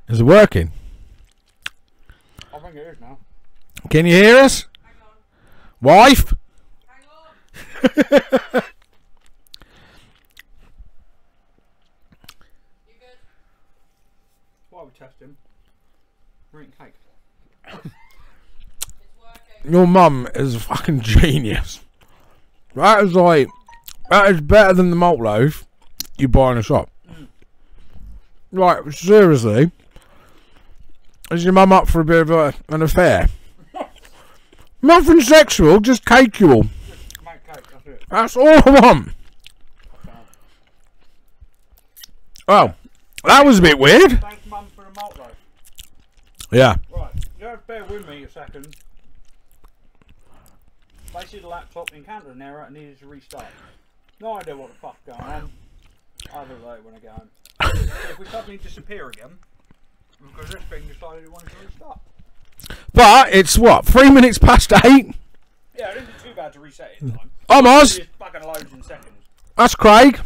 Is it working? I think it is now. Can you hear us? Hang on. Wife? Hang on. You good? Why are we testing? We're eating cake. It's working. Your mum is a fucking genius. That is better than the malt loaf you buy in a shop. Right, seriously. Is your mum up for a bit of an affair? Nothing sexual, just cakeable. Just make cake, that's it. That's all I want. Oh, that was a bit weird. Thanks, Mum, for the malt loaf. Yeah. Right, you have to bear with me a second. Basically, the laptop encountered an error and needed to restart. No idea what the fuck's going on. I'll have a look when I get home. So if we suddenly disappear again, because this thing decided it wanted to restart. But it's what, 3 minutes past 8? Yeah, it isn't too bad to reset it in time. Almost. It's fucking loads in seconds. That's Craig.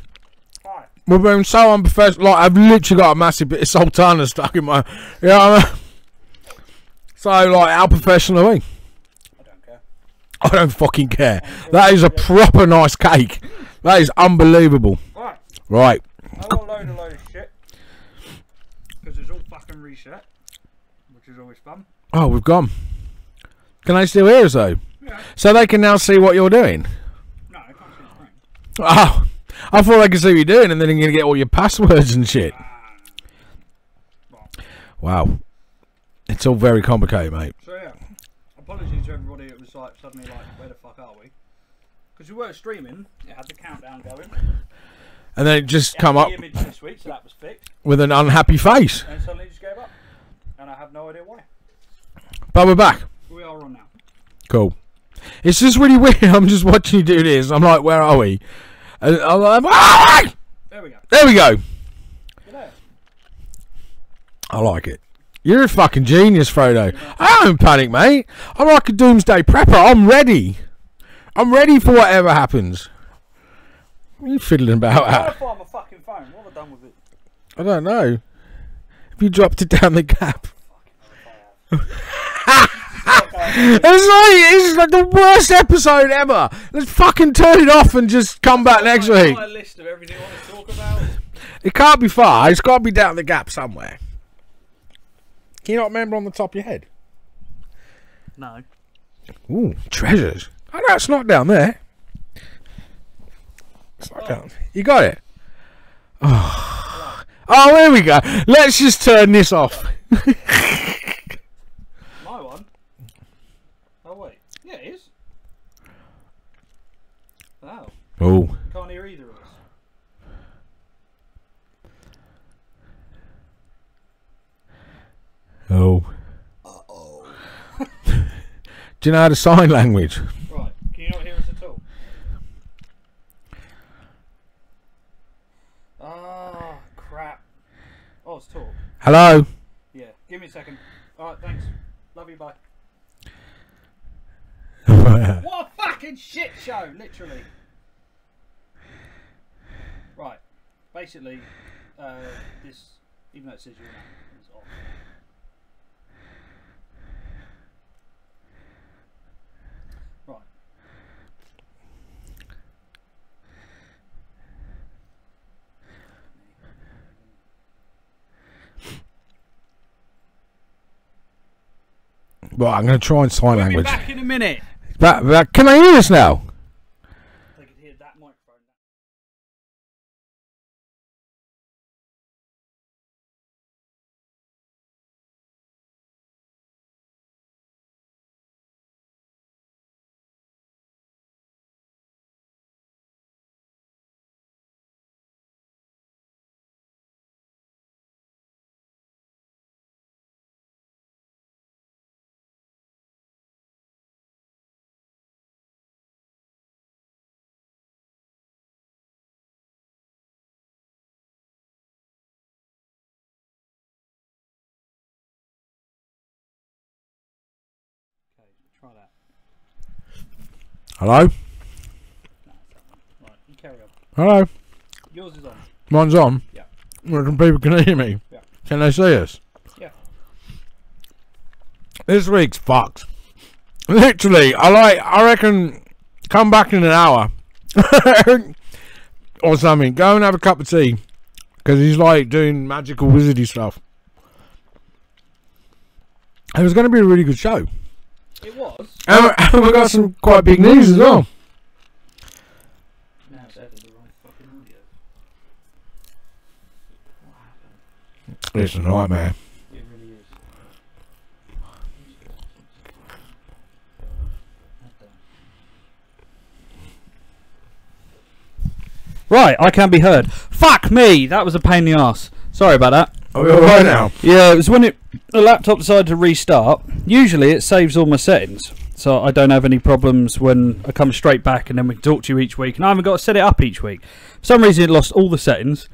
Hi. We're being so unprofessional. Like, I've literally got a massive bit of sultana stuck in my. You know what I mean? So, like, how professional are we? I don't care. I don't fucking care. That is a proper nice cake. That is unbelievable. Right. Right. I've got a load of shit. Because it's all fucking reset. Which is always fun. Oh, we've gone. Can they still hear us though? Yeah. So they can now see what you're doing? No, I can't see the screen. Oh, I thought they could see what you're doing and then you're going to get all your passwords and shit. Well, Wow. It's all very complicated, mate. so yeah. Apologies to everybody. It was like suddenly like, where the fuck are we? Because we were streaming. It had the countdown going. And then it just It come had up the image this week, so that was fixed. with an unhappy face. And suddenly it just gave up. And I have no idea why. But we're back. We are on now. Cool. It's just really weird. I'm just watching you do this. I'm like, where are we? And I'm like, ah! There we go. There we go. You're there. I like it. You're a fucking genius, Frodo. I don't panic, mate. I'm like a doomsday prepper. I'm ready. I'm ready for whatever happens. What are you fiddling about I'm trying to at? find my fucking phone. What have I done with it? I don't know. Have you dropped it down the gap? It's like the worst episode ever. Let's fucking turn it off and just come back next week. A list of everything I want to talk about. It can't be far. It's got to be down the gap somewhere. Can you not remember on the top of your head? No. Ooh, treasures. Oh, no, it's not down there. It's not down. You got it? Oh. Oh, there we go. Let's just turn this off. My one? Oh, wait. Yeah, it is. Wow. Oh. Can't hear either of us. Oh. Uh-oh. Do you know how to sign language? Right. Can you not hear us at all? Ah, crap. Oh, it's talk. Hello? Yeah. Give me a second. Alright, thanks. Love you, bye. What a fucking shit show, literally. Right. Basically, this, even though it says your name, is off. Right. Well, I'm going to try and sign We'll be language. back in a minute. Can I hear us now? I could hear that microphone. Okay, try that. Hello? No, it's not. Right, you carry on. Hello? Yours is on. Mine's on? Yeah. Well, people can hear me. Yeah. Can they see us? This week's fucked. Literally, I reckon, come back in an hour. Or something. Go and have a cup of tea. Because he's like doing magical wizardy stuff. It was going to be a really good show. It was. And we got some quite big news as well. Now it's added the wrong fucking audio. What happened? It's a nightmare. It really is. Right, I can be heard. Fuck me! That was a pain in the ass. Sorry about that. Are we alright now? Yeah, it was when the laptop decided to restart. Usually it saves all my settings, so I don't have any problems when I come straight back and then we can talk to you each week. And I haven't got to set it up each week. For some reason it lost all the settings.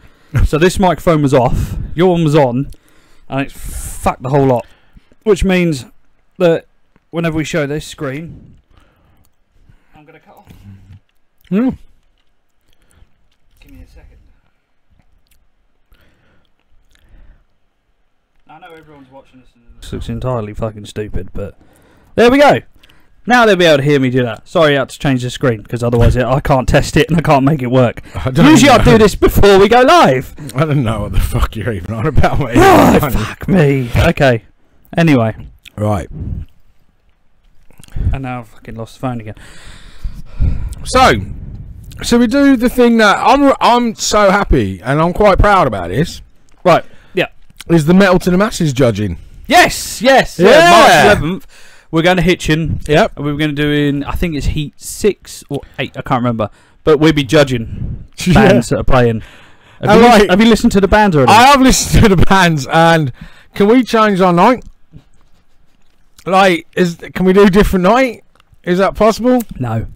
So this microphone was off, your one was on, and it's fucked the whole lot. Which means that whenever we show this screen, I'm going to cut off. Yeah. Give me a second. I know everyone's watching this and this looks entirely fucking stupid, but there we go. Now they'll be able to hear me do that. Sorry I had to change the screen, because otherwise I can't test it and I can't make it work. Usually I do this before we go live. I don't know what the fuck you're even on about, mate. Oh, fuck me. Okay. Anyway. Right. And now I've fucking lost the phone again. So we do the thing that I'm so happy and I'm quite proud about this. Right. Yeah. Is the Metal to the Masses judging? Yes. Yes. Yeah. March 11th. We're going to Hitchin. Yep. And we were going to do in, I think it's Heat 6 or 8. I can't remember. But we'll be judging bands that are playing. Have you listened to the bands already? I have listened to the bands, and can we change our night? Like, can we do a different night? Is that possible? No.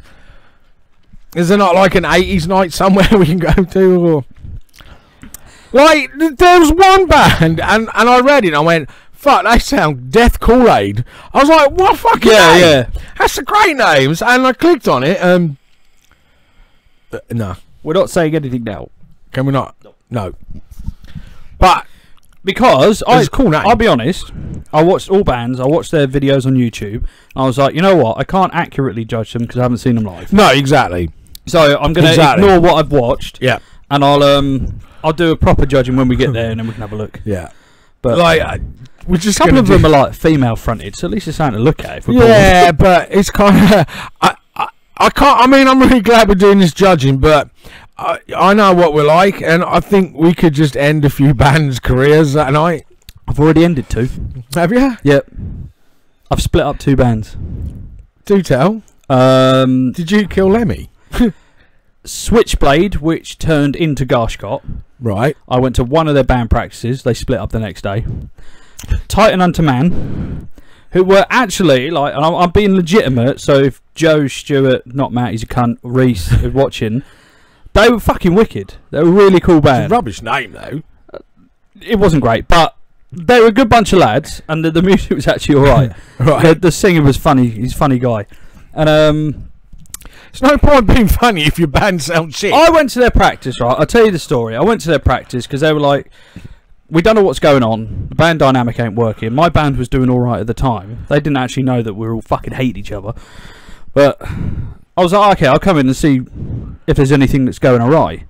Is there not like an 80s night somewhere we can go to? Or like, there was one band, and I read it and I went, fuck, they sound Death Kool-Aid. I was like, what fucking name? Yeah. That's a great names. And I clicked on it. No. We're not saying anything now. Can we not? No. But because it's a cool name. I'll be honest, I watched all bands, I watched their videos on YouTube, and I was like, you know what, I can't accurately judge them because I haven't seen them live. No, exactly. So I'm going to ignore what I've watched. Yeah. And I'll do a proper judging when we get there, and then we can have a look. Yeah. But like, we're just a couple of them are like female fronted, so at least it's something to look at. If we're yeah, but it's kind of I can't. I mean, I'm really glad we're doing this judging, but I know what we're like, and I think we could just end a few bands' careers that night. I've already ended 2. Have you? Yep. I've split up 2 bands. Do tell. Did you kill Lemmy? Switchblade, which turned into Garshcott. Right. I went to one of their band practices. They split up the next day. Titan Hunter Man, who were actually like, and I'm being legitimate. So if Joe Stewart, not Matt, he's a cunt, Reese is watching, they were fucking wicked. They were a really cool band. It's a rubbish name though. It wasn't great, but they were a good bunch of lads, and the music was actually all right. Right. The singer was funny. He's a funny guy, and It's no point being funny if your band sounds shit. I went to their practice, right? I'll tell you the story. I went to their practice because they were like, we don't know what's going on. The band dynamic ain't working. My band was doing all right at the time. They didn't actually know that we were all fucking hate each other. But I was like, okay, I'll come in and see if there's anything that's going awry.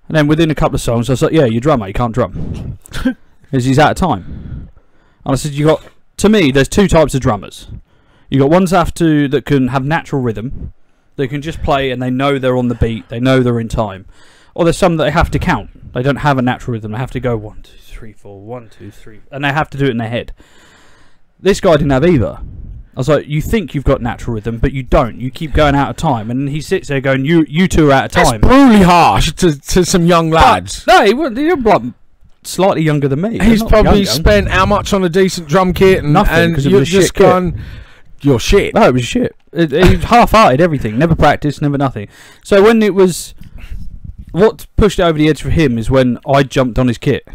And then within a couple of songs, I was like, yeah, you're drummer, you can't drum. Because he's out of time. And I said, to me, there's 2 types of drummers. You got ones that can have natural rhythm. They can just play and they know they're on the beat. They know they're in time. Or there's some that they have to count. They don't have a natural rhythm. They have to go 1, 2, 3, 4, 1, 2, 3. And they have to do it in their head. This guy didn't have either. I was like, you think you've got natural rhythm, but you don't. You keep going out of time. And he sits there going, you 2 are out of time. That's brutally harsh to some young lads. But, no, he was like slightly younger than me. He's probably spent how much on a decent drum kit? And nothing, because it was just gone, you're shit. No, it was shit. He half-hearted everything. Never practiced, never nothing. So when it was... What pushed it over the edge for him is when I jumped on his kit.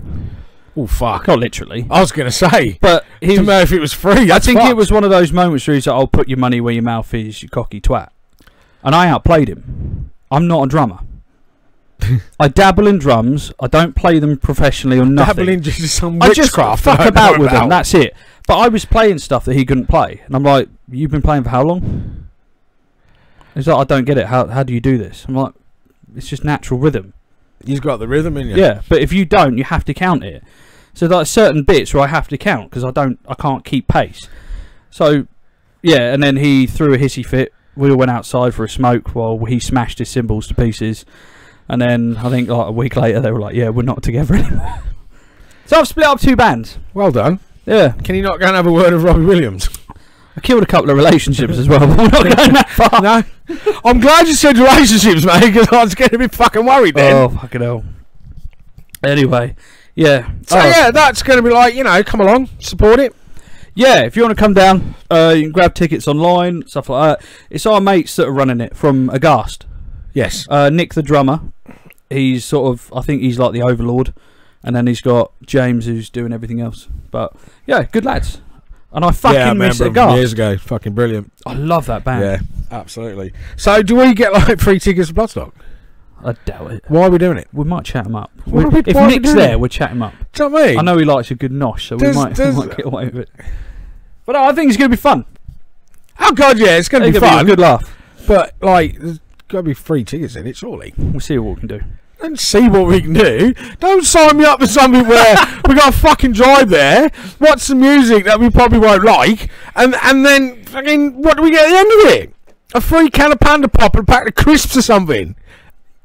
Oh, fuck. Not literally. I was going to say. But he to know if it was free, I think it was one of those moments where he's like, I'll put your money where your mouth is, you cocky twat. And I outplayed him. I'm not a drummer. I dabble in drums. I don't play them professionally or nothing. Dabble in just some I just witchcraft. fuck about with them. That's it. But I was playing stuff that he couldn't play, and I'm like, "You've been playing for how long?" He's like, "I don't get it. How do you do this?" I'm like, "It's just natural rhythm." You've got the rhythm in you. Yeah, but if you don't, you have to count it. So like certain bits where I have to count because I can't keep pace. So yeah, and then he threw a hissy fit. We all went outside for a smoke while he smashed his cymbals to pieces. And then I think like a week later they were like, "Yeah, we're not together anymore." So I've split up 2 bands. Well done. Yeah. Can you not go and have a word of Robbie Williams? I killed a couple of relationships as well, but we're not going that far. No. I'm glad you said relationships, mate, because I was getting a bit fucking worried then. Oh, fucking hell. Anyway, yeah. So yeah, that's going to be like, you know, come along, support it. Yeah, if you want to come down, you can grab tickets online, stuff like that. It's our mates that are running it from Aghast. Yes. Nick the drummer, he's sort of, I think he's like the overlord. And then he's got James who's doing everything else. But yeah, good lads. And I fucking miss Aghast. Years ago, fucking brilliant. I love that band. Yeah, absolutely. So do we get like free tickets for Bloodstock? I doubt it. Why are we doing it? We might chat him up. Why are we If doing Nick's it? there, we'll chat him up. Do you know what I mean? I know he likes a good nosh, so we might get away with it. But I think it's going to be fun. Oh god, yeah, it's going to be fun. A good laugh. But like, there's got to be free tickets in it, surely. We'll see what we can do. And see what we can do. Don't sign me up for something where we got to fucking drive there, watch some music that we probably won't like, and then fucking what do we get at the end of it? A free can of Panda Pop and a pack of crisps or something.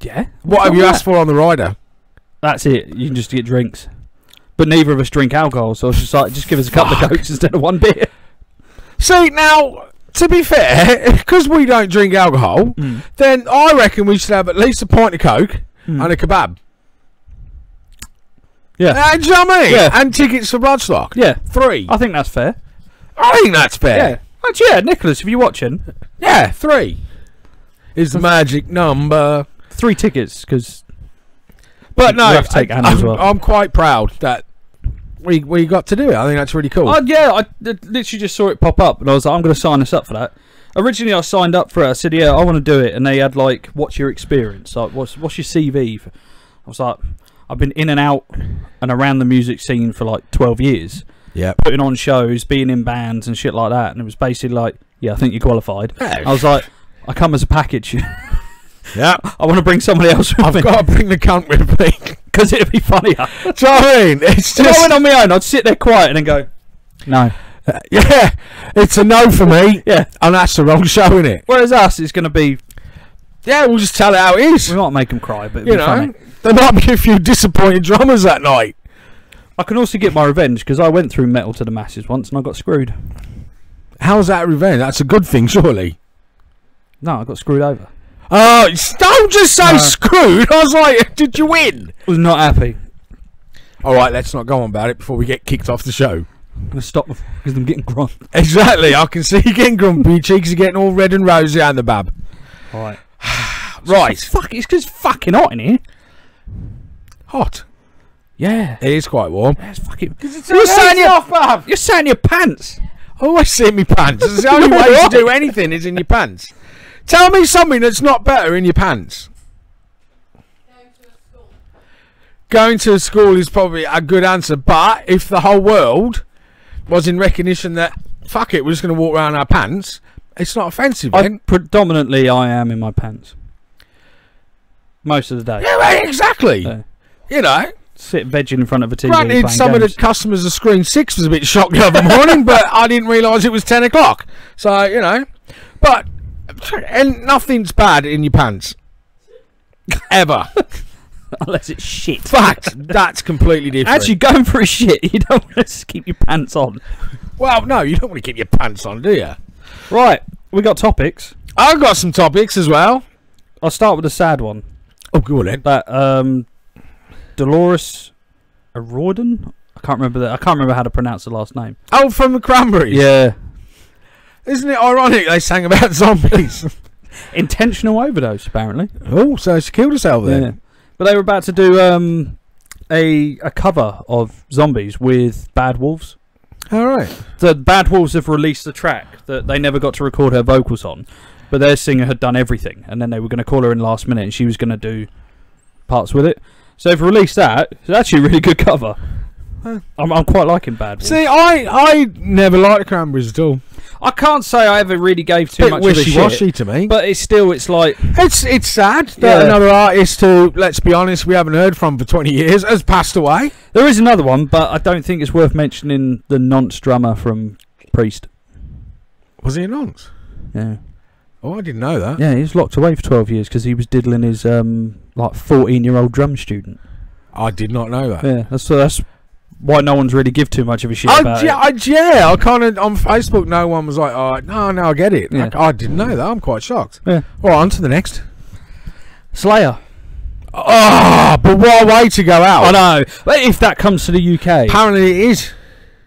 Yeah. What have you asked for on the rider? That's it. You can just get drinks. But neither of us drink alcohol, so it's just like, just give us a couple of Cokes instead of 1 beer. See, now, to be fair, because we don't drink alcohol, then I reckon we should have at least a pint of Coke and a kebab. Yeah. Do you know what I mean? Yeah. And tickets for Bloodstock. Yeah. 3. I think that's fair. I think that's fair. Yeah. Actually, yeah, Nicholas, if you're watching. Yeah, 3 is the magic number. 3 tickets, because... But no, we have to take Anna as well. I'm quite proud that we got to do it. I think that's really cool. Yeah, I literally just saw it pop up, and I was like, I'm going to sign us up for that. Originally, I signed up for it. I said, yeah, I want to do it. And they had, like, what's your experience? Like, what's your CV? I was like, I've been in and out and around the music scene for, like, 12 years. Yeah. Putting on shows, being in bands and shit like that. And it was basically like, yeah, I think you're qualified. Yeah. I was like, I come as a package. Yeah. I want to bring somebody else with me. I've got to bring the cunt with me. Because it'd be funnier. Do you know what I mean? It's If I just... went on my own, I'd sit there quiet and then go, no. yeah, it's a no for me. Yeah. And that's the wrong show, innit? Whereas us, it's going to be... Yeah, we'll just tell it how it is. We might make them cry, but it'll You be know, funny. there might be a few disappointed drummers that night. I can also get my revenge, because I went through Metal to the Masses once and I got screwed. How's that revenge? That's a good thing, surely. No, I got screwed over. Oh, don't just say screwed. I was like, did you win? I was not happy. All right, let's not go on about it before we get kicked off the show. I'm going to stop because I'm getting grumpy. Exactly. I can see you getting grumpy. Your cheeks are getting all red and rosy and the bab. Alright. Right. Fuck, it's because it's fucking hot in here. Hot. Yeah. It is quite warm. It's fucking... You're saying off, bab. You're saying your pants. I always see in my pants. It's the only way to do anything is in your pants. Tell me something that's not better in your pants. Going to a school. Going to a school is probably a good answer, but if the whole world was in recognition that, fuck it, we're just going to walk around our pants, it's not offensive then. Predominantly, I am in my pants. Most of the day. Yeah, right, exactly. So, You know. sit vegging in front of a TV. Granted, playing some games. of the customers of Screen 6 was a bit shocked the other morning, but I didn't realise it was 10 o'clock. So, you know. But, and nothing's bad in your pants. Ever. Unless it's shit. Fact, that's completely different. Actually, going for a shit, you don't want to just keep your pants on. Well, no, you don't want to keep your pants on, do you? Right, we got topics. I've got some topics as well. I'll start with a sad one. Oh, go on then. That Dolores O'Riordan. I can't remember that. I can't remember how to pronounce the last name. Oh, from the Cranberries. Yeah. Isn't it ironic they sang about zombies? Intentional overdose, apparently. Oh, so she killed herself then. Yeah. But they were about to do a cover of Zombies with Bad Wolves. All right. The Bad Wolves have released a track that they never got to record her vocals on, but their singer had done everything, and then they were going to call her in last minute, and she was going to do parts with it. So they've released that. It's actually a really good cover. I'm quite liking Bad Wolf. See, I never liked the Cranberries at all. I can't say I ever really gave too much of a wishy-washy shit, to me. but it's like It's sad that another artist who, let's be honest, we haven't heard from for 20 years has passed away. there is another one, but I don't think it's worth mentioning the nonce drummer from Priest. Was he a nonce? Yeah, Oh, I didn't know that. yeah, he was locked away for 12 years because he was diddling his like 14-year-old drum student. I did not know that. Yeah, that's why no one's really give too much of a shit about it. I kind of on Facebook. No one was like, "Oh, no, I get it." Yeah. Like, I didn't know that. I'm quite shocked. Yeah. All right, on to the next. Slayer. Oh, but what a way to go out! I know. But if that comes to the UK, Apparently, it is.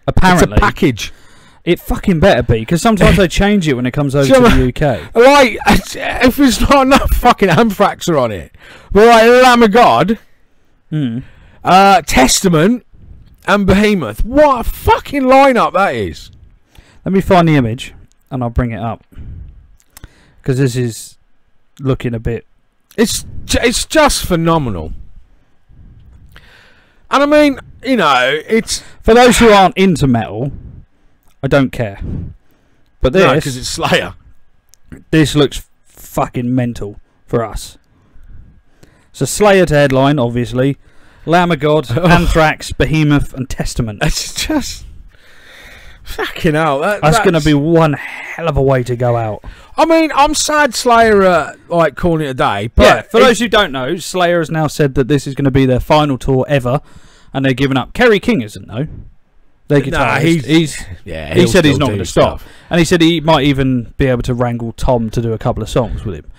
apparently It's a package. it fucking better be, because sometimes they change it when it comes over Sure. to the UK. Like, if there's not enough fucking Anthrax are on it, but like Lamb of God, Hmm. Testament, and Behemoth. What a fucking lineup that is! Let me find the image and I'll bring it up, because this is looking a bit. It's just phenomenal. And I mean, you know, it's For those who aren't into metal, I don't care. But no, this because it's Slayer. this looks fucking mental for us. So Slayer to headline, obviously. Lamb of God, Anthrax, Behemoth, and Testament. It's just fucking hell. That's going to be one hell of a way to go out. I mean, I'm sad Slayer like calling it a day, but Yeah, for those who don't know, Slayer has now said that this is going to be their final tour ever, and they're giving up. Kerry King isn't, though. Their Nah, guitarist. He said he's not going to stop, and he said he might even be able to wrangle Tom to do a couple of songs with him.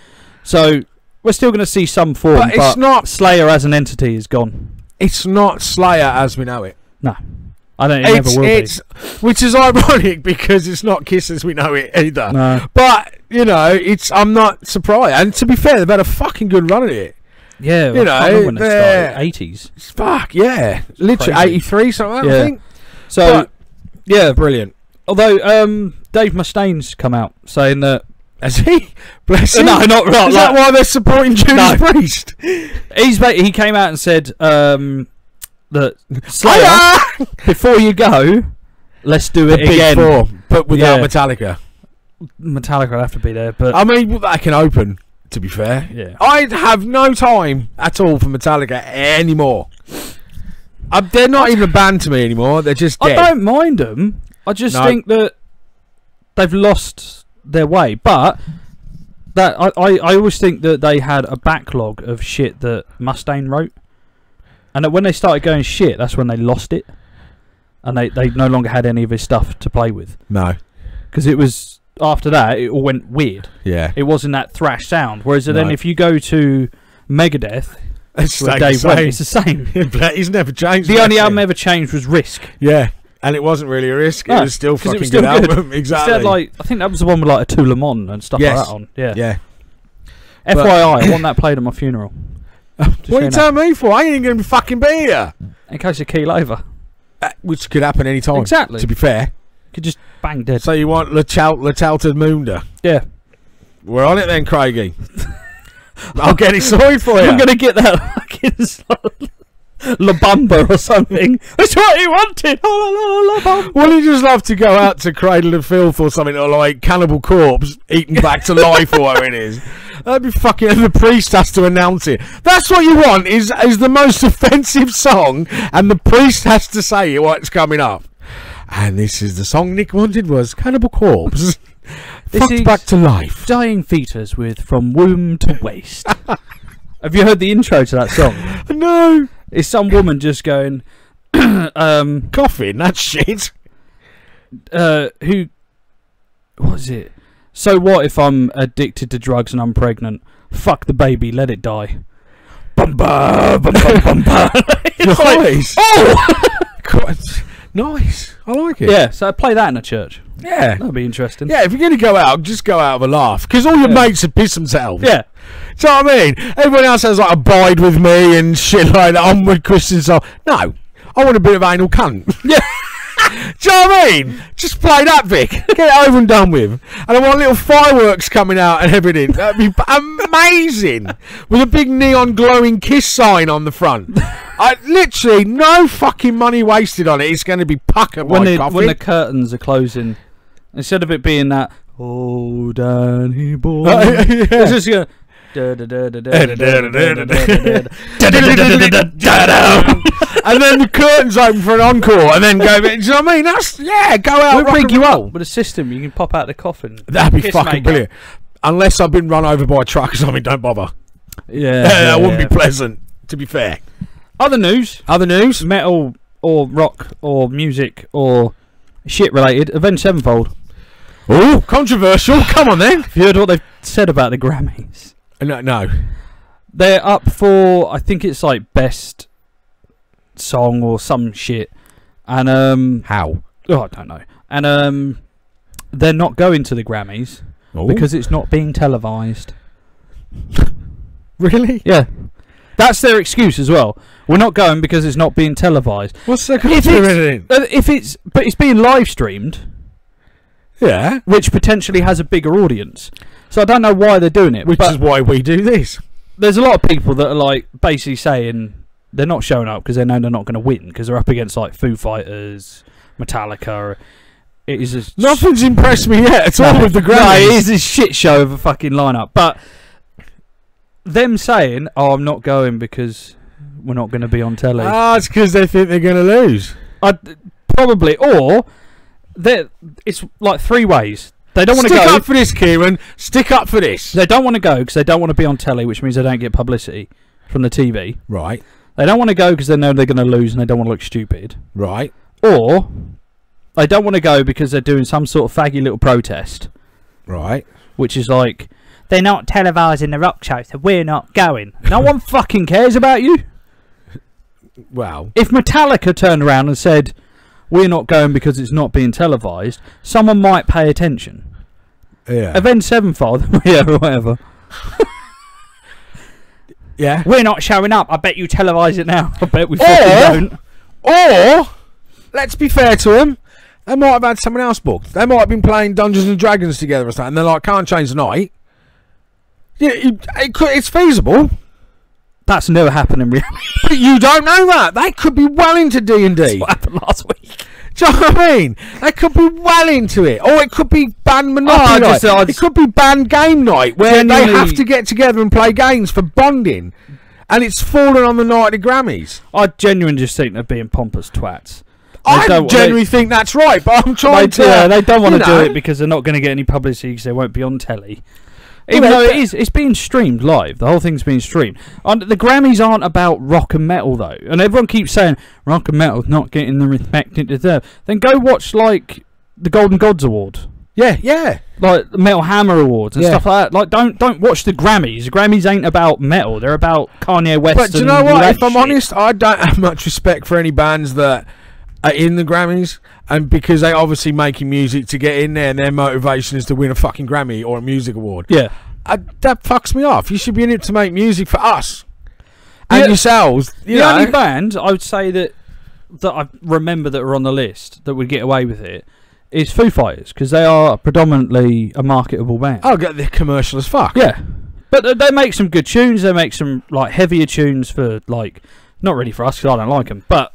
So we're still going to see some form, But it's not. Slayer as an entity is gone. It's not Slayer as we know it. No, I don't. It never will be. Which is ironic because it's not Kiss as we know it either. No. But you know, I'm not surprised. And to be fair, they've had a fucking good run at it. Yeah, you I know, can't remember when it started. 80s. Fuck yeah, literally Crazy. 83 something. Like that, Yeah. I think. So But, yeah, brilliant. although Dave Mustaine's come out saying that. Has he? Bless him. No, not right. Is that why they're supporting Judas No. Priest? He came out and said that Slayer, before you go, let's do it The Big again. Four, but without Yeah. Metallica. Metallica will have to be there, but I mean, that can open. To be fair, yeah. I'd have no time at all for Metallica anymore. They're not even a band to me anymore. They're just dead. I don't mind them. I just No. think that they've lost their way. But that I always think that they had a backlog of shit that Mustaine wrote, and that when they started going shit, that's when they lost it, and they no longer had any of his stuff to play with. No. Because it was after that it all went weird. Yeah. It wasn't that thrash sound. Whereas then No. if you go to Megadeth, It's where the Dave went, same. it's the same. He's never changed. The only has album he? ever changed was Risk. Yeah. And it wasn't really a risk. No, It was still 'cause fucking it was still good good. album. Exactly. Instead, like, I think that was the one with like a Toulemon and stuff Yes. like that on. Yeah. Yeah. FYI, I want that played at my funeral. Just What are you saying telling me for? I ain't even going to fucking be here. that. In case I keel over. Which could happen any time. Exactly. To be fair. Could just bang dead. So you want Latauta Munda? Yeah. We're on it then, Craigie. I'll get it sorted for you. I'm going to get that fucking La Bamba or something. That's what he wanted. La Bamba. Wouldn't you just love to go out to Cradle of Filth or something, or like Cannibal Corpse eaten back to life or whatever it is? That'd be fucking. And the priest has to announce it. That's what you want. Is the most offensive song, and the priest has to say it what's coming up. And this is the song Nick wanted was Cannibal Corpse. This Fucked is back to life. Dying fetus with From Womb to Waist. Have you heard the intro to that song? No. It's some woman just going, Coughing, that shit. who, what is it? So what if I'm addicted to drugs and I'm pregnant? Fuck the baby, let it die. Bumba, bumba, bumba. It's like, Nice. oh! Quite nice. I like it. Yeah, so play that in a church. Yeah. That'd be interesting. Yeah, if you're going to go out, just go out with a laugh. Because all your Yeah. mates have pissed themselves. Yeah. Do you know what I mean? Everyone else has like Abide With Me and shit like that. Onward Christian song. No. I want a bit of anal cunt. Yeah. Do you know what I mean? Just play that, Vic. Get it over and done with. And I want little fireworks coming out and everything. That'd be amazing. With a big neon glowing Kiss sign on the front. I literally no fucking money wasted on it. It's going to be pucker when my coffee. when the curtains are closing, instead of it being that oh Danny boy, it's just going. And then the curtains open for an encore, and then go. Do you know what I mean? That's go out. We'll rock rig and you roll. up with a system. You can pop out the coffin. That'd be Kiss fucking maker. brilliant. Unless I've been run over by a truck or something, don't bother. Yeah, That wouldn't be pleasant. To be fair. Other news, metal or rock or music or shit related. Avenged Sevenfold. Oh, controversial. Come on then. Have you heard what they've said about the Grammys? No. They're up for, I think it's like best song or some shit, and How? oh, I don't know, and they're not going to the Grammys because it's not being televised. Really? Yeah, that's their excuse as well. We're not going because it's not being televised. What's the If controversy? but it's being live streamed, Yeah. which potentially has a bigger audience. So I don't know why they're doing it. Which but is why we do this. there's a lot of people that are like basically saying they're not showing up because they know they're not going to win because they're up against like Foo Fighters, Metallica. It is just Nothing's impressed me yet at all with the No, Grammys. it is a shit show of a fucking lineup. But them saying, "Oh, I'm not going because we're not going to be on telly," It's because they think they're going to lose. probably, or it's like three ways. They don't want to Stick go. up for this, Kieran. Stick up for this. They don't want to go because they don't want to be on telly, which means they don't get publicity from the TV. Right. They don't want to go because they know they're going to lose and they don't want to look stupid. Right. Or they don't want to go because they're doing some sort of faggy little protest, Right. which is like, they're not televising the rock show, so we're not going. No one fucking cares about you. Well. If Metallica turned around and said, we're not going because it's not being televised, someone might pay attention. Yeah. Avenged Sevenfold, yeah, whatever. Yeah. We're not showing up. I bet you televise it now. I bet we fucking don't. Or, let's be fair to them, they might have had someone else booked. They might have been playing Dungeons and Dragons together or something. And they're like, can't change the night. Yeah, it's feasible. That's never happened in reality. But you don't know that. They could be well into D&D. That's what happened last week. Do you know what I mean? They could be well into it. Or it could be band Monopoly night. It could be band game night where they have to get together and play games for bonding. And it's fallen on the night of the Grammys. I genuinely just think they're being pompous twats. I genuinely think that's right, but I'm trying to... Yeah, they don't want to do it because they're not going to get any publicity because they won't be on telly. Even though it's being streamed live. The whole thing's being streamed. The Grammys aren't about rock and metal, though. And everyone keeps saying, rock and metal's not getting the respect it deserves. Then go watch, like, the Golden Gods Award. Yeah. Like, the Metal Hammer Awards and stuff like that. Like, don't watch the Grammys. The Grammys ain't about metal. They're about Kanye West. But do you know what? If I'm honest, I don't have much respect for any bands that are in the Grammys, and because they obviously making music to get in there and their motivation is to win a fucking Grammy or a music award. Yeah. That fucks me off. You should be in it to make music for us and yourselves. The only band I would say that I remember that are on the list that would get away with it is Foo Fighters, because they are predominantly a marketable band. I'll get the commercial as fuck. Yeah. But they make some good tunes. They make some like heavier tunes for like, not really for us because I don't like them, but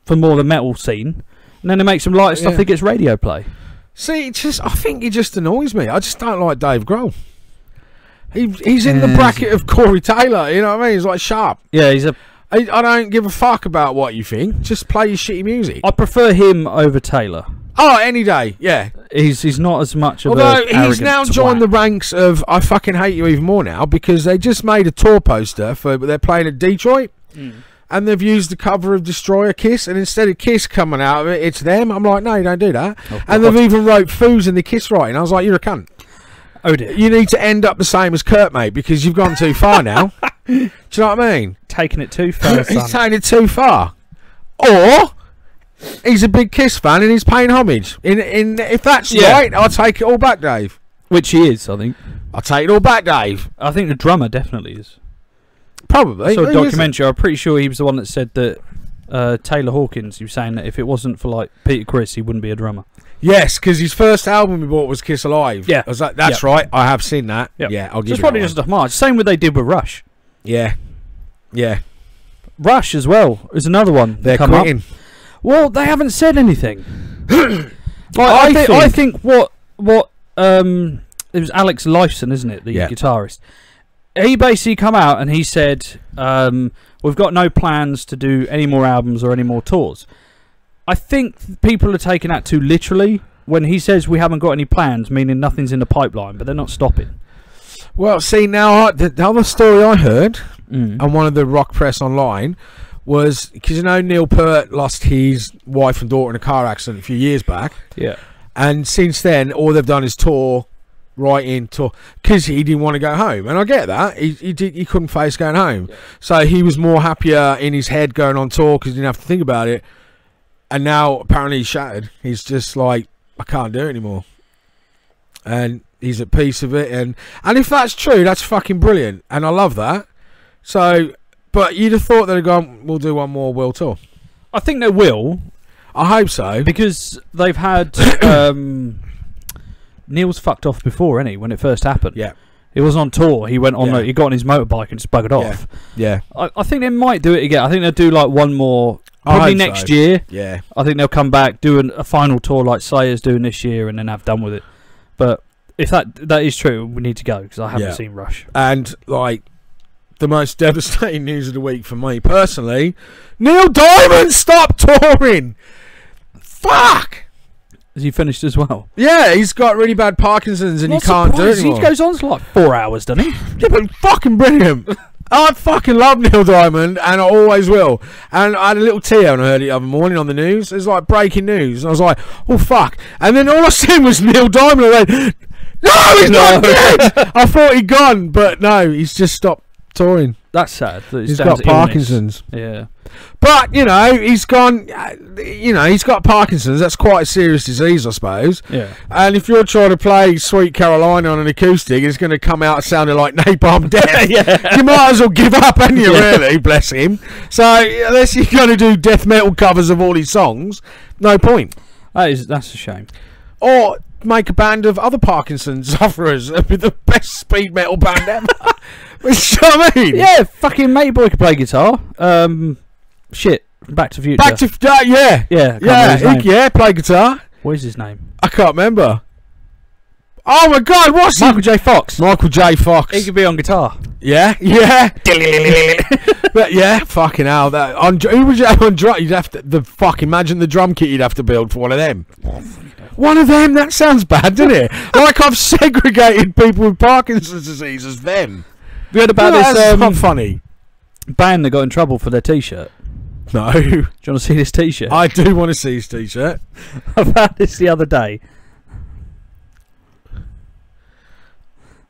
for more the metal scene. And then they make some lighter stuff that gets radio play. See, I think he just annoys me. I just don't like Dave Grohl. He's in the bracket of Corey Taylor, you know what I mean? He's like sharp. Yeah, I don't give a fuck about what you think. Just play your shitty music. I prefer him over Taylor. Oh, any day, yeah. He's not as much of Although a he's now joined the ranks of I fucking hate you even more now, because they just made a tour poster for they're playing at Detroit, and they've used the cover of Destroyer Kiss, and instead of Kiss coming out of it, it's them. I'm like, no, you don't do that. And they've even wrote Foos in the Kiss writing. I was like, you're a cunt. Oh dear. You need to end up the same as Kurt, mate, because you've gone too far now. Do you know what I mean? Taking it too far, He's taking it too far. Or he's a big Kiss fan and he's paying homage. If that's right, I'll take it all back, Dave. Which he is, I think. I'll take it all back, Dave. I think the drummer definitely is. Probably. I saw a documentary. I'm pretty sure he was the one that said that Taylor Hawkins, he was saying that if it wasn't for like Peter Criss, he wouldn't be a drummer. Yes, because his first album he bought was Kiss Alive. Yeah. I was like, that's right. I have seen that. Yep. Yeah, I'll give It's you probably that just a homage. Same what they did with Rush. Yeah. Yeah. Rush as well is another one. They're come quitting. Up. Well, they haven't said anything. I think what it was Alex Lifeson, isn't it, the guitarist? He basically come out and he said, we've got no plans to do any more albums or any more tours. I think people are taking that too literally when he says we haven't got any plans, meaning nothing's in the pipeline, but they're not stopping. Well, see, now the other story I heard on one of the rock press online was, because you know Neil Peart lost his wife and daughter in a car accident a few years back. Yeah. And since then, all they've done is tour, because he didn't want to go home. And I get that. He couldn't face going home. Yeah. So he was more happier in his head going on tour because he didn't have to think about it. And now, apparently, he's shattered. He's just like, I can't do it anymore. And he's at peace with it. And if that's true, that's fucking brilliant. And I love that. So, but you'd have thought they'd have gone, we'll do one more world tour. I think they will. I hope so. Because they've had... Neil's fucked off before, innit? When it first happened. Yeah. He was on tour. He went on. He got on his motorbike and just buggered off. Yeah. I think they might do it again. I think they'll do like one more... Probably next year. Yeah. I think they'll come back, do a final tour like Slayer's doing this year, and then have done with it. But if that is true, we need to go because I haven't seen Rush. And like the most devastating news of the week for me personally, Neil Diamond stopped touring. Fuck. Has he finished as well? Yeah, he's got really bad Parkinson's and he can't do it anymore. He goes on for like 4 hours, doesn't he? Yeah, but fucking brilliant. I fucking love Neil Diamond, and I always will. And I had a little tear when I heard it the other morning on the news. It was like breaking news, and I was like, "Oh fuck!" And then all I seen was Neil Diamond. I went, "No, he's not dead." I thought he'd gone, but no, he's just stopped touring. That's sad. He's got Parkinson's. Yeah. But, you know, he's gone, he's got Parkinson's. That's quite a serious disease, I suppose. Yeah. And if you're trying to play Sweet Carolina on an acoustic, it's going to come out sounding like Napalm Death. Yeah. You might as well give up, haven't you, really? Bless him. So, unless you're going to do death metal covers of all his songs, no point. That's a shame. Or make a band of other Parkinson's sufferers. It'd be the best speed metal band ever. You know what I mean? Yeah, fucking Matey Boy could play guitar. Shit, Back to the Future. Back to yeah. Yeah, play guitar. What is his name? I can't remember. Oh my god, what's Michael J. Fox. Michael J. Fox. He could be on guitar. Yeah. But yeah, fucking hell. Who would you have on drum? You'd have to imagine the drum kit you'd have to build for one of them. One of them? That sounds bad, doesn't it? Like I've segregated people with Parkinson's disease as them. We heard about this. That's not funny. Band that got in trouble for their T-shirt. No. Do you want to see this T-shirt? I do want to see his T-shirt. I found this the other day.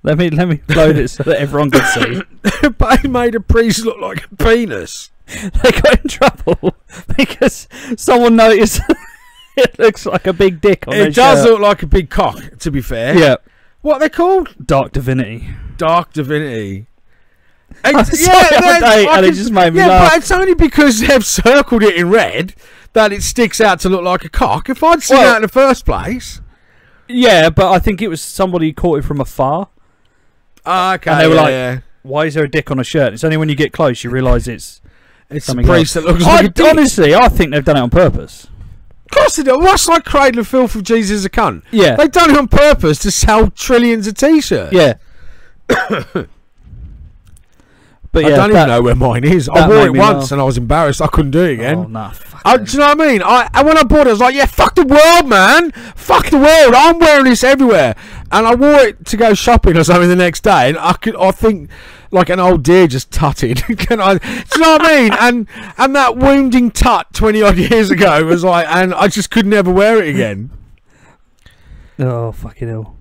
Let me load it so that everyone can see. But he made a priest look like a penis. They got in trouble because someone noticed it looks like a big dick on their shirt. It does look like a big cock, to be fair. Yeah. What are they called? Dark Divinity. Dark Divinity. I saw it the other day and it just made me laugh. But it's only because they've circled it in red that it sticks out to look like a cock. If I'd seen that in the first place... Yeah, but I think it was somebody who caught it from afar. Okay, and they were like, why is there a dick on a shirt? It's only when you get close you realise it's a priest that looks like a dick. Honestly, I think they've done it on purpose. Of course they do. That's like Cradle of Filth of Jesus is a cunt. Yeah. They've done it on purpose to sell trillions of T-shirts. Yeah. But yeah, I don't even know where mine is. I wore it once and I was embarrassed. I couldn't do it again. Oh, nah, do you know what I mean? When I bought it, I was like, yeah, fuck the world, man. Fuck the world. I'm wearing this everywhere. And I wore it to go shopping or something the next day. And I think like an old deer just tutted. Do you know what I mean? And that wounding tut 20 odd years ago was like, and I just could never wear it again. Oh, fucking hell.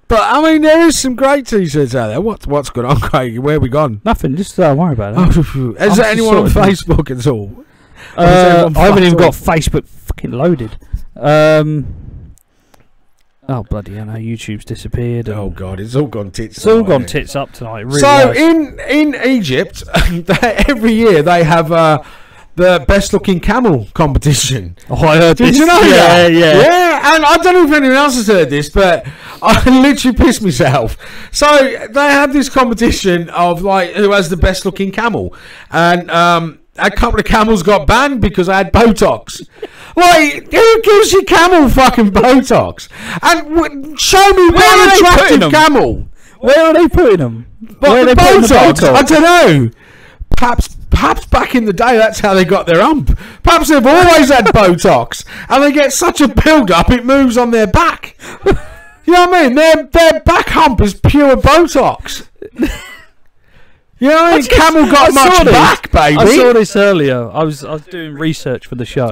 But I mean, there is some great T-shirts out there. What's going on, Craig? Where have we gone? Nothing. Just don't worry about it. Is there anyone on Facebook at all? I haven't even got Facebook fucking loaded. Oh bloody hell! Now YouTube's disappeared. Oh god, it's all gone tits. It's all gone tits up tonight. Really so has. in Egypt, every year they have the best looking camel competition. Oh, I heard this. Did you know that? Yeah. And I don't know if anyone else has heard this, but I literally pissed myself. So they have this competition of like who has the best looking camel, and a couple of camels got banned because I had Botox. Like, who gives your camel fucking Botox? And show me one attractive camel. Where are they putting them? But the Botox? I don't know. Perhaps back in the day, that's how they got their hump. Perhaps they've always had Botox, and they get such a build-up, it moves on their back. You know what I mean? Their back hump is pure Botox. You know what I mean? Camel got much back, baby. I saw this earlier. I was doing research for the show.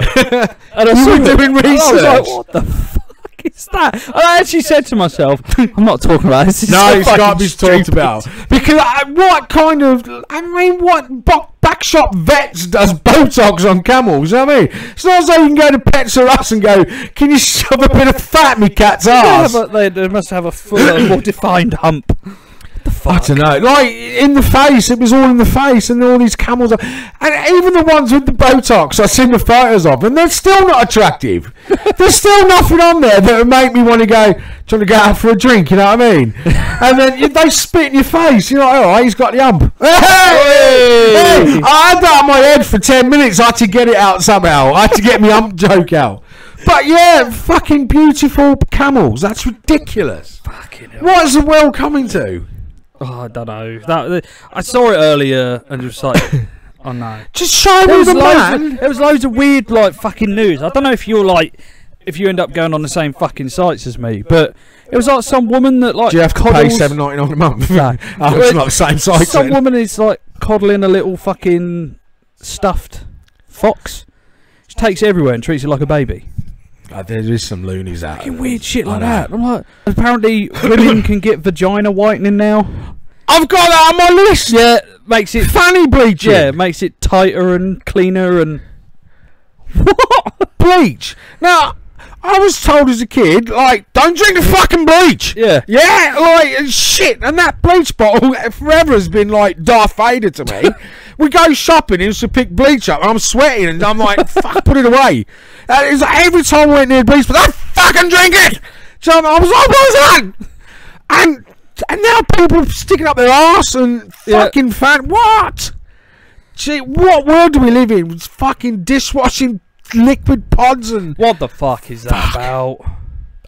And you were doing research? I was like, what the fuck is that? And I actually said to myself, I'm not talking about this. No, it's got to be talked about. Because what kind of... I mean, what backshop vets does Botox on camels? You know what I mean? It's not as though you can go to Pets R Us and go, can you shove a bit of fat in my cat's ass? Yeah, but they must have a fuller, more defined hump. I don't know. Like, in the face, it was all in the face, and all these camels are, and even the ones with the Botox I've seen the photos of, and they're still not attractive. There's still nothing on there that would make me want to go, do you want to go out for a drink, you know what I mean? And then they spit in your face, you're like, alright, he's got the hump. Hey! I had that on my head for 10 minutes, I had to get it out somehow. I had to get my hump joke out. But yeah, fucking beautiful camels, that's ridiculous. Fucking hell. What is the world coming to? Oh, I don't know. I saw it earlier and just like, oh no. Just show me the man. There was loads of weird like fucking news. I don't know if you're like, if you end up going on the same fucking sites as me, but it was like some woman that like. Do you have to pay $7.99 a month? No, it's not the same site. Some woman is like coddling a little fucking stuffed fox. She takes it everywhere and treats it like a baby. There is some loonies out Fucking weird shit like that. I'm like, apparently women can get vagina whitening now. I've got that on my list. Yeah, makes it fanny bleaching. Yeah, makes it tighter and cleaner and what bleach? Now, I was told as a kid, like, don't drink the fucking bleach. Yeah, yeah, like shit. And that bleach bottle forever has been like Darth Vader to me. We go shopping and used to pick bleach up, and I'm sweating, and I'm like, fuck, put it away. It was like every time I went near bleach, but I fucking drink it. So I was like, what was that? And now people are sticking up their arse and fucking what? Gee, what world do we live in? It's fucking dishwashing liquid pods and... What the fuck is that about?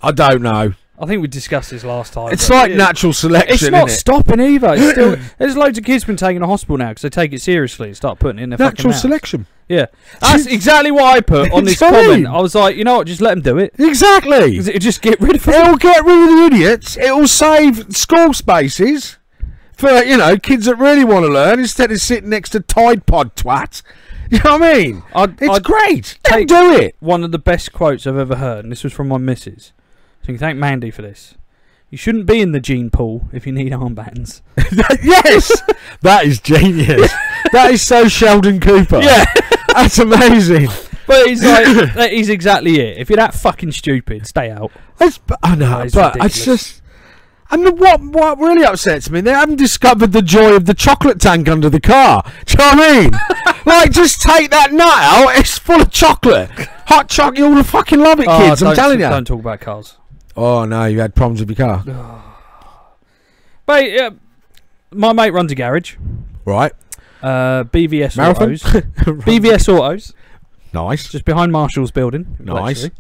I don't know. I think we discussed this last time. It's like natural selection, it's not stopping either. It's still, there's loads of kids been taken to hospital now because they take it seriously and start putting it in their natural fucking selection. Yeah, that's exactly what I put on this comment. I was like, you know what, just let them do it. Exactly. It'll just get rid of it. It'll get rid of the idiots. It'll save school spaces for, you know, kids that really want to learn instead of sitting next to Tide Pod twats. You know what I mean? It's great. Don't do it. One of the best quotes I've ever heard, and this was from my missus. So you can thank Mandy for this. You shouldn't be in the gene pool if you need armbands. Yes! That is genius. That is so Sheldon Cooper. Yeah. That's amazing. But he's like, that is exactly it. If you're that fucking stupid, stay out. I know, but ridiculous. it's just... And what really upsets me, they haven't discovered the joy of the chocolate tank under the car. Do you know what I mean? Like, just take that nut out, it's full of chocolate. Hot chocolate, you'll fucking love it, kids, I'm telling you. Don't talk about cars. Oh, no, you had problems with your car. But, my mate runs a garage. Right. BVS Marathon? Autos. BVS Autos. Nice. Just behind Marshall's building. Nice. Actually.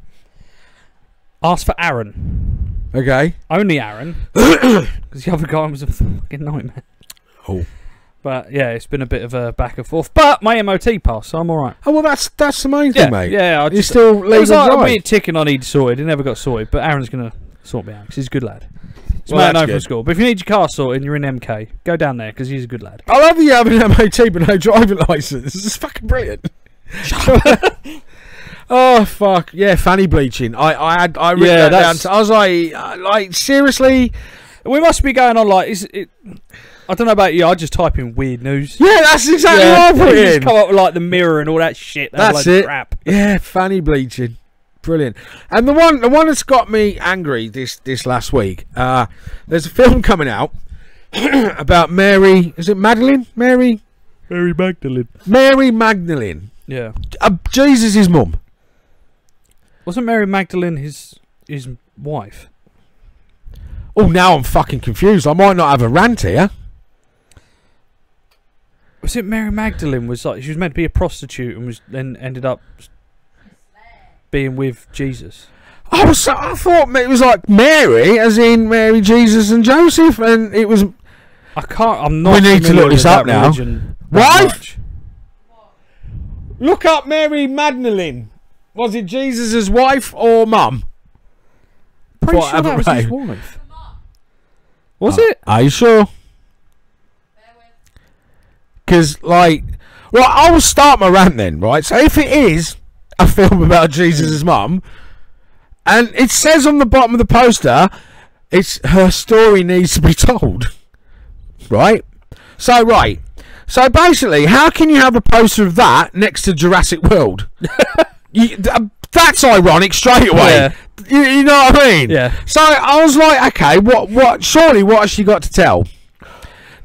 Asked for Aaron. Okay. Only Aaron. Because the other guy was a fucking nightmare. Oh. But yeah, it's been a bit of a back and forth. But my MOT passed, so I'm alright. Oh, well, that's the main thing, mate. Yeah, You're still legal. It was like a bit ticking on each sorted. It never got sorted, but Aaron's going to sort me out because he's a good lad. He's well, known from school. But if you need your car sorted and you're in MK, go down there because he's a good lad. I love that you have an MOT but no driving licence. This is fucking brilliant. Oh fuck yeah, fanny bleaching. I wrote that down. I was like seriously, we must be going on like I don't know about you. I just type in weird news. Yeah, that's exactly what I put in. Just come up with like the mirror and all that shit. That's it. Crap. Yeah, fanny bleaching, brilliant. And the one that's got me angry this last week. There's a film coming out about Mary. Is it Magdalene? Mary Magdalene. Mary Magdalene. Yeah. Jesus' mum. Wasn't Mary Magdalene his wife? Oh, now I'm fucking confused. I might not have a rant here. Was it Mary Magdalene? Was like she was meant to be a prostitute and was then ended up being with Jesus. I thought it was like Mary, as in Mary, Jesus, and Joseph, and it was. I'm not. We need to look this up now. Wife? Look up Mary Magdalene. Was it Jesus' wife or mum? Pretty sure that was his wife. Was it? Are you sure? Because, like, well, I will start my rant then, right? So if it is a film about Jesus' mum, and it says on the bottom of the poster, it's her story needs to be told, right? So basically, how can you have a poster of that next to Jurassic World? That's ironic straight away. Yeah. You know what I mean? Yeah. So I was like, okay, what? Surely, what has she got to tell?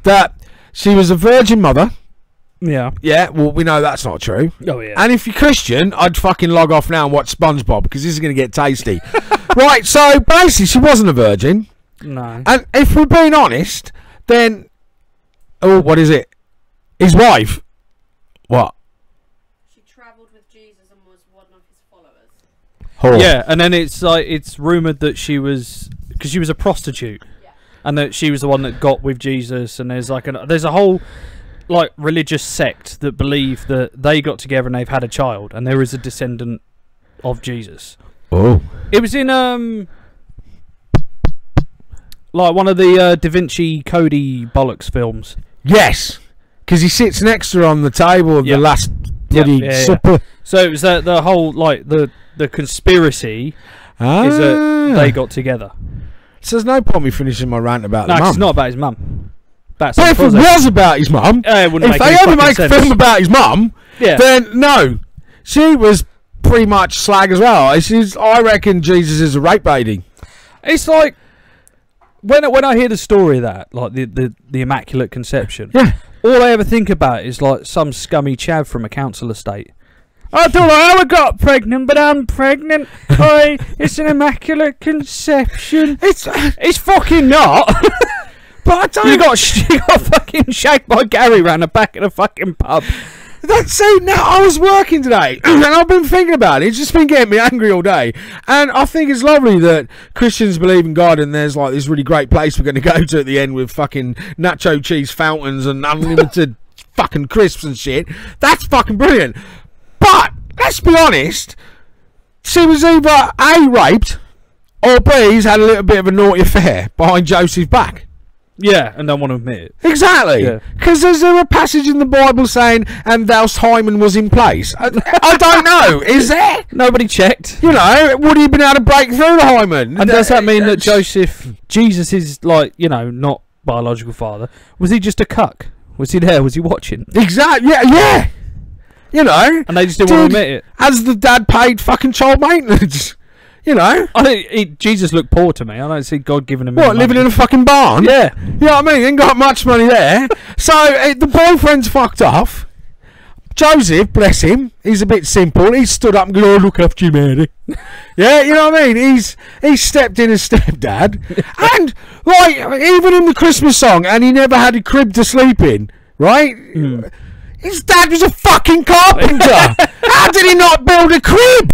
That she was a virgin mother. Yeah. Yeah. Well, we know that's not true. Oh yeah. And if you're Christian, I'd fucking log off now and watch SpongeBob because this is going to get tasty. Right. So basically, she wasn't a virgin. No. And if we're being honest, then what is it? His wife. What? She travelled with Jesus and was one of his followers. Whore. Yeah, and then it's rumoured that she was because she was a prostitute, and that she was the one that got with Jesus. And there's a whole like religious sect that believe that they got together and they've had a child, and there is a descendant of Jesus. Oh. It was in like one of the Da Vinci Cody bollocks films. Yes, because he sits next to her on the table of the last bloody supper. So it was the whole like the conspiracy is that they got together. So there's no point me finishing my rant about the mum. It's not about his mum. But if it was about his mum, if they ever make a film about his mum, then no, she was pretty much slag as well. I reckon Jesus is a rape baby. It's like when I hear the story of that, like the Immaculate Conception, all I ever think about is like some scummy chav from a council estate. I don't know how I got pregnant, but I'm pregnant. It's an Immaculate Conception. It's fucking not. But I don't. You got fucking shagged by Gary round the back of the fucking pub. That's it. Now I was working today, and I've been thinking about it. It's just been getting me angry all day. And I think it's lovely that Christians believe in God, and there's like this really great place we're going to go to at the end with fucking nacho cheese fountains and unlimited fucking crisps and shit. That's fucking brilliant. But let's be honest, she was either A, raped, or B, he's had a little bit of a naughty affair behind Joseph's back. Yeah, and don't want to admit it. Exactly. Because there's a passage in the Bible saying, and thous hymen was in place. I don't know. Is there? Nobody checked. You know, would he have been able to break through the hymen? And does that mean that Jesus is like, you know, not biological father? Was he just a cuck? Was he there? Was he watching? Exactly. Yeah. You know. And they just didn't want to admit it. As the dad paid fucking child maintenance. You know, Jesus looked poor to me. I don't see God giving him. What, living in a fucking barn? Yeah. You know what I mean? He ain't got much money there. So the boyfriend's fucked off. Joseph, bless him, he's a bit simple. He's stood up and gone, "Oh, look after you, Mary." Yeah, you know what I mean? He's stepped in as stepdad. And like even in the Christmas song, and he never had a crib to sleep in, right? His dad was a fucking carpenter. How did he not build a crib?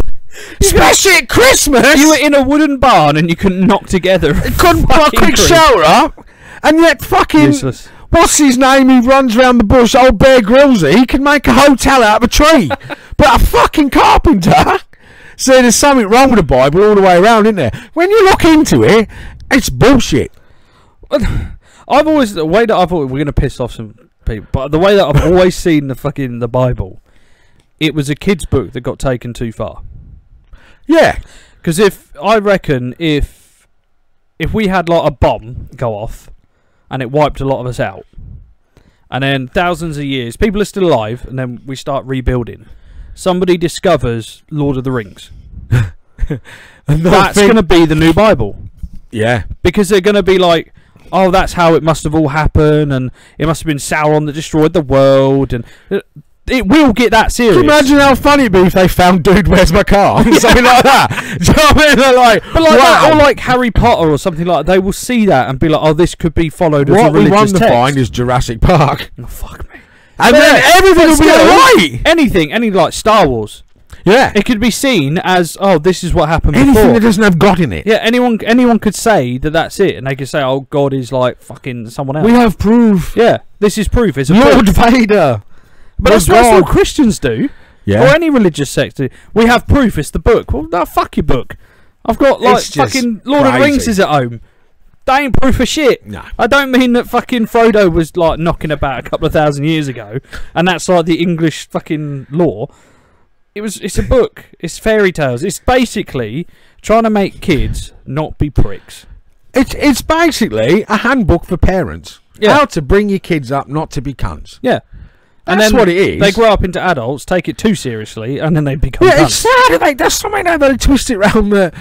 Especially at Christmas. You were in a wooden barn and you couldn't knock together. Couldn't put a quick shower up, and yet fucking useless. What's his name? He runs around the bush. Old Bear Grillsy. He can make a hotel out of a tree, but a fucking carpenter. So there's something wrong with the Bible all the way around, isn't there? When you look into it, it's bullshit. I've always we're gonna piss off some people, but the way that I've always seen the Bible, it was a kid's book that got taken too far. Yeah, because I reckon if we had like a bomb go off and it wiped a lot of us out, and then thousands of years people are still alive, and then we start rebuilding, somebody discovers Lord of the Rings. That's going to be the new Bible. Yeah, because they're going to be like, oh, that's how it must have all happened, and it must have been Sauron that destroyed the world, and it will get that serious. Can you imagine how funny it'd be if they found "Dude, where's my car?" Something like that. Do you know what I mean? They're like, but like wow. that, or like Harry Potter or something like that. They will see that and be like, "Oh, this could be followed as a religious text." What we want to find is Jurassic Park. Oh, fuck me. And then everything will be alright. Anything, any like Star Wars. Yeah. It could be seen as, oh, this is what happened Anything before. that doesn't have God in it. Yeah, anyone could say that that's it, and they could say, oh, God is like fucking someone else. We have proof. Yeah, this is proof. It's a Lord proof. Vader. But that's what all Christians do, Yeah. or any religious sect do. We have proof. It's the book. Well, no, fuck your book. I've got like It's just fucking Lord of the crazy. Rings is at home. They ain't proof of shit. No. I don't mean that fucking Frodo was like knocking about a couple of thousand years ago, and that's like the English fucking law. It's a book. It's fairy tales. It's basically trying to make kids not be pricks. It's basically a handbook for parents. Yeah. How to bring your kids up not to be cunts. Yeah. And That's then what it is. They grow up into adults, take it too seriously, and then they become Yeah, it's cunts. sad. Like, there's something how they twist it round the,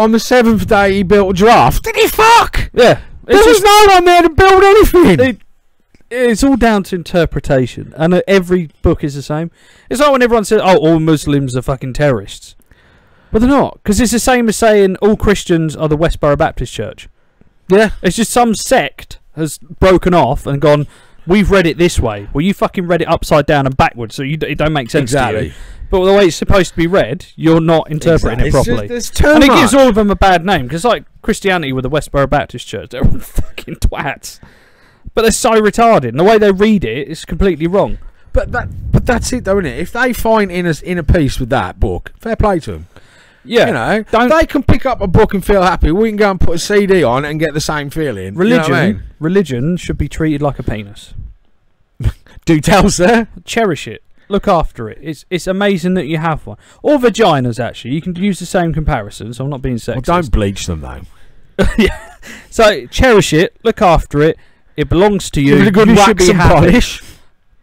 on the 7th day he built a giraffe. Did he fuck? Yeah. There was no one there to build anything. It's all down to interpretation, and every book is the same. It's like when everyone says, "Oh, all Muslims are fucking terrorists," but they're not, because it's the same as saying all Christians are the Westboro Baptist Church. Yeah. It's just some sect has broken off and gone, "We've read it this way." Well, you fucking read it upside down and backwards, so it don't make sense to you. But the way it's supposed to be read, you're not interpreting it properly. It's too And it much. gives all of them a bad name, because like Christianity with the Westboro Baptist Church, they're all fucking twats. But they're so retarded, and the way they read it is completely wrong. But that's it, though, isn't it? If they find inner peace with that book, fair play to them. Yeah, They can pick up a book and feel happy. We can go and put a CD on and get the same feeling. religion, You know what I mean? religion should be treated like a penis. Do tell, sir. Cherish it, look after it. It's amazing that you have one. Or vaginas, actually. You can use the same comparison. So I'm not being sexist. Well, don't bleach them, though. Yeah. So cherish it, look after it. It belongs to you. Give it a good You should wax be and happy. polish.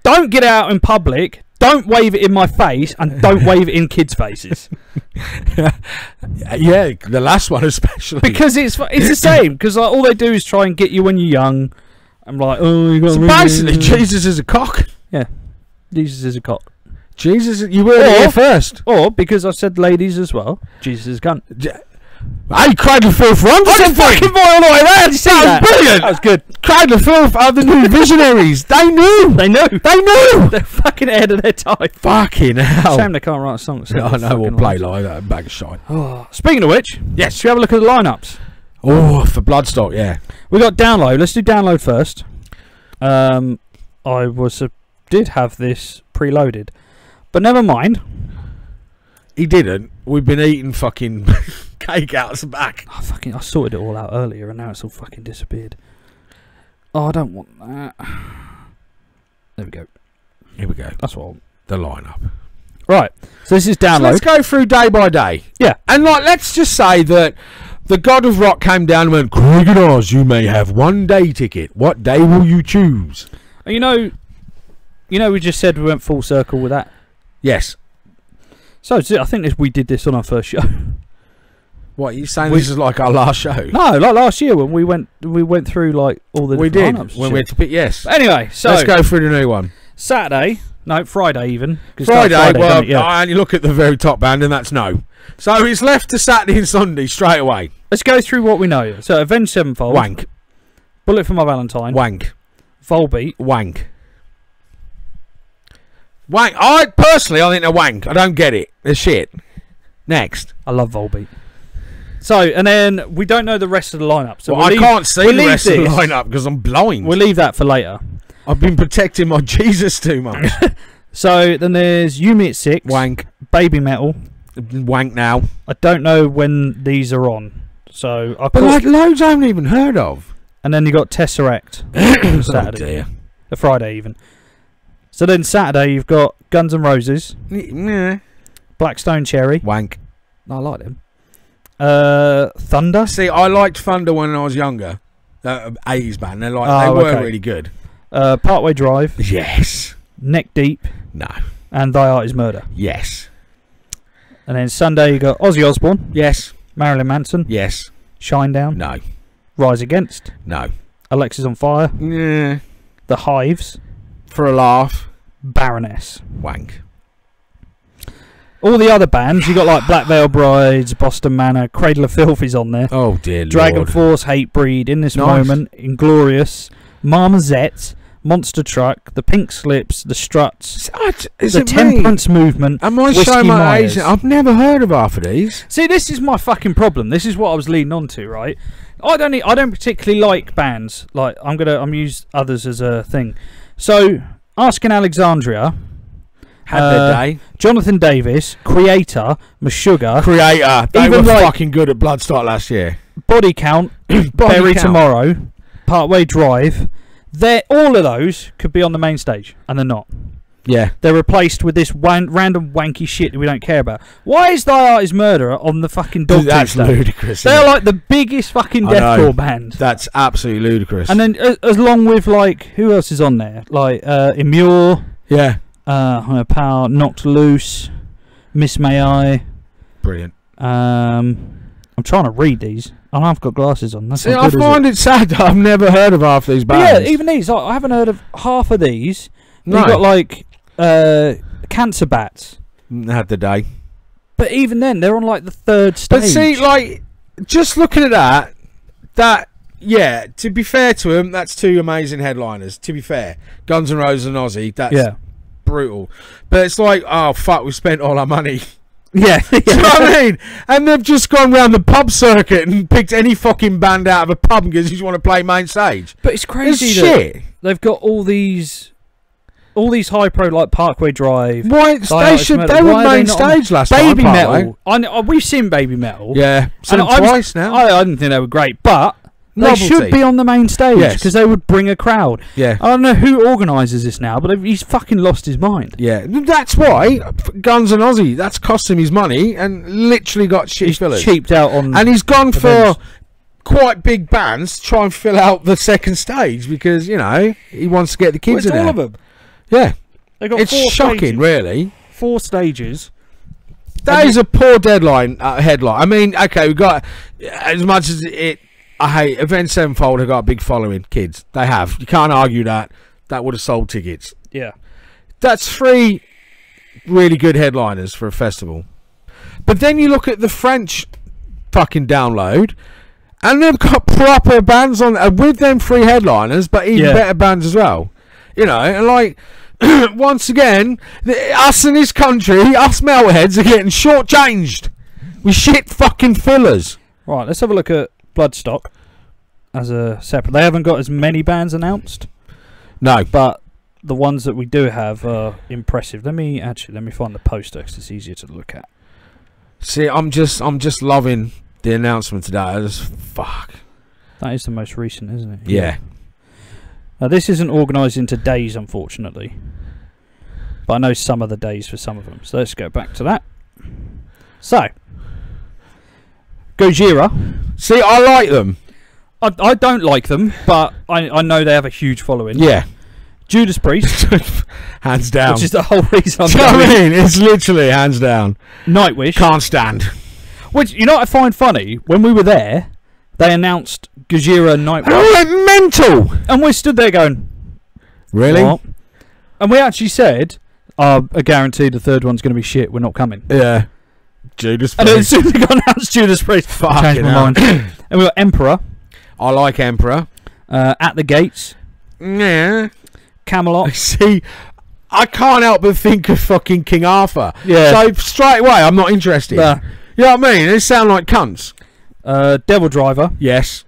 Don't get out in public. Don't wave it in my face, and don't wave it in kids' faces. Yeah, the last one especially. Because it's the same. Because like, all they do is try and get you when you're young. I'm like, oh, you got so basically, Jesus is a cock. Yeah, Jesus is a cock. Jesus, you were here first. Or because I said ladies as well, Jesus is a cunt. Hey, Cradle Filth, run for I just something! fucking boiled away there. Did you see That was brilliant. That was good. Cradle Filth are the new visionaries. They knew. They know. They knew. They're fucking ahead of their time. Fucking hell. Shame they can't write a song. No, I know, we'll play like that. Bag of shite. Oh, speaking of which, Yes. should we have a look at the lineups? Oh, for Bloodstock, yeah. We got download. Let's do download first. I did have this preloaded, but never mind. He didn't. We've been eating fucking cake out the back. I sorted it all out earlier, and now it's all fucking disappeared. Oh, I don't want that. There we go. Here we go. That's what I want. The lineup. Right. So this is So download. let's go through day by day. Yeah. And let's just say that the God of Rock came down and went, Craig and Oz, you may have one day ticket. What day will you choose? You know, we just said we went full circle with that. Yes. So I think we did this on our first show. What, are you saying this is like our last show? No, like last year when we went through like all the We different did. lineups. When we had to pick, yes. But anyway, so Let's go through the new one. Friday even. 'Cause Friday, doesn't well, it? Yeah. I only look at the very top band and that's no. So it's left to Saturday and Sunday straight away. Let's go through what we know. So Avenged Sevenfold. Wank. Bullet for My Valentine. Wank. Volbeat. Wank. Wank. I think they're wank. I don't get it. They're shit. Next. I love Volbeat. So, and then we don't know the rest of the lineup. So I can't see the rest of the this. lineup because I'm blind. We'll leave that for later. I've been protecting my Jesus too much. So then there's Yumi at 6. Wank. Baby Metal. Wank now. I don't know when these are on. So I But like loads I haven't even heard of. and then you got Tesseract Saturday. Oh dear. A Friday even. So then Saturday you've got Guns N' Roses, Yeah. Blackstone Cherry. Wank. I like them. Thunder. See, I liked Thunder when I was younger. 80s band. They Oh, were okay. really good. Partway Drive, Yes. Neck Deep, No. and Thy Art Is Murder. Yes. And then Sunday you got Ozzy Osbourne, Yes. Marilyn Manson, Yes. Shinedown, No. Rise Against, No. Alexis on Fire, Yeah. The Hives, For a laugh. Baroness. Wank. All the other bands, you got like Black Veil Brides, Boston Manor, Cradle of Filth is on there. Oh dear Dragon Lord. Force, Hatebreed, In This Nice. Moment, Inglorious, Marmozette, Monster Truck, the Pink Slips, the Struts, Is the it Temperance Movement. Am I Whiskey showing my Myers. age? I've never heard of half of these. See, this is my fucking problem. This is what I was leading on to, right? I don't particularly like bands. Like I'm use others as a thing. So, Asking Alexandria, Had their day. Jonathan Davis, Creator, Meshuggah, Creator. They even were like- fucking good at Bloodstock last year. Body Count, Bury Count. Tomorrow, Partway Drive. All of those could be on the main stage, and they're not. Yeah. They're replaced with this random wanky shit that we don't care about. Why is Thy Art Is Murder on the fucking Dogtooth That's stage? ludicrous. They're isn't it? like the biggest fucking I know. deathcore band. That's absolutely ludicrous. And then, as long with like, who else is on there? Like Immure, yeah. Higher Power, Knocked Loose, Miss May I. Brilliant. I'm trying to read these. and I've got glasses on. That's See, not I good, is find it sad that I've never heard of half these But bands. yeah, even these. I haven't heard of half of these. No. You've got like Cancer Bats. Had the day. But even then, they're on like the third stage. But see, like, just looking at that, yeah, to be fair to them, that's two amazing headliners. To be fair, Guns N' Roses and Ozzy, that's brutal. But it's like, oh, fuck, we spent all our money. Yeah. Do you know what I mean? And they've just gone round the pub circuit and picked any fucking band out of a pub because you just want to play main stage. But it's crazy It's that shit. they've got all these high pro like Parkway Drive. Why they were main stage last time. Baby Parkway. Metal. I know, we've seen Baby Metal. Yeah, seen them twice now. I didn't think they were great, but they Novelty. should be on the main stage Yes. because they would bring a crowd. Yeah. I don't know who organises this now, but he's fucking lost his mind. Yeah, that's why Guns and Ozzy, that's cost him his money and literally got shit He's fillers. cheaped out on. And he's gone events. for quite big bands to try and fill out the second stage because, you know, he wants to get the kids Well, it's in all there. of them. Yeah. They got It's four shocking, stages. really. 4 stages. That is a poor headline. I mean, okay, we've got, as much as I hate, Avenged Sevenfold have got a big following, kids. They have. You can't argue that. That would have sold tickets. Yeah. That's 3 really good headliners for a festival. But then you look at the French fucking download, and they've got proper bands on with them 3 headliners, but even better bands as well. You know, and like, once again, us in this country, us metalheads are getting shortchanged with shit fucking fillers. Right, let's have a look at Bloodstock as a separate. They haven't got as many bands announced, No. but the ones that we do have are impressive. Let me find the poster because it's easier to look at. See, I'm just loving the announcement today. I just fuck. That is the most recent, isn't it? Yeah. Now, this isn't organised into days, unfortunately, but I know some of the days for some of them. So let's go back to that. So, Gojira. See, I like them. I don't like them, but I know they have a huge following. Yeah. Judas Priest, Hands down. which is the whole reason I'm Do you know what I going. mean? It's literally hands down. Nightwish. Can't stand. Which, you know what I find funny? When we were there, they announced Gojira and And I Nightwish. went mental. And we stood there going, Really? what? And we actually said, I guarantee the third one's going to be shit, we're not coming. Yeah. Judas And then Priest. as soon as they got announced Judas Priest, Fucking changed my hell. mind. And we got Emperor, I like Emperor. At the Gates, Yeah. Camelot. See, I can't help but think of fucking King Arthur. Yeah. So straight away, I'm not interested. Nah. You know what I mean? They sound like cunts. Devil Driver, Yes.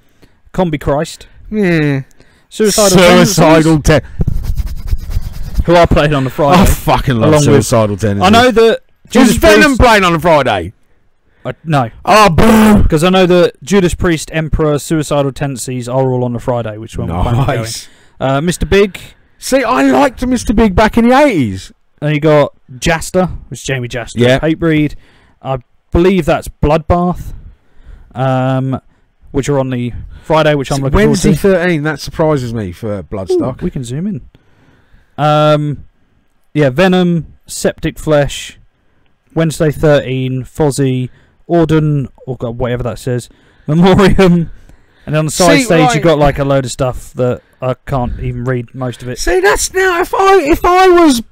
Combi Christ, Yeah. Suicidal Tendencies, who I played on the Friday. I fucking love Along with- Suicidal Tendencies. I know that Just Judas Venom Priest. playing on a Friday. No, Oh, boo. because I know that Judas Priest, Emperor, Suicidal Tendencies are all on the Friday, which one we're planning on going. Nice. Mr. Big, See, I liked Mr. Big back in the 80s. and you got Jasta, which is Jamie Jasta. Yeah. Hatebreed. I believe that's Bloodbath, which are on the Friday, which I'm looking Wednesday forward 13, that surprises me for to. Bloodstock. Ooh, we can zoom in. Yeah, Venom, Septic Flesh, Wednesday 13, Fozzy, Auden, or whatever that says, Memoriam, and on the side See, stage right. you got like a load of stuff that I can't even read most of it. See, that's now, if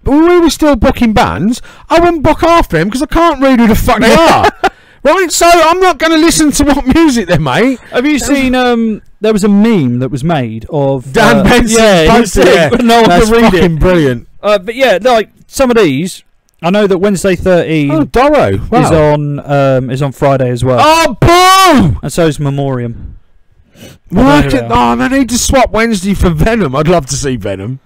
we were still booking bands, I wouldn't book after them because I can't read who the fuck they are. Right, so I'm not going to listen to what music they're, mate. Have you seen? there was a meme that was made of Dan Benson's poster, yeah. but no one That's could read fucking it. brilliant. But yeah, like some of these, I know that Wednesday 13 Oh, Doro. Wow. is on Friday as well, Oh, boo! and so is Memoriam. Why they need to swap Wednesday for Venom. I'd love to see Venom.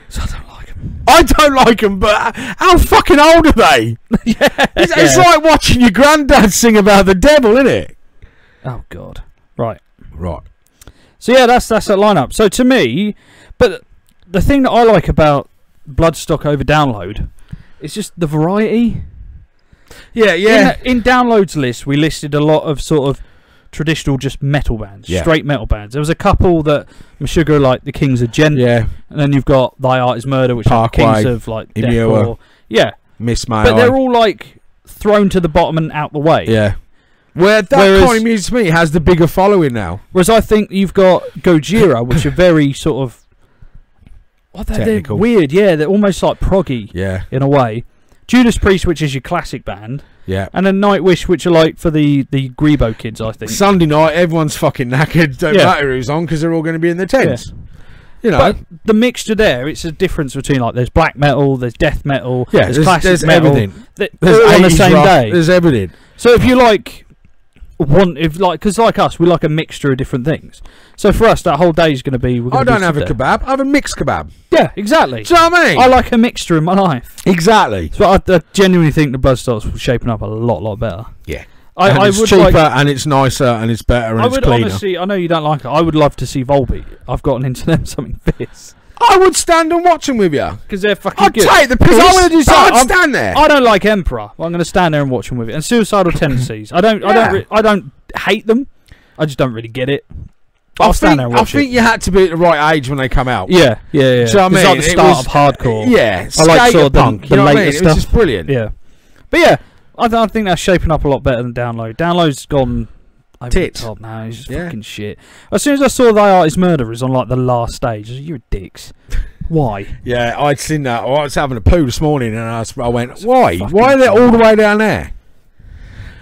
So I don't like them. I don't like them, but how fucking old are they? It's like watching your granddad sing about the devil, isn't it? Oh God. Right. Right. So yeah, that's that lineup. So to me, but the thing that I like about Bloodstock over Download is just the variety. Yeah, yeah. In Download's list, we listed a lot of sort of traditional just metal bands, straight metal bands. There was a couple that Meshuggah like the Kings of Gent, Yeah. and then you've got Thy Art Is Murder, which Parkway, are Kings of like Imura. deathcore. Yeah, Miss May. but they're all like thrown to the bottom and out the way. Yeah. Whereas, kind of music to me has the bigger following now. Whereas I think you've got Gojira, which are very sort of they're Technical. weird. Yeah, they're almost like proggy Yeah. in a way. Judas Priest, which is your classic band, Yeah. and then Nightwish, which are like for the Grebo kids, I think. Sunday night, everyone's fucking knackered. Don't Yeah. matter who's on because they're all going to be in their tents. You know. But the mixture there, it's a difference between like there's black metal, there's death metal, yeah, there's classic there's metal, everything. all on the 80s same rock, day. There's everything. So if you like because like us, we like a mixture of different things. So for us, that whole day is going to be. I don't have a kebab. I have a mixed kebab. Yeah, exactly. Do you know what I mean? I like a mixture in my life. Exactly. So I genuinely think the Buzzstock's shaping up a lot better. Yeah. I it's would cheaper like. and it's nicer and it's better and I it's would cleaner. honestly. I know you don't like it. I would love to see Volbeat. I've gotten into them something fierce I would stand and watch them with you. because they're fucking I'd good. take the piss. Because I'm gonna do something. I'd stand there. I don't like Emperor. Well, I'm going to stand there and watch them with it. And Suicidal Tendencies. I don't hate them. I just don't really get it. I'll stand there and watch I think you had to be at the right age when they come out. Yeah. Do you know what I It's mean? like the It start was- of hardcore. Yeah. I like skater sort of punk. the You know what I later mean? It was just brilliant. Yeah. But yeah, I think that's shaping up a lot better than Download. Download's gone over Tits. the top now. It's just Yeah. fucking shit. As soon as I saw Thy Art Is Murder was on like the last stage, I was like, you're dicks. Why? Yeah, I'd seen that. I was having a poo this morning and I went, why? fucking Why are they all the way down there?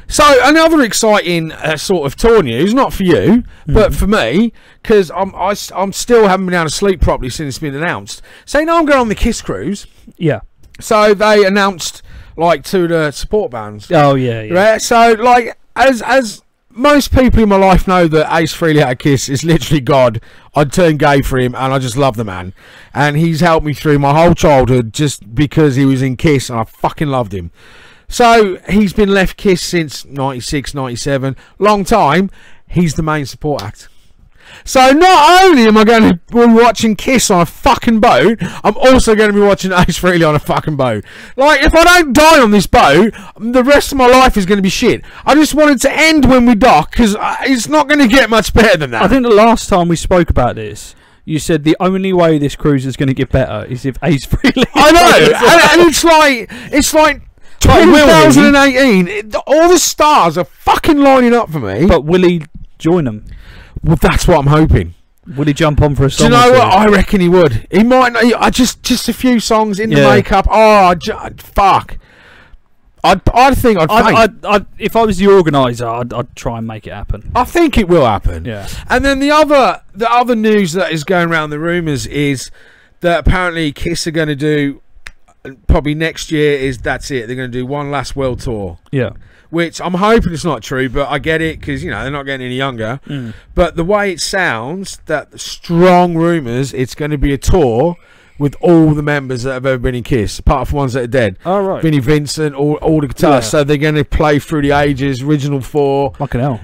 So, another exciting sort of tour news, not for you, but for me, because I'm still haven't been able to sleep properly since it's been announced. So, you know, I'm going on the Kiss cruise. Yeah. So, they announced, like, to the support bands. Oh, yeah. Right? So, like, as most people in my life know that Ace Frehley out of Kiss is literally God. I'd turn gay for him, and I just love the man. And he's helped me through my whole childhood just because he was in Kiss, and I fucking loved him. So, he's been left Kiss since 96, 97. Long time. He's the main support act. So, not only am I going to be watching Kiss on a fucking boat, I'm also going to be watching Ace Frehley on a fucking boat. Like, if I don't die on this boat, the rest of my life is going to be shit. I just wanted to end when we dock, because it's not going to get much better than that. I think the last time we spoke about this, you said the only way this cruise is going to get better is if Ace Frehley. I know, and it's like 2018. All the stars are fucking lining up for me. But will he join them? Well, that's what I'm hoping. Will he jump on for a Do you song? know or two? what? I reckon he would. He might not. Just a few songs in the Yeah. makeup. Oh, fuck. I think I'd faint. I'd, if I was the organizer, I'd try and make it happen. I think it will happen. Yeah. And then the other news that is going around the rumours is that apparently Kiss are going to do probably next year. That's it. They're going to do one last world tour. Yeah. Which I'm hoping it's not true, but I get it because, you know, they're not getting any younger. But the way it sounds, that strong rumours, it's going to be a tour with all the members that have ever been in Kiss, apart from ones that are dead. Oh, right. Vinnie Vincent, all the guitarists. Yeah. So they're going to play through the ages, original four. Fucking hell.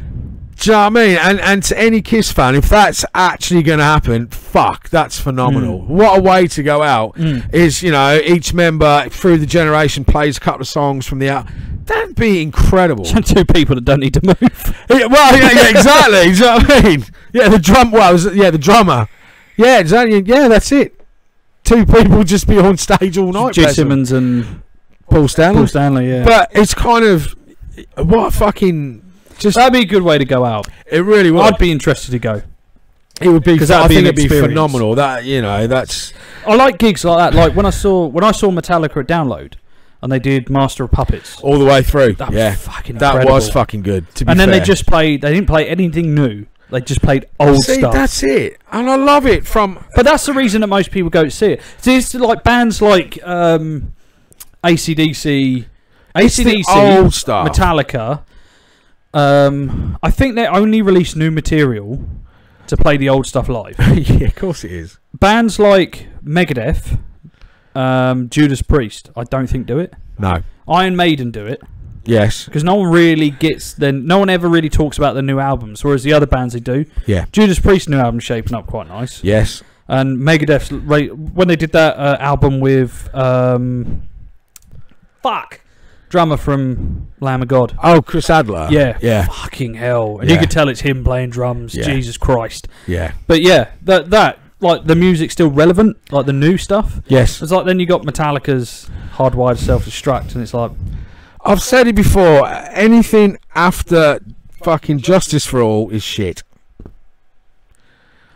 Do you know what I mean? And to any Kiss fan, if that's actually going to happen, fuck, that's phenomenal. What a way to go out is, you know, each member through the generation plays a couple of songs from the out. That'd be incredible. Two people that don't need to move. Yeah, exactly. Do you know what I mean? Yeah, the drummer. Yeah, exactly. Yeah, that's it. Two people just be on stage all night. G. Simmons and Paul Stanley. yeah. But it's kind of what fucking just. That'd be a good way to go out. It really would. I'd be interested to go. It would be. 'Cause I that'd be think an it'd be experience. phenomenal. That, you know, that's. I like gigs like that. Like when I saw Metallica at Download, and they did Master of Puppets. All the way through. That was Yeah. fucking That incredible. was fucking good. To be And then fair. they didn't play anything new. They just played old stuff. That's it, and I love it. But that's the reason that most people go to see it. So it's like bands like AC/DC, old stuff. Metallica. I think they only release new material to play the old stuff live. Yeah, of course it is. Bands like Megadeth, Judas Priest, I don't think do it. No. Iron Maiden do it. Yes. Because no one really no one ever really talks about the new albums, whereas the other bands they do. Yeah. Judas Priest's new album's shaping up quite nice. Yes. And Megadeth's when they did that album with drummer from Lamb of God. Oh, Chris Adler. Yeah. Yeah. Fucking hell. And Yeah. you could tell it's him playing drums. Yeah. Jesus Christ. Yeah. But yeah, that like the music's still relevant, like the new stuff. Yes. It's like then you got Metallica's Hardwired Self-Destruct, and it's like, I've said it before. Anything after fucking Justice for All is shit.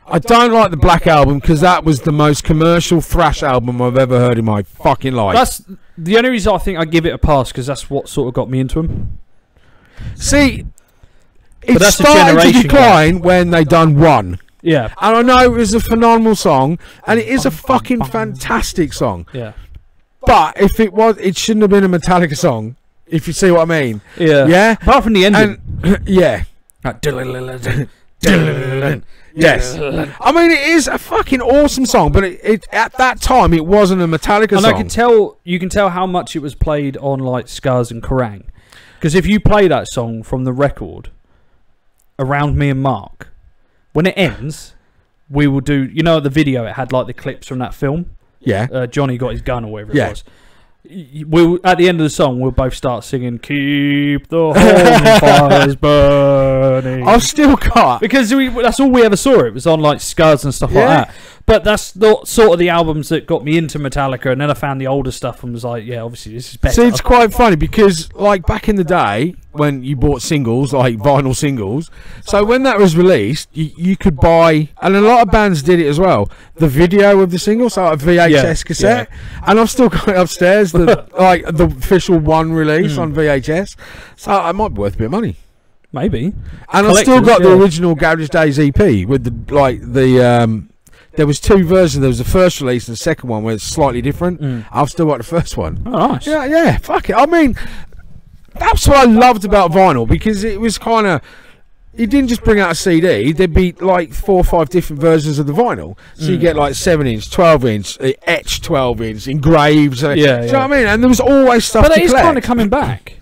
I don't like the Black Album because that was the most commercial thrash album I've ever heard in my fucking life. that's the only reason I think I give it a pass, because that's what sort of got me into them. See, it that's a started to generation decline when they done One. Yeah, And I know it was a phenomenal song, and it is a fucking fantastic song. yeah, But if it was, it shouldn't have been a Metallica song. If you see what I mean. yeah. Yeah. Apart from the ending. And yeah. Yes. I mean, it is a fucking awesome song, but it at that time it wasn't a Metallica And song. you can tell how much it was played on like Scars and Kerrang. Because if you play that song from the record, Around Me and Mark, when it ends, we will do, you know, the video, it had like the clips from that film. Yeah. Johnny got his gun or whatever Yeah. it was. We'll, at the end of the song, we'll both start singing "Keep the Home Fires Burning." I've still got. Because that's all we ever saw. It was on like Scars and stuff Yeah. like that. But that's not sort of the albums that got me into Metallica, and then I found the older stuff and was like, yeah, obviously this is better. See, it's quite funny because, like, back in the day when you bought singles, like vinyl singles, so when that was released, you could buy, and a lot of bands did it as well, the video of the single, so a VHS cassette, and I've still got it upstairs, like the official One release on VHS, so it might be worth a bit of money. Maybe. And I've still got Collectors, the yeah. original Garage Days EP with there was two versions. There was the first release and the second one where it's slightly different. I've still got the first one. Oh, nice. Yeah, fuck it. I mean, that's what I loved about vinyl, because it was kind of, it didn't just bring out a CD. There'd be like 4 or 5 different versions of the vinyl. So you get like 7-inch, 12-inch, etched 12-inch, engraved. Do you know what I mean? And there was always stuff But to it is collect. kind of coming back.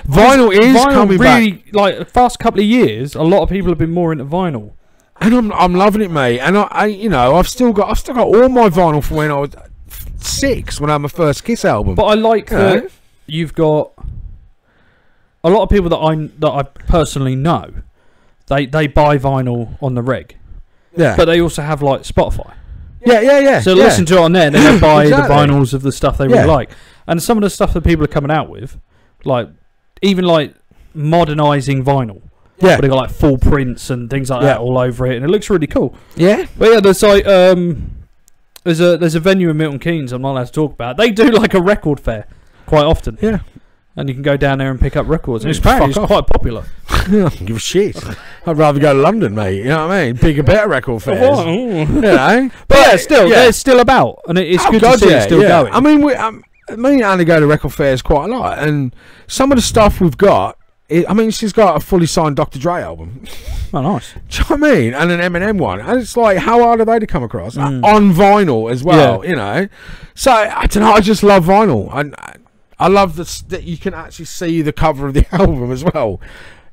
Vinyl is coming really, back. like the past couple of years, a lot of people have been more into vinyl. And I'm loving it, mate. And I you know, I've still got all my vinyl from when I was 6, when I had my first Kiss album. But I like that you've got a lot of people that I personally know. They buy vinyl on the reg, yeah, but they also have like Spotify. yeah. So listen to it on there, and then they buy Exactly. the vinyls of the stuff they really like. And some of the stuff that people are coming out with, like even like modernising vinyl. Yeah, But they got like full prints and things like that all over it, and it looks really cool. yeah. But yeah, there's like there's a venue in Milton Keynes I'm not allowed to talk about. They do like a record fair quite often. Yeah. And you can go down there and pick up records. And it's Fuck apparently off. quite popular. I don't give a shit. I'd rather go to London, mate. You know what I mean? Bigger, better record fairs. You know? But yeah, still, they're still about, and it's good to see it still going. I mean, me and Anna go to record fairs quite a lot, and some of the stuff we've got. I mean, she's got a fully signed Dr. Dre album. Oh, nice. Do you know what I mean? And an Eminem one. And it's like, how hard are they to come across? On vinyl as well, you know? So, I don't know, I just love vinyl. And I love that you can actually see the cover of the album as well.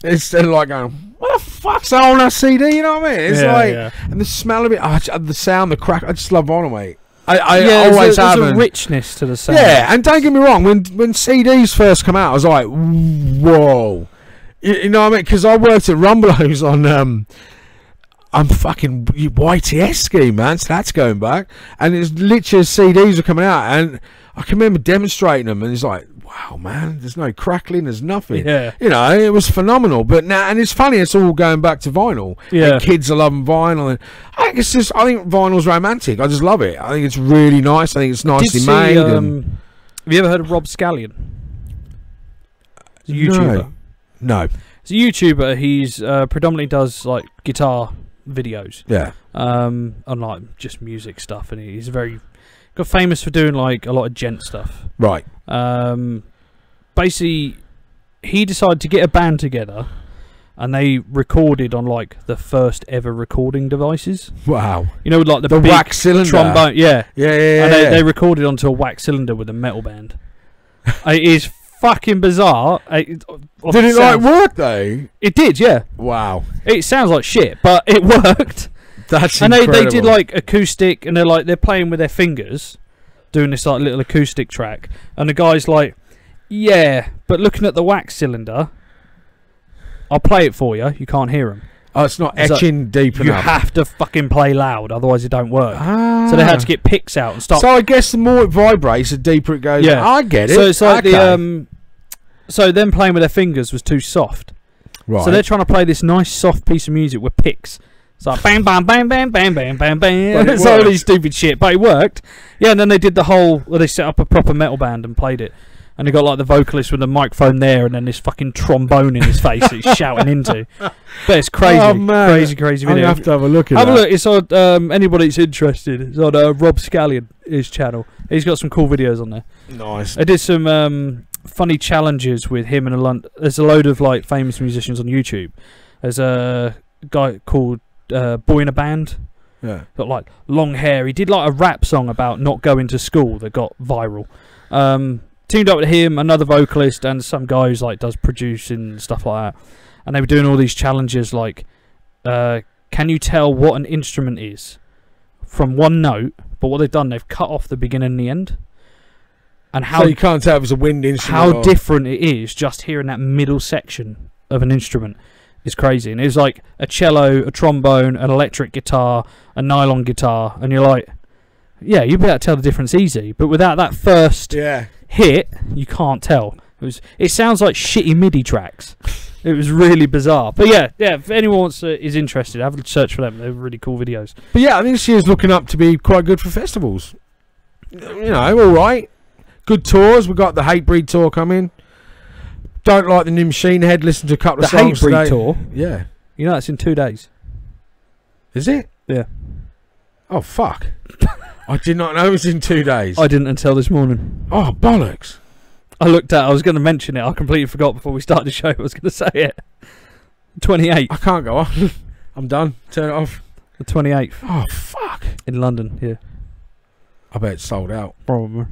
Instead of like going, what the fuck's on a CD? You know what I mean? It's and the smell of it, the sound, the crack. I just love vinyl, mate. I always have. There's a richness to the sound. Yeah, and don't get me wrong, when CDs first come out, I was like, whoa. You know what I mean? Because I worked at Rumbelows on I'm fucking YTS scheme, man, so that's going back. And it's literally CDs are coming out, and I can remember demonstrating them, and it's like, wow, man, there's no crackling, there's nothing. Yeah. You know, it was phenomenal. But now, and it's funny, it's all going back to vinyl. Yeah. And kids are loving vinyl. And I think vinyl's romantic. I just love it. I think it's really nice. I think it's nicely made. Have you ever heard of Rob Scallion? He's a YouTuber. No. He's a YouTuber. He's predominantly does like guitar videos. Yeah. On like just music stuff, and he's got famous for doing like a lot of gent stuff. Right. Basically, he decided to get a band together, and they recorded on like the first ever recording devices. Wow. You know, with like the big wax cylinder. trombone. Yeah. Yeah. And they recorded onto a wax cylinder with a metal band. It is fucking bizarre. Did it like work though? It did, yeah. Wow. It sounds like shit, but it worked. That's and incredible. they did like acoustic, and they're playing with their fingers, doing this like little acoustic track, and the guy's like, yeah, but looking at the wax cylinder, I'll play it for you. You can't hear him. Oh, it's not It's etching deep You enough. have to fucking play loud, otherwise it don't work. Ah. So they had to get picks out and start. So I guess the more it vibrates, the deeper it goes. Yeah. I get it. So it's like Okay. so them playing with their fingers was too soft. Right. So they're trying to play this nice soft piece of music with picks. It's like bang bang bang bang bang bang bang bang. But it It's all worked. these stupid shit, but it worked. Yeah, and then they did the whole. Well, they set up a proper metal band and played it. And they got like the vocalist with the microphone there, and then this fucking trombone in his face that he's shouting into. But it's crazy, Oh, man. crazy I'm video. gonna have to have a look at Have that. a look. It's on anybody that's interested. It's on Rob Scallion, his channel. He's got some cool videos on there. Nice. I did some funny challenges with him and there's a load of like famous musicians on YouTube. There's a guy called Boy in a Band. Yeah. Got like long hair. He did like a rap song about not going to school that got viral. Teamed up with him, another vocalist, and some guy who's like does producing and stuff like that. And they were doing all these challenges like, can you tell what an instrument is from one note? But what they've done, they've cut off the beginning and the end. And how So you can't tell if it's a wind instrument. how different it is just hearing that middle section of an instrument is crazy. And it was like a cello, a trombone, an electric guitar, a nylon guitar, and you're like, yeah, you'd be able to tell the difference easy. But without that first hit, you can't tell. It sounds like shitty MIDI tracks. It was really bizarre. But yeah, if anyone is interested, have a search for them. They're really cool videos. But yeah, I think this year's looking up to be quite good for festivals. You know, all right. Good tours. We've got the Hatebreed tour coming. Don't like the new Machine Head. Listen to a couple of The songs Hatebreed today. tour, Yeah. you know, that's in 2 days. Is it? Yeah. Oh, fuck. I did not know it was in 2 days. I didn't until this morning. Oh, bollocks. I looked at. I was going to mention it. I completely forgot before we started the show. I was going to say it. 28th. I can't go on. I'm done. Turn it off. The 28th Oh, fuck. in London. Yeah, I bet it's sold out. probably.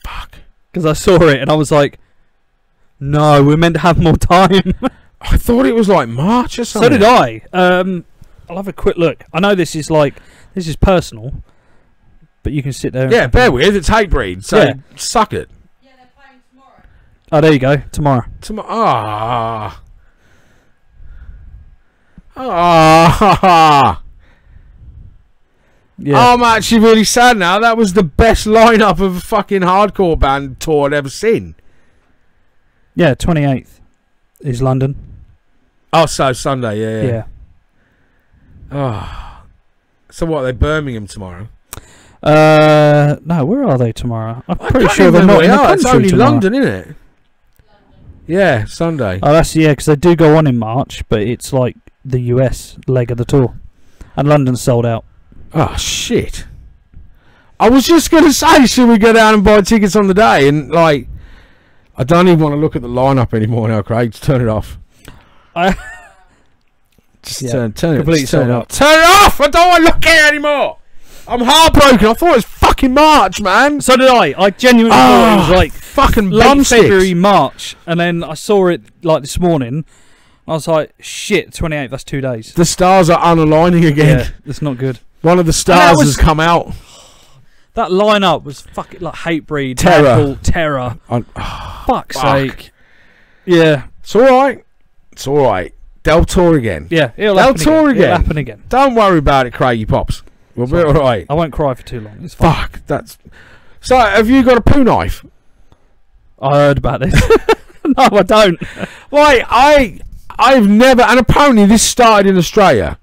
Fuck. Because I saw it and I was like, no, we're meant to have more time. I thought it was like March or So something. did I. I'll have a quick look. I know this is personal, but you can sit there. Yeah, bear with. It's Hatebreed, so Yeah. suck it. Yeah, they're playing tomorrow. Oh, there you go. Tomorrow. Yeah. I'm actually really sad now. That was the best lineup of a fucking hardcore band tour I'd ever seen. Yeah, 28th is London. Oh, so Sunday, yeah. Yeah. Oh. So what, they're Birmingham tomorrow? No, where are they tomorrow? I'm I pretty can't sure they're remember not in where the they are. It's country only tomorrow. London, isn't it? Yeah, Sunday. Oh, that's because they do go on in March, but it's like the US leg of the tour, and London's sold out. Oh, shit. I was just going to say, should we go down and buy tickets on the day? And, like, I don't even want to look at the lineup anymore now, Craig. Just turn it off. Just Yeah, turn it completely just turn it sold off. out. Turn it off! I don't want to look at it anymore! I'm heartbroken. I thought it was fucking March, man. So did I. I genuinely thought it was like fucking late bum February, sticks. March, and then I saw it like this morning. I was like, shit, 28th. That's 2 days. The stars are unaligning again. Yeah, that's not good. One of the stars was- has come out. That lineup was fucking like Hatebreed, Terror. Radical, Terror. Fuck's fuck. sake. Yeah, It's alright. It's alright. They'll tour again. yeah. It'll They'll happen tour It'll again. happen again. Don't worry about it, Craigie Pops. We'll be Sorry. alright. I won't cry for too long. It's fine. Fuck. That's. So, have you got a poo knife? I heard about this. No, I don't. Like, I've never, and apparently this started in Australia.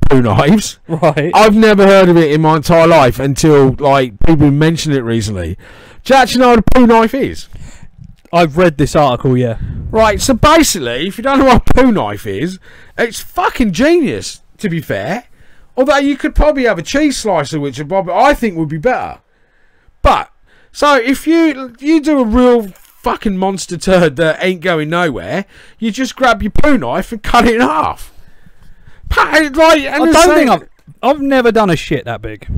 Poo knives. Right. I've never heard of it in my entire life until like people mentioned it recently. Do you actually know what a poo knife is? I've read this article. Yeah. Right, so basically, if you don't know what a poo knife is, it's fucking genius, to be fair. Although you could probably have a cheese slicer, which I think would be better. But, so if you do a real fucking monster turd that ain't going nowhere, you just grab your poo knife and cut it in half. I don't think I've never done a shit that big.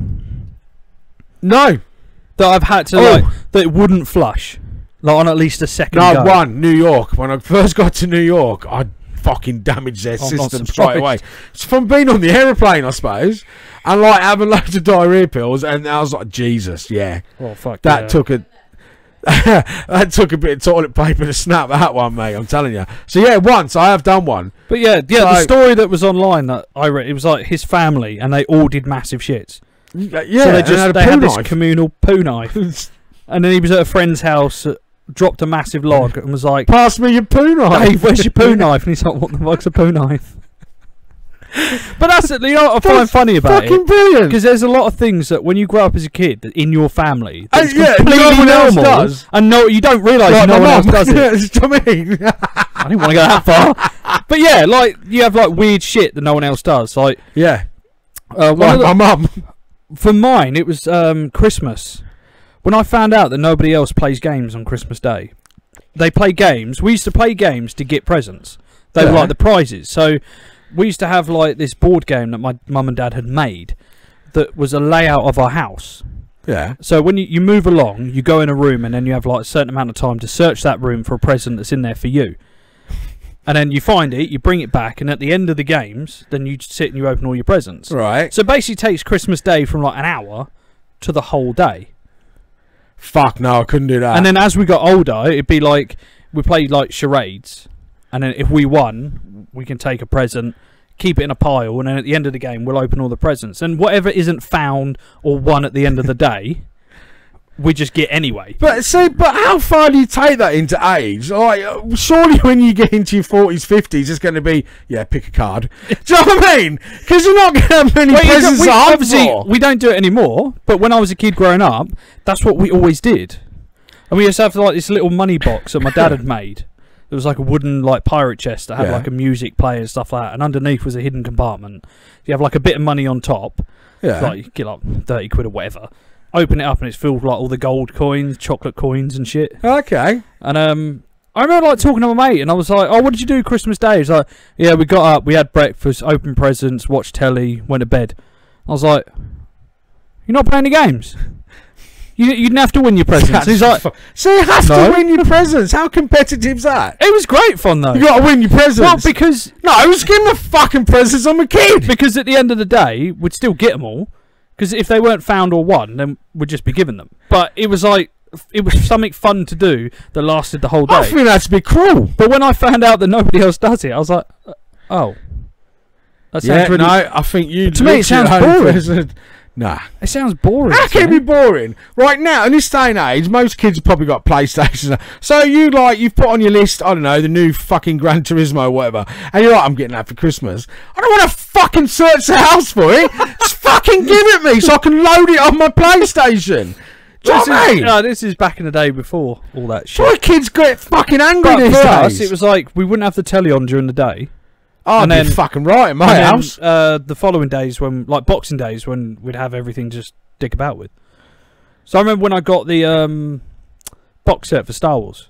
No. That I've had to, like, that it wouldn't flush. Like, on at least a second go. One, New York. When I first got to New York, I fucking damaged their system straight away. It's from being on the aeroplane, I suppose, and like having loads of diarrhea pills, and I was like, Jesus, yeah. Oh fuck. That took a that took a bit of toilet paper to snap that one, mate. I'm telling you. So yeah, once I have done one. But yeah, the story that was online that I read, it was like his family, and they all did massive shits. Yeah, so they had this communal poo knife, and then he was at a friend's house. Dropped a massive log and was like, "Pass me your poo knife." Dave, where's your poo knife? And he's like, "What the fuck's a poo knife?" But that's you know what I find funny about it. Fucking brilliant. Because there's a lot of things that when you grow up as a kid in your family, that's yeah, completely no one else normal, does. and you don't realise like no one else does it. Yeah, I mean, I didn't want to go that far. But yeah, like you have like weird shit that no one else does. Like yeah, my mum. For mine, it was Christmas. When I found out that nobody else plays games on Christmas Day, they play games. We used to play games to get presents. They were like the prizes. So we used to have like this board game that my mum and dad had made that was a layout of our house. Yeah. So when you move along, you go in a room and then you have like a certain amount of time to search that room for a present that's in there for you. And then you find it, you bring it back, and at the end of the games, then you sit and you open all your presents. Right. So it basically takes Christmas Day from like an hour to the whole day. Fuck no, I couldn't do that. And then as we got older, it'd be like we played like charades, and then if we won, we can take a present, keep it in a pile, and then at the end of the game, we'll open all the presents. And whatever isn't found or won at the end of the day, we just get anyway. But see, how far do you take that into age? Like, surely when you get into your 40s, 50s, it's going to be, pick a card. Do you know what I mean? Because you're not going to have many presents to hunt for. We don't do it anymore, but when I was a kid growing up, that's what we always did. And we used to have like this little money box that my dad had made. It was like a wooden like pirate chest that had like a music player and stuff like that. And underneath was a hidden compartment. You have like a bit of money on top. Yeah. Like you get like 30 quid or whatever. Open it up and it's filled with like all the gold coins, chocolate coins and shit. Okay. And I remember like talking to my mate and I was like, "Oh, what did you do Christmas Day?" He's like, "Yeah, we got up, we had breakfast, opened presents, watched telly, went to bed." I was like, "You're not playing the games? You didn't have to win your presents." He's like, "So you have to win your presents? How competitive's that?" It was great fun though. You got to win your presents. Well, because I was giving the fucking presents. I'm a kid. Because at the end of the day, we'd still get them all. Because if they weren't found or won, then we'd just be giving them. But it was like, it was something fun to do that lasted the whole day. I think that's a bit cruel. But when I found out that nobody else does it, I was like, oh. That sounds really... No, I think you... To me, it sounds boring. Nah. It sounds boring. How can it be boring? Right now, in this day and age, most kids have probably got PlayStation. So you've put on your list, I don't know, the new fucking Gran Turismo or whatever, and you're like, I'm getting that for Christmas. I don't want to fucking search the house for it. Just fucking give it me so I can load it on my PlayStation. Do you know what I mean? No, this is back in the day before all that shit. Why kids get fucking angry these days? For us, it was like, we wouldn't have the telly on during the day. Oh, and then fucking right in my house. The following days, when like Boxing Days, when we'd have everything just dick about with. So I remember when I got the box set for Star Wars.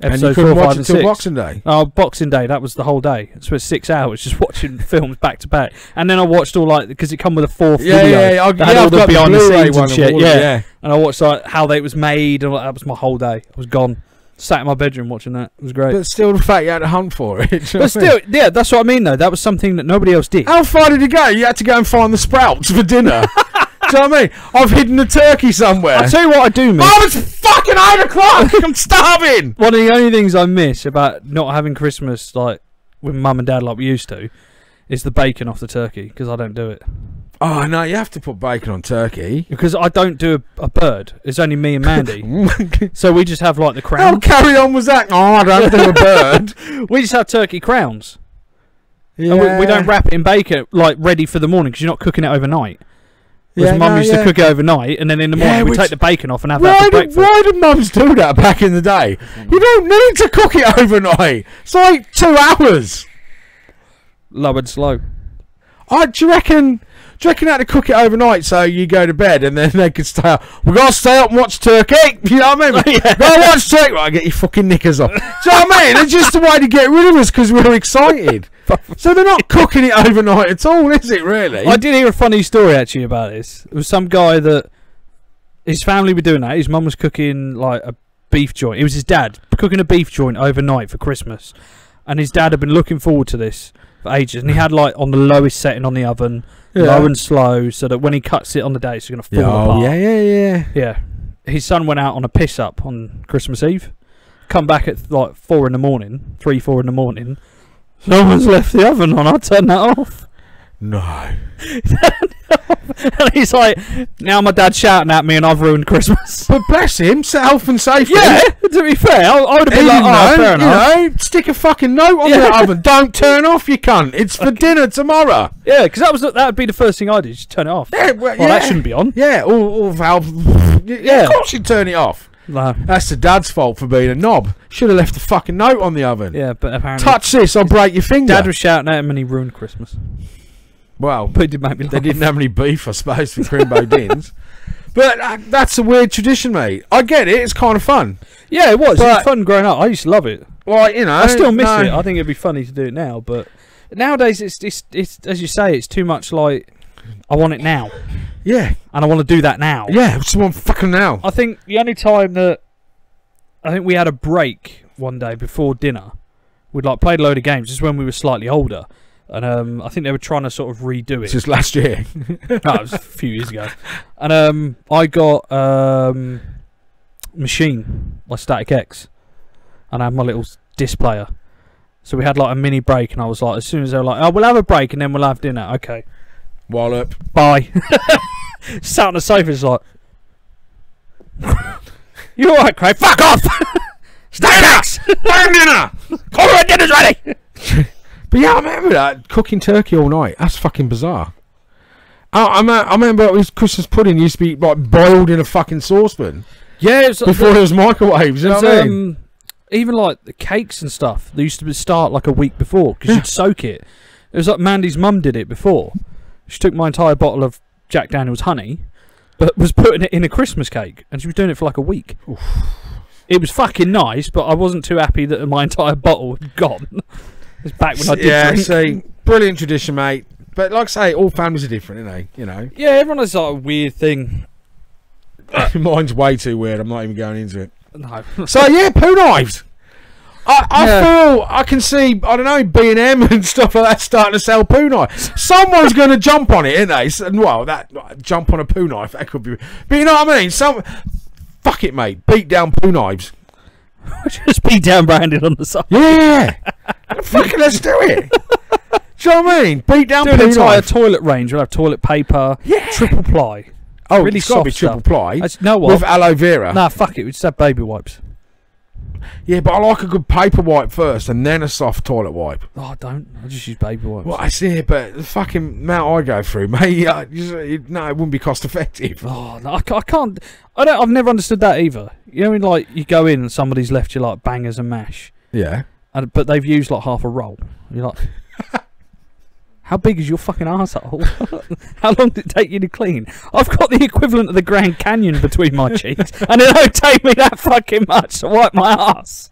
And you couldn't watch it till Boxing Day. Oh, Boxing Day, that was the whole day. It was 6 hours just watching films back to back. And then I watched all like because it come with a fourth video. I've all the got behind the Blu-ray scenes and shit. Yeah. And I watched like how they was made, and that was my whole day. I was gone. Sat in my bedroom watching that. It was great. But still, the fact you had to hunt for it. But still, yeah, that's what I mean, though. That was something that nobody else did. How far did you go? You had to go and find the sprouts for dinner. Do you know what I mean? I've hidden the turkey somewhere. I'll tell you what I do miss. Oh, it's fucking 8 o'clock! I'm starving! One of the only things I miss about not having Christmas like with mum and dad like we used to is the bacon off the turkey, because I don't do it. Oh, no, you have to put bacon on turkey. Because I don't do a bird. It's only me and Mandy. So we just have like the crowns. How carry on was that? Oh, I don't do a bird. We just have turkey crowns. Yeah. And we don't wrap it in bacon like ready for the morning because you're not cooking it overnight. Whereas Yeah, Mum no, used yeah. to cook it overnight, and then in the morning we which- take the bacon off and have that for breakfast. Why did mums do that back in the day? You don't need to cook it overnight. It's like 2 hours. Low and slow. Do you reckon they had to cook it overnight so you go to bed and then they could stay up? We've got to stay up and watch Turkey. You know what I mean? Yeah. Go watch Turkey. Right, get your fucking knickers off. Do you know what I mean? It's just a way to get rid of us because we're excited. So they're not cooking it overnight at all, is it really? I did hear a funny story actually about this. It was some guy that his family were doing that. His mum was cooking like a beef joint. It was his dad cooking a beef joint overnight for Christmas, and his dad had been looking forward to this for ages. And he had like on the lowest setting on the oven, low and slow, so that when he cuts it on the day, it's going to fall apart. Yeah. His son went out on a piss up on Christmas Eve. Come back at like 4 in the morning, 3, 4 in the morning. Someone's left the oven on. I turned that off. No. And he's like, now my dad's shouting at me and I've ruined Christmas. But bless him, set health and safety. Yeah, to be fair, I would have been like, oh, fair enough. Stick a fucking note on the oven. Don't turn off, you cunt. It's for dinner tomorrow. Yeah, because that would be the first thing I did, just turn it off. Yeah, Well, that shouldn't be on. Yeah, or valve. Yeah, of course you turn it off. No. That's the dad's fault for being a knob. Should have left a fucking note on the oven. Yeah, but apparently... Touch this, I'll break your finger. Dad was shouting at him and he ruined Christmas. Well, But it did make me laugh. they didn't have any beef, I suppose, for Crimbo Dins. But that's a weird tradition, mate. I get it. It's kind of fun. Yeah, it was. It was But- fun growing up. I used to love it. Like, you know. I still miss no. it. I think it'd be funny to do it now, but nowadays it's as you say, it's too much like I want it now Yeah. and I want to do that now. Yeah, I just want fucking now. I think the only time that I think we had a break one day before dinner, we'd like played a load of games. This is when we were slightly older, and I think they were trying to sort of redo it. Just last year. No, it was a few years ago, and I got Machine by Static X, and I had my little disc player. So we had like a mini break, and I was like, as soon as they were like, "Oh, we'll have a break and then we'll have dinner," okay, Wallop. bye. Sat on the sofa, just like, "You alright, Craig? Fuck off!" Static X, dinner! call her, dinner's ready. But yeah, I remember that. Cooking turkey all night. That's fucking bizarre. I remember it was Christmas pudding used to be like boiled in a fucking saucepan Yeah, it was, before there was microwaves. You know what I mean? even like the cakes and stuff, they used to start like a week before because you'd soak it. It was like Mandy's mum did it before. She took my entire bottle of Jack Daniel's honey, but was putting it in a Christmas cake, and she was doing it for like a week. Oof. It was fucking nice, but I wasn't too happy that my entire bottle had gone. It's back when I did drink. See, brilliant tradition, mate. But like I say, all families are different, aren't they? You know. Yeah, everyone has like a weird thing. Mine's way too weird. I'm not even going into it. No. So yeah, poo knives. I feel I can see, I don't know, B&M and stuff like that starting to sell poo knives. Someone's going to jump on it, isn't they? Well, that jump on a poo knife, that could be. But you know what I mean? Fuck it, mate. Beatdown poo knives. Just be down branded on the side. Yeah. Fucking let's do it. Do you know what I mean? Beatdown Do an poo entire knife. toilet range. We'll have toilet paper, triple ply. Oh, really it's got to be soft triple stuff. ply. No what? With aloe vera. Nah, fuck it. We just have baby wipes. Yeah, but I like a good paper wipe first and then a soft toilet wipe. Oh, I don't. I just use baby wipes. Well, I see it, but the fucking amount I go through, mate, no, it wouldn't be cost effective. Oh, no, I can't. I've never understood that either. You know, when like you go in and somebody's left you like bangers and mash, Yeah. but they've used like half a roll. You're like, how big is your fucking arsehole? How long did it take you to clean? I've got the equivalent of the Grand Canyon between my cheeks, and it don't take me that fucking much to wipe my arse.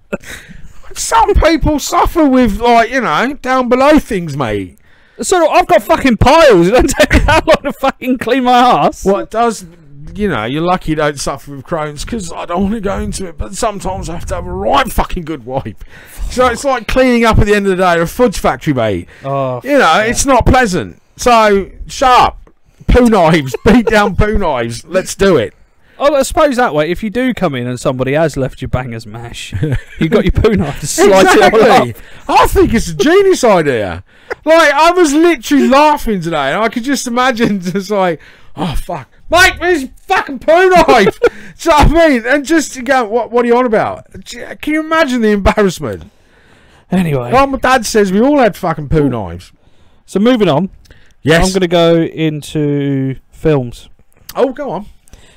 Some people suffer with, like, you know, down below things, mate. So I've got fucking piles. It don't take me that long to fucking clean my arse. Well, it does, you know, you're lucky you don't suffer with Crohn's, because I don't want to go into it, but sometimes I have to have a right fucking good wipe. So it's like cleaning up at the end of the day at a fudge factory, mate. Oh, You know, it's not pleasant. So, sharp. Poo knives. Beat down poo knives. Let's do it. I suppose that way, if you do come in and somebody has left your bangers mash, you've got your poo knife to slice it all Exactly. up. I think it's a genius idea. Like, I was literally laughing today, and I could just imagine just like, oh, fuck. Mate, where's your fucking poo knife? Do you know what I mean? And just to go, what are you on about? Can you imagine the embarrassment? Anyway, Like my dad says, we all had fucking poo knives. so moving on, Yes. I'm going to go into films. Oh, go on.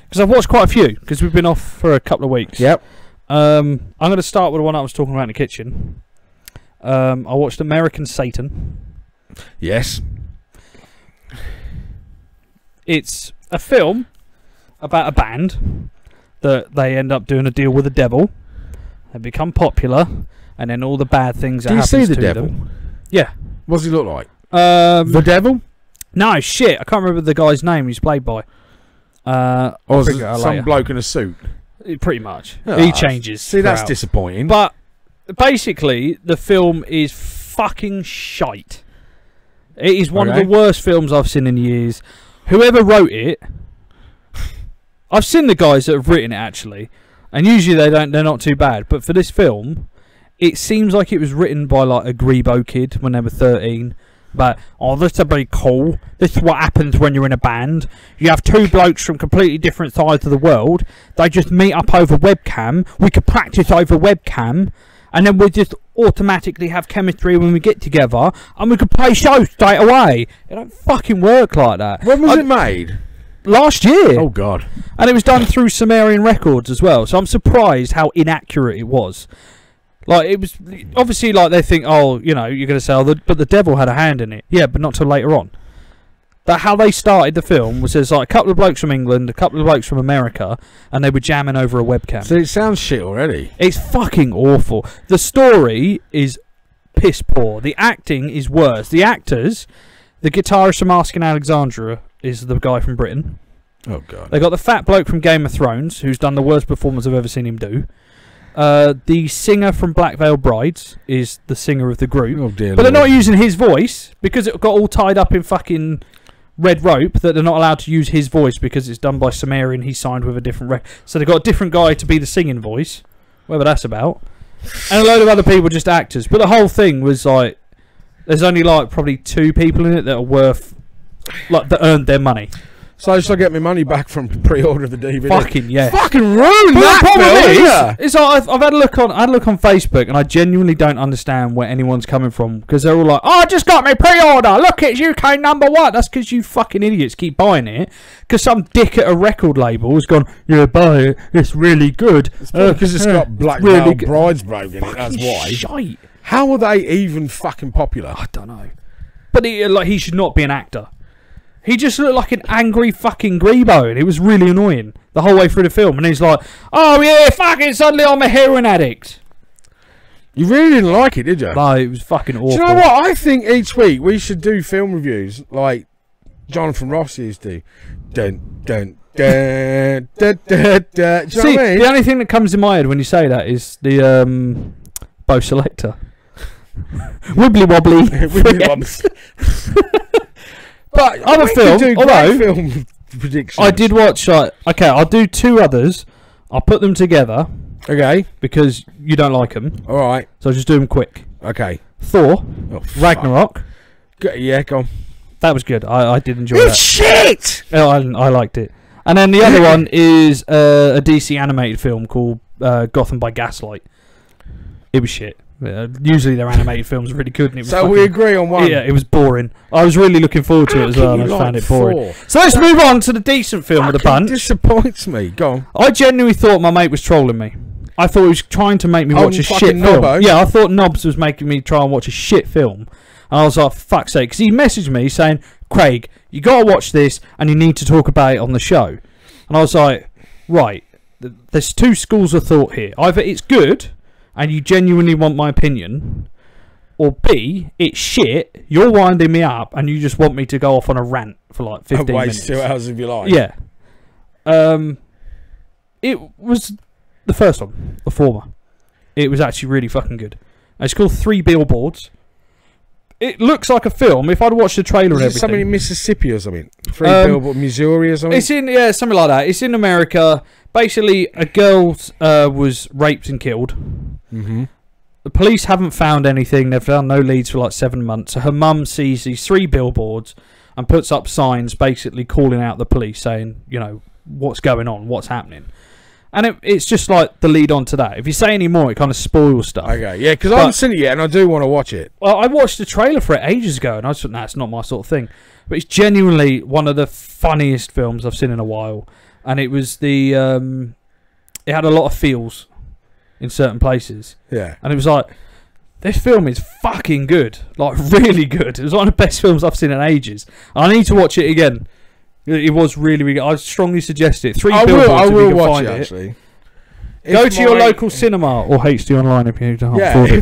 Because I've watched quite a few, because we've been off for a couple of weeks. Yep. I'm going to start with the one I was talking about in the kitchen. I watched American Satan. Yes. It's a film about a band that they end up doing a deal with the devil. They become popular, and then all the bad things that Do you happens see the to devil? them. Yeah. What does he look like? The devil? No, shit. I can't remember the guy's name he's played by. Or I'll is figure it it out some later. bloke in a suit? Pretty much. Ah, He changes. See, that's throughout. disappointing. But basically, the film is fucking shite. It is one of the worst films I've seen in years. Whoever wrote it, I've seen the guys that have written it actually, and usually they're not too bad. But for this film, it seems like it was written by like a Grebo kid when they were 13. But, oh, this would be cool. This is what happens when you're in a band. You have two blokes from completely different sides of the world. They just meet up over webcam. We could practice over webcam. And then we just automatically have chemistry when we get together. And we could play shows straight away. It don't fucking work like that. When was it made? Last year. Oh, God. And it was done through Sumerian Records as well. So I'm surprised how inaccurate it was. Like, it was obviously like they think, oh, you know, you're going to say, but the devil had a hand in it. Yeah, but not till later on. But how they started the film was there's like a couple of blokes from England, a couple of blokes from America, and they were jamming over a webcam. So it sounds shit already. It's fucking awful. The story is piss poor. The acting is worse. The actors, the guitarist from Asking Alexandria is the guy from Britain. Oh, God. They got the fat bloke from Game of Thrones, who's done the worst performance I've ever seen him do. The singer from Black Veil Brides is the singer of the group. Oh, dear but they're Lord. not using his voice because it got all tied up in fucking red rope that they're not allowed to use his voice because it's done by Sumerian. He signed with a different so they got a different guy to be the singing voice, whatever that's about, and a load of other people just actors. But the whole thing was like there's only like probably 2 people in it that are worth like that earned their money. So should I get my money back from pre-order of the DVD? Fucking yeah. Fucking ruined But that the problem film, is, yeah. it's like I've had a look on Facebook, and I genuinely don't understand where anyone's coming from because they're all like, "Oh, I just got my pre-order. Look, it's UK #1." That's because you fucking idiots keep buying it because some dick at a record label has gone, "Yeah, buy it. It's really good." Because it's got Black really Veil Brides broken in it. That's why. Shite. How are they even fucking popular? I don't know. But he should not be an actor. He just looked like an angry fucking Grebo, and it was really annoying the whole way through the film. And he's like, "Oh yeah, fucking suddenly I'm a heroin addict." You really didn't like it, did you? No, it was fucking awful. Do you know what? I think each week we should do film reviews like Jonathan Ross used to. Dun, dun, dun, dun, dun, dun. Do you know See, what I mean? the only thing that comes in my head when you say that is the Bo Selector. Wibbly wobbly. Wibbly wobbles. But Other we film, could do although- great film predictions. I did watch. Okay, I'll do 2 others. I'll put them together Okay. because you don't like them, All right. so I'll just do them quick. Okay. Thor, Oh, fuck. Ragnarok. Yeah, go on. That was good. I did enjoy It's that. shit. Oh, I liked it. And then the other one is a DC animated film called Gotham by Gaslight. It was shit. Usually their animated films are really good, and it was So we agree on one. yeah, it was boring. I was really looking forward to it as well, and I found it boring. So let's move on to the decent film of the Fucking bunch. disappoints me. Go on. I genuinely thought my mate was trolling me. I thought he was trying to make me Oh, watch a fucking shit film. Nobbo. Yeah, I thought Nobs was making me try and watch a shit film. And I was like, fuck's sake. Because he messaged me saying, "Craig, you got to watch this and you need to talk about it on the show." And I was like, right, there's 2 schools of thought here. Either it's good and you genuinely want my opinion, or B, it's shit, you're winding me up and you just want me to go off on a rant for like 15 Waste minutes. 2 hours of your life. Yeah. It was the first one, the former. It was actually really fucking good. It's called 3 Billboards. It looks like a film. If I'd watched the trailer and Is it everything. something in Mississippi or something? 3 Billboard, Missouri or something? It's in, yeah, something like that. It's in America. Basically, a girl was raped and killed. Mm-hmm. The police haven't found anything. They've found no leads for like 7 months. So her mum sees these 3 billboards and puts up signs basically calling out the police saying, you know, what's going on, what's happening. And it's just like the lead on to that. If you say any more, it kind of spoils stuff. Okay, yeah, because I haven't seen it yet, and I do want to watch it. Well, I watched the trailer for it ages ago, and I thought, nah, it's not my sort of thing. But it's genuinely one of the funniest films I've seen in a while. And it was it had a lot of feels in certain places. Yeah. And it was like, this film is fucking good. Like, really good. It was one of the best films I've seen in ages. I need to watch it again. It was really, really good. I strongly suggest it. I will watch it, actually. Go to your local cinema or HD Online if you can't afford it.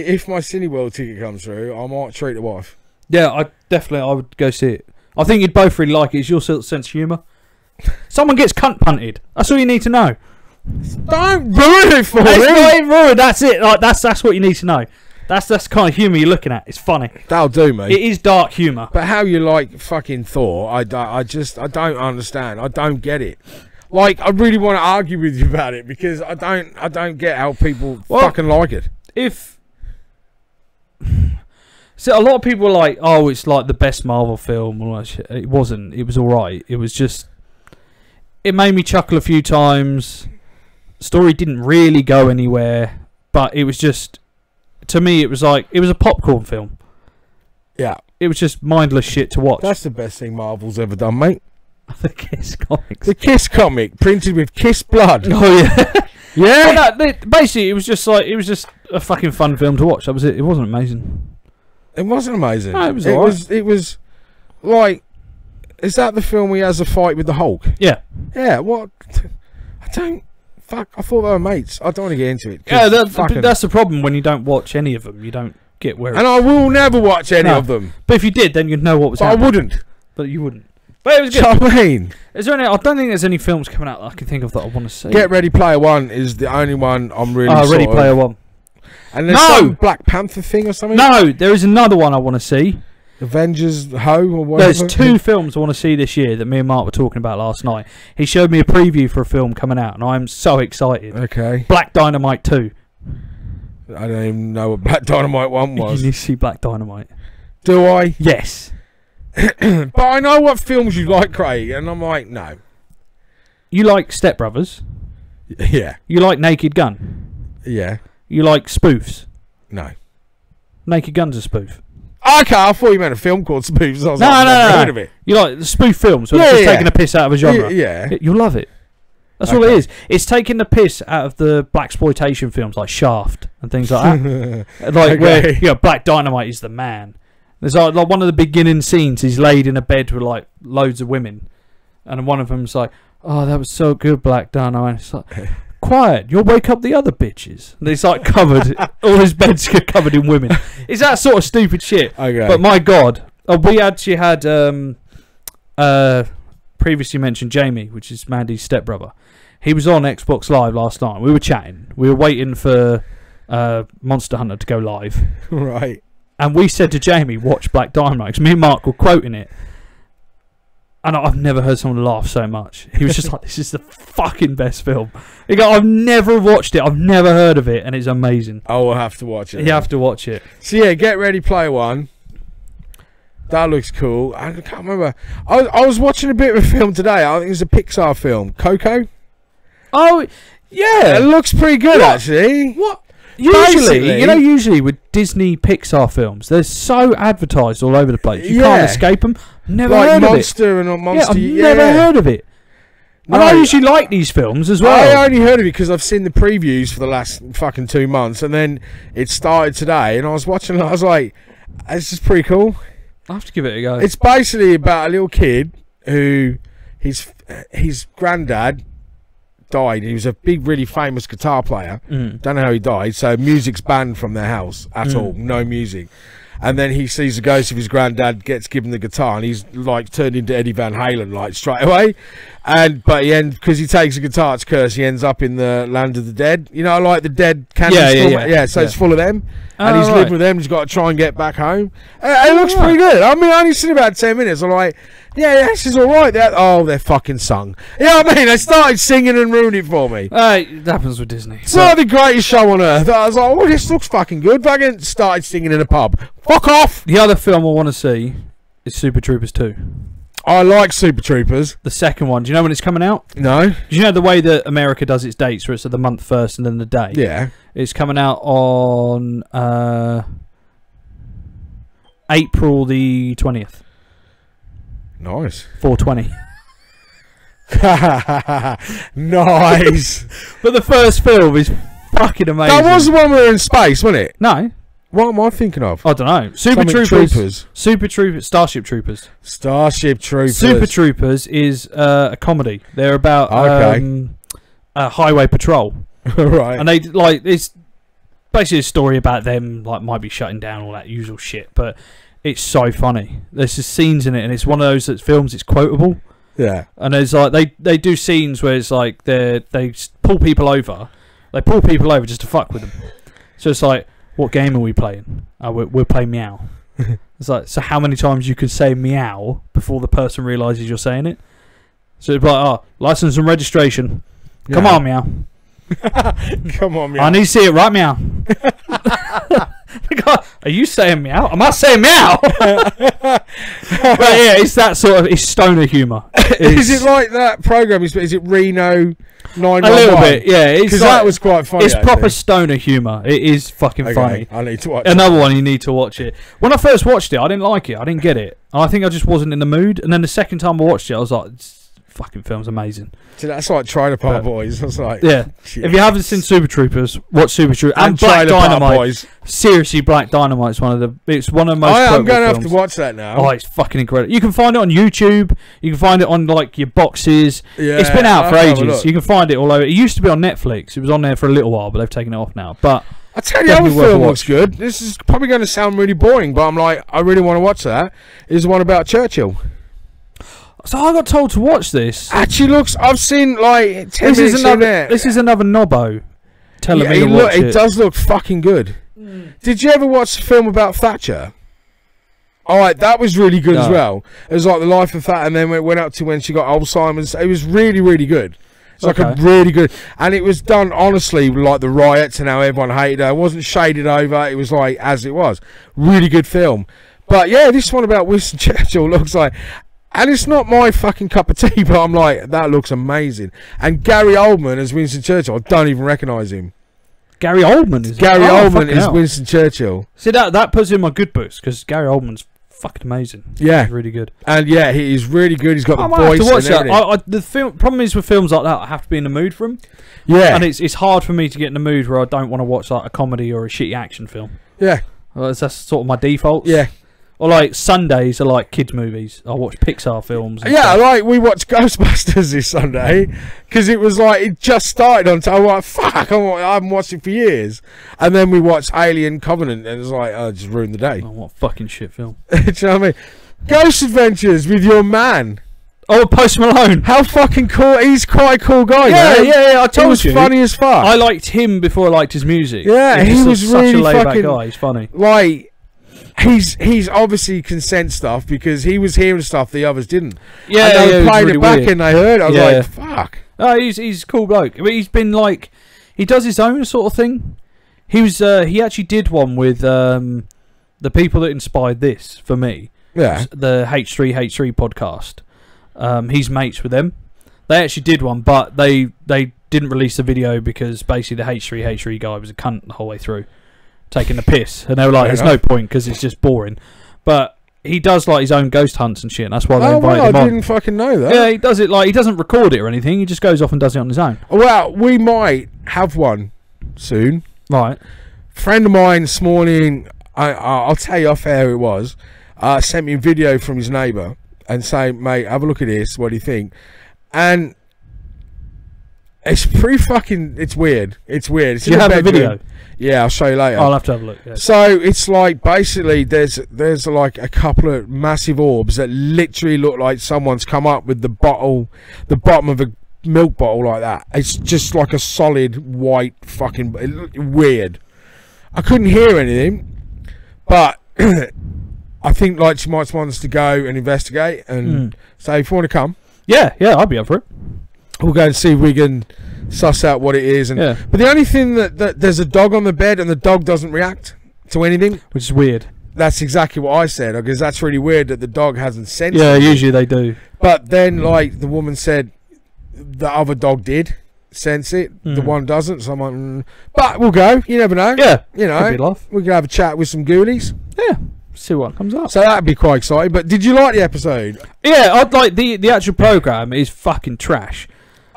If my Cineworld ticket comes through, I might treat the wife. Yeah, I would go see it. I think you'd both really like it. It's your sort of sense of humour. Someone gets cunt punted. That's all you need to know. Don't ruin it for me. It's not ruined. That's it. Like that's what you need to know. That's the kind of humour you're looking at. It's funny. That'll do, mate. It is dark humour. But how you like fucking Thor, I don't understand. I don't get it. Like, I really want to argue with you about it because I don't get how people fucking like it. So a lot of people are like, oh, it's like the best Marvel film. All that shit. It wasn't. It was alright. It was just, it made me chuckle a few times. Story didn't really go anywhere, but it was just, to me, it was like, it was a popcorn film. Yeah. It was just mindless shit to watch. That's the best thing Marvel's ever done, mate. The Kiss comics. The Kiss comic, printed with Kiss blood. Oh, yeah. Yeah? Well, no, basically, it was just a fucking fun film to watch. That was it. It wasn't amazing. It wasn't amazing. No, it was alright. It was like, is that the film where he has a fight with the Hulk? Yeah. Yeah, what? I thought they were mates. I don't want to get into it. Yeah, that's the problem when you don't watch any of them. You don't get where and I will never watch any of them. But if you did, then you'd know what was happening. I wouldn't. But you wouldn't. But it was good. Do you know what I mean? Is there any? I don't think there's any films coming out that I can think of that I want to see. Get Ready Player One is the only one I'm really. Ready Player One. And there's some Black Panther thing or something. No, there is another one I want to see. Avengers Ho or whatever. There's two films I want to see this year that me and Mark were talking about last night. He showed me a preview for a film coming out, and I'm so excited. Okay. Black Dynamite 2. I don't even know what Black Dynamite 1 was. You need to see Black Dynamite. Do I? Yes. But I know what films you like, Craig, and I'm like, no. You like Step Brothers? Yeah. You like Naked Gun? Yeah. You like spoofs? No. Naked Gun's a spoof. Okay, I thought you meant a film called Spoofs. I was No. heard of it. You like the spoof films where it's just taking a piss out of a genre? Yeah. You'll love it. That's all it is. It's taking the piss out of the blaxploitation films like Shaft and things like that. Like where Black Dynamite is the man. There's like one of the beginning scenes. He's laid in a bed with like loads of women, and one of them's like, "Oh, that was so good, Black Dynamite." It's like, quiet, you'll wake up the other bitches. And it's like covered, all his bed's covered in women. It's that sort of stupid shit. Okay. But my God, we actually had previously mentioned Jamie, which is Mandy's stepbrother. He was on Xbox Live last night. We were chatting. We were waiting for Monster Hunter to go live. Right. And we said to Jamie, watch Black Dynamite, because me and Mark were quoting it. And I've never heard someone laugh so much. He was just like, this is the fucking best film. He goes, I've never watched it. I've never heard of it. And it's amazing. I will have to watch it. You have to watch it. So yeah, Get Ready Player One. That looks cool. I can't remember. I was watching a bit of a film today. I think it's a Pixar film. Coco? Oh, yeah. It looks pretty good, actually. What? Basically, Usually with Disney Pixar films, they're so advertised all over the place. You can't escape them. Never heard of it. Monster and Monster. Yeah, I've never heard of it. No, and I usually like these films as well. I only heard of it because I've seen the previews for the last fucking 2 months, and then it started today, and I was watching it. I was like, "This is pretty cool." I have to give it a go. It's basically about a little kid who his granddad died. He was a big, really famous guitar player. Don't know how he died. So music's banned from their house at all. No music. And then he sees the ghost of his granddad, gets given the guitar, and he's like turned into Eddie Van Halen like straight away. But because he takes a guitar, it's cursed. He ends up in the land of the dead. You know, like the dead candy store. Yeah. So it's full of them, and he's living with them. He's got to try and get back home. It looks pretty good. I mean, I only seen about 10 minutes. I'm like, yeah, this is all right. They're fucking sung. You know what I mean? They started singing and ruined it for me. It happens with Disney. It's not the greatest show on earth. I was like, oh, this looks fucking good. Fucking started singing in a pub. Fuck off. The other film I want to see is Super Troopers 2. I like Super Troopers. The second one. Do you know when it's coming out? No. Do you know the way that America does its dates, where it's at the month first and then the day? Yeah. It's coming out on April the 20th. Nice. 420. Nice. But the first film is fucking amazing. That was the one where we were in space, wasn't it? No. What am I thinking of? I don't know. Super Troopers. Super Troopers. Starship Troopers. Starship Troopers. Super Troopers is a comedy. They're about highway patrol. Right. And they like it's basically a story about them like might be shutting down all that usual shit, but it's so funny. There's just scenes in it, and it's one of those films. It's quotable. Yeah. And there's like they do scenes where it's like they pull people over. They pull people over just to fuck with them. So it's like, what game are we playing? Oh, we're playing Meow. It's like, so how many times you can say Meow before the person realises you're saying it? So it's like, oh, license and registration. Come on, Meow. Come on, Meow. I need to see it right, Meow. God, are you saying Meow? Am I saying Meow? But yeah, it's that sort of, it's stoner humour. Is it like that program? Is it Reno 911? A little bit, yeah. Because that was quite funny. It's proper stoner humour. It is fucking funny. I need to watch Another one, you need to watch it. When I first watched it, I didn't like it. I didn't get it. I think I just wasn't in the mood. And then the second time I watched it, I was like, this fucking film's amazing. So that's like Trailer Park Boys. I was like, yeah. Shit. If you haven't seen Super Troopers, watch Super Troopers and Black Trailer Park Dynamite. Boys. Seriously, Black Dynamite's one of the most. I'm going to have to watch that now. Oh, it's fucking incredible. You can find it on YouTube. You can find it on like your boxes. Yeah, it's been out for ages. You can find it all over. It used to be on Netflix. It was on there for a little while, but they've taken it off now. But I tell you, the other film looks good. This is probably going to sound really boring, but I'm like, I really want to watch that. Is the one about Churchill. So I got told to watch this. Actually, looks. I've seen like 10 minutes in there. This is another knobbo telling me to watch it. It does look fucking good. Did you ever watch a film about Thatcher? Alright, that was really good as well. It was like the life of Thatcher, and then it went up to when she got Alzheimer's. It was really, really good. It's like a really good, and it was done honestly, like the riots and how everyone hated her. It wasn't shaded over. It was like as it was. Really good film. But yeah, this one about Winston Churchill looks like. And it's not my fucking cup of tea, but I'm like, that looks amazing. And Gary Oldman as Winston Churchill, I don't even recognise him. Gary Oldman is Winston Churchill. See, that puts in my good books, because Gary Oldman's fucking amazing. Yeah. He's really good. And yeah, he's really good. He's got the I voice have to watch and everything. The problem is with films like that, I have to be in the mood for them. Yeah. And it's hard for me to get in the mood where I don't want to watch like a comedy or a shitty action film. Yeah. Well, that's sort of my defaults. Yeah. Or like Sundays are like kids movies. I watch Pixar films. And yeah, stuff. like we watched Ghostbusters this Sunday because it was like it just started on time. I'm like, fuck, I haven't watched it for years. And then we watched Alien Covenant, and it was like, oh, it just ruined the day. Oh, what a fucking shit film! Do you know what I mean? Ghost Adventures with your man. Oh, Post Malone. How fucking cool! He's quite a cool guy. Yeah, man. yeah. I told you, he was funny as fuck. I liked him before I liked his music. Yeah, he was such really a laid-back fucking guy. He's funny. Like. He's obviously consent stuff because he was hearing stuff the others didn't. Yeah, and they were playing really it back weird. and they heard. I was like, fuck. Oh, he's a cool bloke. But he's been like, he does his own sort of thing. He was he actually did one with the people that inspired this for me. Yeah. The H3H3 podcast. He's mates with them. They actually did one, but they didn't release the video because basically the H3H3 guy was a cunt the whole way through, taking the piss, and they were like, "There's no point because it's just boring." But he does like his own ghost hunts and shit. And that's why they invited him on. I didn't fucking know that. Yeah, he does it like he doesn't record it or anything. He just goes off and does it on his own. Well, we might have one soon. Right. Friend of mine this morning, I'll tell you off air it was, sent me a video from his neighbour and saying, "Mate, have a look at this. What do you think?" And it's pretty fucking. It's weird. It's weird. It's Do you have a video? Yeah, I'll show you later. I'll have to have a look. Yeah. So it's like basically there's like a couple of massive orbs that literally look like someone's come up with the bottom of a milk bottle like that. It's just like a solid white fucking. It looked weird. I couldn't hear anything, but I think like she might want us to go and investigate and say if you want to come. Yeah, I'd be up for it. We'll go and see if we can suss out what it is. And but the only thing that there's a dog on the bed and the dog doesn't react to anything, which is weird. that's exactly what I said, because that's really weird that the dog hasn't sensed Yeah, it. usually they do. But then, like, the woman said the other dog did sense it. The one doesn't. So I'm like, but we'll go. You never know. Yeah, You could be know, love. we could have a chat with some ghoulies. Yeah, see what comes up. So that'd be quite exciting. But did you like the episode? Yeah, I'd like the actual program is fucking trash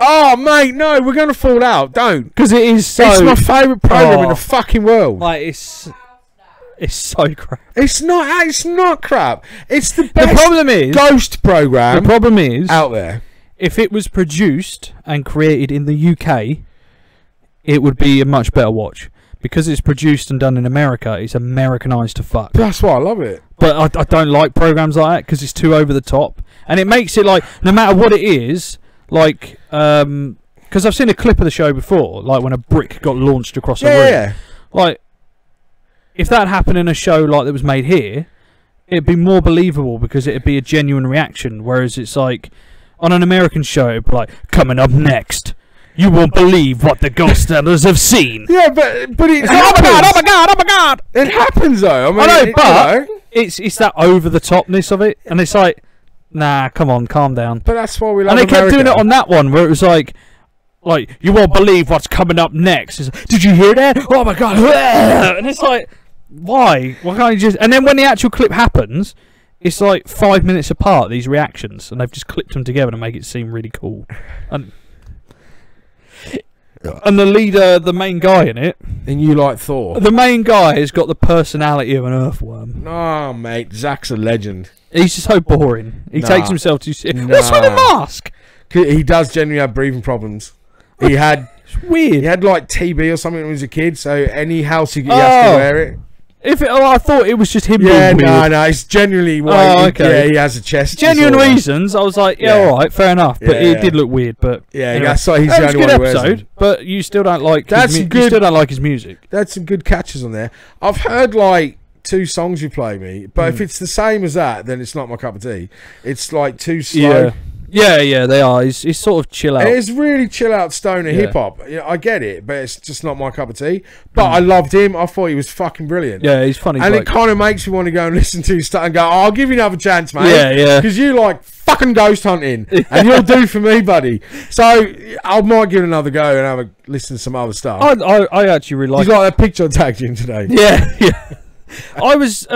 Oh, mate, no, we're going to fall out. Don't. because it is so. It's my favourite program in Oh. the fucking world. Like it's so crap. It's not crap. It's the The best problem is ghost program out there. if it was produced and created in the UK, it would be a much better watch. Because it's produced and done in America, it's Americanized to fuck. That's why I love it. But I don't like programs like that because it's too over the top, and it makes it like no matter what it is, like because I've seen a clip of the show before, like when a brick got launched across a room. Yeah. Like if that happened in a show like that was made here, it'd be more believable because it'd be a genuine reaction. Whereas it's like on an American show, it'd be like coming up next. You won't believe what the ghost hunters have seen. Yeah, but it It's like, happens. oh my god, oh my god. It happens though. I mean, I know, you but know. it's that over the topness of it, and it's like, nah, come on, calm down. But that's why we love And they kept America. doing it on that one where it was like you won't believe what's coming up next. It's like, did you hear that? Oh my god! And it's like, why? Why can't you just? And then when the actual clip happens, it's like 5 minutes apart. These reactions, and they've just clipped them together to make it seem really cool. And the leader, the main guy in it, And you like Thor. the main guy has got the personality of an earthworm. Oh, mate, Zach's a legend. He's just so boring. He Nah. takes himself too seriously. Nah. What's with the mask? He does genuinely have breathing problems. He had It's weird. like TB or something when he was a kid, so any house he has to Oh. wear it. I thought it was just him Yeah, being weird. no, it's genuinely Oh, why. okay. Yeah, he has a chest. Genuine disorder. reasons. I was like, yeah, Yeah. all right, fair enough. But Yeah, it yeah. did look weird. But Yeah, anyway. that's why he's That the was a only good one who wears episode. them. But you still don't like. That's you good. still don't like his music. That's some good catches on there. I've heard like 2 songs you play me, but if it's the same as that, then it's not my cup of tea. It's like too slow. Yeah, they are. He's sort of chill out. It is really chill out stoner Yeah. hip hop. Yeah, I get it, but it's just not my cup of tea. But I loved him. I thought he was fucking brilliant. Yeah, he's funny. And bloke. it kind of makes me want to go and listen to his stuff and go, oh, I'll give you another chance, mate. Yeah. Because you like fucking ghost hunting, and you'll do for me, buddy. So I might give it another go and have a listen to some other stuff. I actually really like. He's like that picture I tagged you in today. Yeah. I was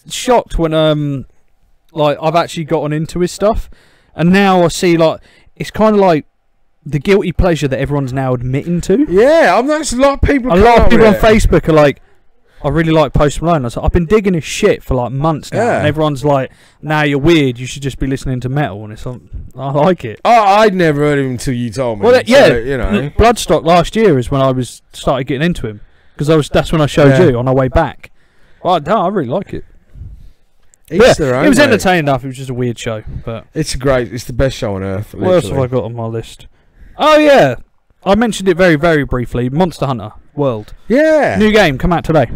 shocked when like I've actually gotten into his stuff, and now I see like it's kind of like the guilty pleasure that everyone's now admitting to. Yeah, I've noticed a lot of people. A lot of people on it. Facebook are like, I really like Post Malone. I was like, I've been digging his shit for like months now, Yeah. and everyone's like, nah, you're weird. You should just be listening to metal. And it's like, I like it. Oh, I'd never heard of him until you told me. Well, yeah, So, you know. Bloodstock last year is when I started getting into him because that's when I showed Yeah. you on our way back. Well, I really like it. Each Yeah, their own, it was mate. entertaining enough. It was just a weird show. But It's the best show on earth. what else have I got on my list? Oh yeah, I mentioned it very, very briefly. Monster Hunter World, Yeah. new game, come out today.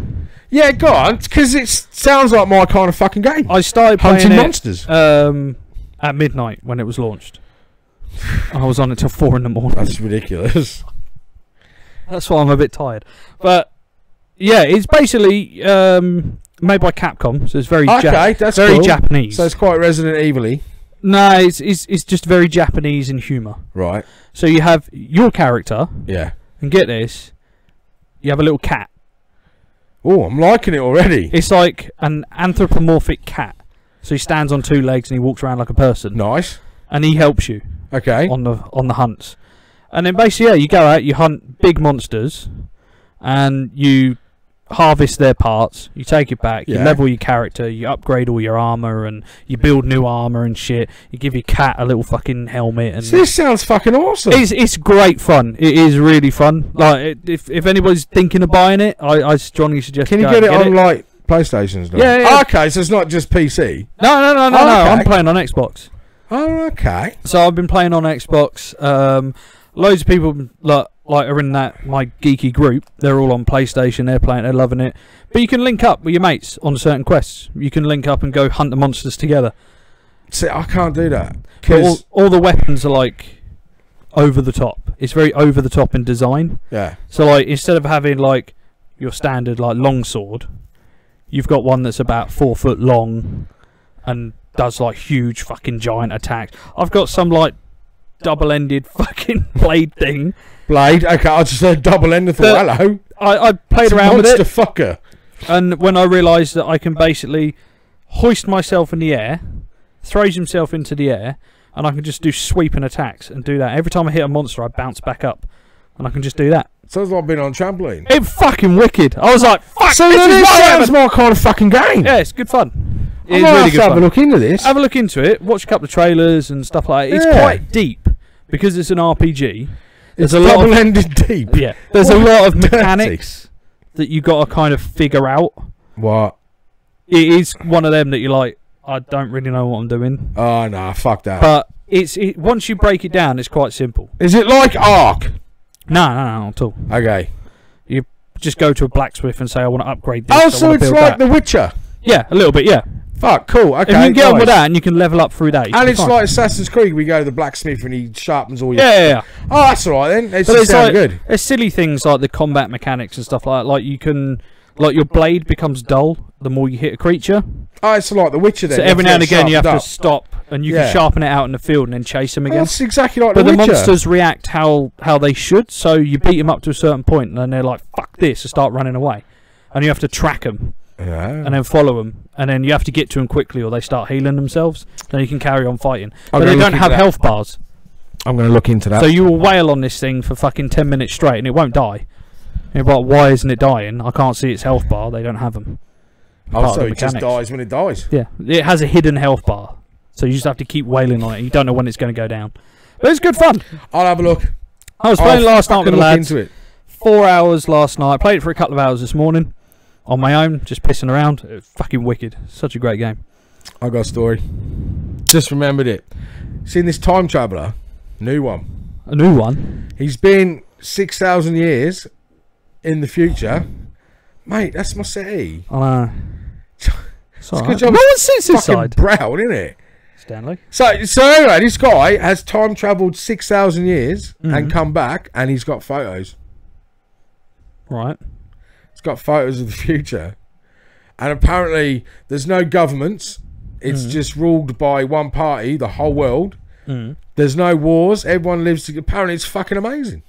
Yeah, go on, because it sounds like my kind of fucking game. I started playing Hunting it monsters. at midnight when it was launched. I was on it till 4 in the morning. That's ridiculous. That's why I'm a bit tired. But yeah, it's basically made by Capcom, so it's very Okay, that's very cool. Japanese. So it's quite Resident Evil-y. No, it's just very Japanese in humour. Right. So you have your character, Yeah. and get this, you have a little cat. Oh, I'm liking it already. It's like an anthropomorphic cat. So he stands on 2 legs and he walks around like a person, Nice. and he helps you Okay. on the hunts. And then basically, yeah, you go out, you hunt big monsters, and you harvest their parts. You take it back. You Yeah. level your character. You upgrade all your armor, and you build new armor and shit. You give your cat a little fucking helmet, and This sounds fucking awesome. it's great fun. It is really fun. Like if anybody's thinking of buying it, I strongly suggest. Can you go get it and on like PlayStation stuff? Yeah, yeah. Okay, so it's not just PC. No. Oh, I'm okay. playing on Xbox. Oh, okay. So I've been playing on Xbox. Loads of people like are in my geeky group. They're all on PlayStation. They're playing. They're loving it. But you can link up with your mates on certain quests. You can link up and go hunt the monsters together. See, I can't do that. But all, 'Cause- all the weapons are like over the top. It's very over the top in design. yeah. So like instead of having like your standard like longsword, you've got one that's about 4 foot long and does like huge fucking giant attacks. I've got some like double-ended fucking blade thing. Blade? Okay, I just said double-ended. Hello. I played around with it. Monster fucker. And when I realised that I can basically hoist myself in the air, throws himself into the air, and I can just do sweeping attacks and do that. Every time I hit a monster, I bounce back up. And I can just do that. Sounds like being on a trampoline. It's fucking wicked. I was like, fuck, so this is sounds my kind of fucking game. Yeah, it's good fun. I might have to have a look into this. Have a look into it. Watch a couple of trailers and stuff like that. It's quite deep because it's an RPG. It's double-ended deep. Yeah. There's a lot of mechanics that you got to kind of figure out. What? It is one of them that you're like, I don't really know what I'm doing. Oh, no, fuck that. But once you break it down, it's quite simple. Is it like Ark? No, not at all. Okay. You just go to a blacksmith and say, I want to upgrade this. Oh, so it's like The Witcher? Yeah, a little bit, yeah. Fuck, cool. Okay, if you can get on with that and you can level up through that. And it's like Assassin's Creed, we go to the blacksmith and he sharpens all your... Yeah. Oh, that's alright then. It's like, good. There's silly things like the combat mechanics and stuff like that. Like you can... Like your blade becomes dull the more you hit a creature. Oh, it's like The Witcher then. So every now and again you have to stop and you can sharpen it out in the field and then chase them again. That's exactly like The Witcher. But the monsters react how they should, so you beat them up to a certain point and then they're like, fuck this, and start running away. And you have to track them. Yeah. And then follow them. And then you have to get to them quickly or they start healing themselves. Then you can carry on fighting. But they don't have health bars. I'm going to look into that. So you will wail on this thing for fucking 10 minutes straight and it won't die. You're like, why isn't it dying? I can't see its health bar. They don't have them. Oh, so it just dies when it dies? Yeah. It has a hidden health bar. So you just have to keep wailing on it. You don't know when it's going to go down. But it's good fun. I'll have a look. I was playing last night with the lads. Into it. 4 hours last night. Played it for a couple of hours this morning. On my own. Just pissing around. It was fucking wicked. Such a great game. I got a story. Just remembered it. Seen this time traveller? New one. A new one? He's been 6,000 years... in the future, mate, that's my city. I know. It's all right. No one sits inside. Brown, isn't it? Stanley. So anyway, this guy has time travelled 6,000 years and come back, and he's got photos. Right. He's got photos of the future, and apparently there's no governments. It's just ruled by one party, the whole world. There's no wars. Everyone lives together. Apparently, it's fucking amazing.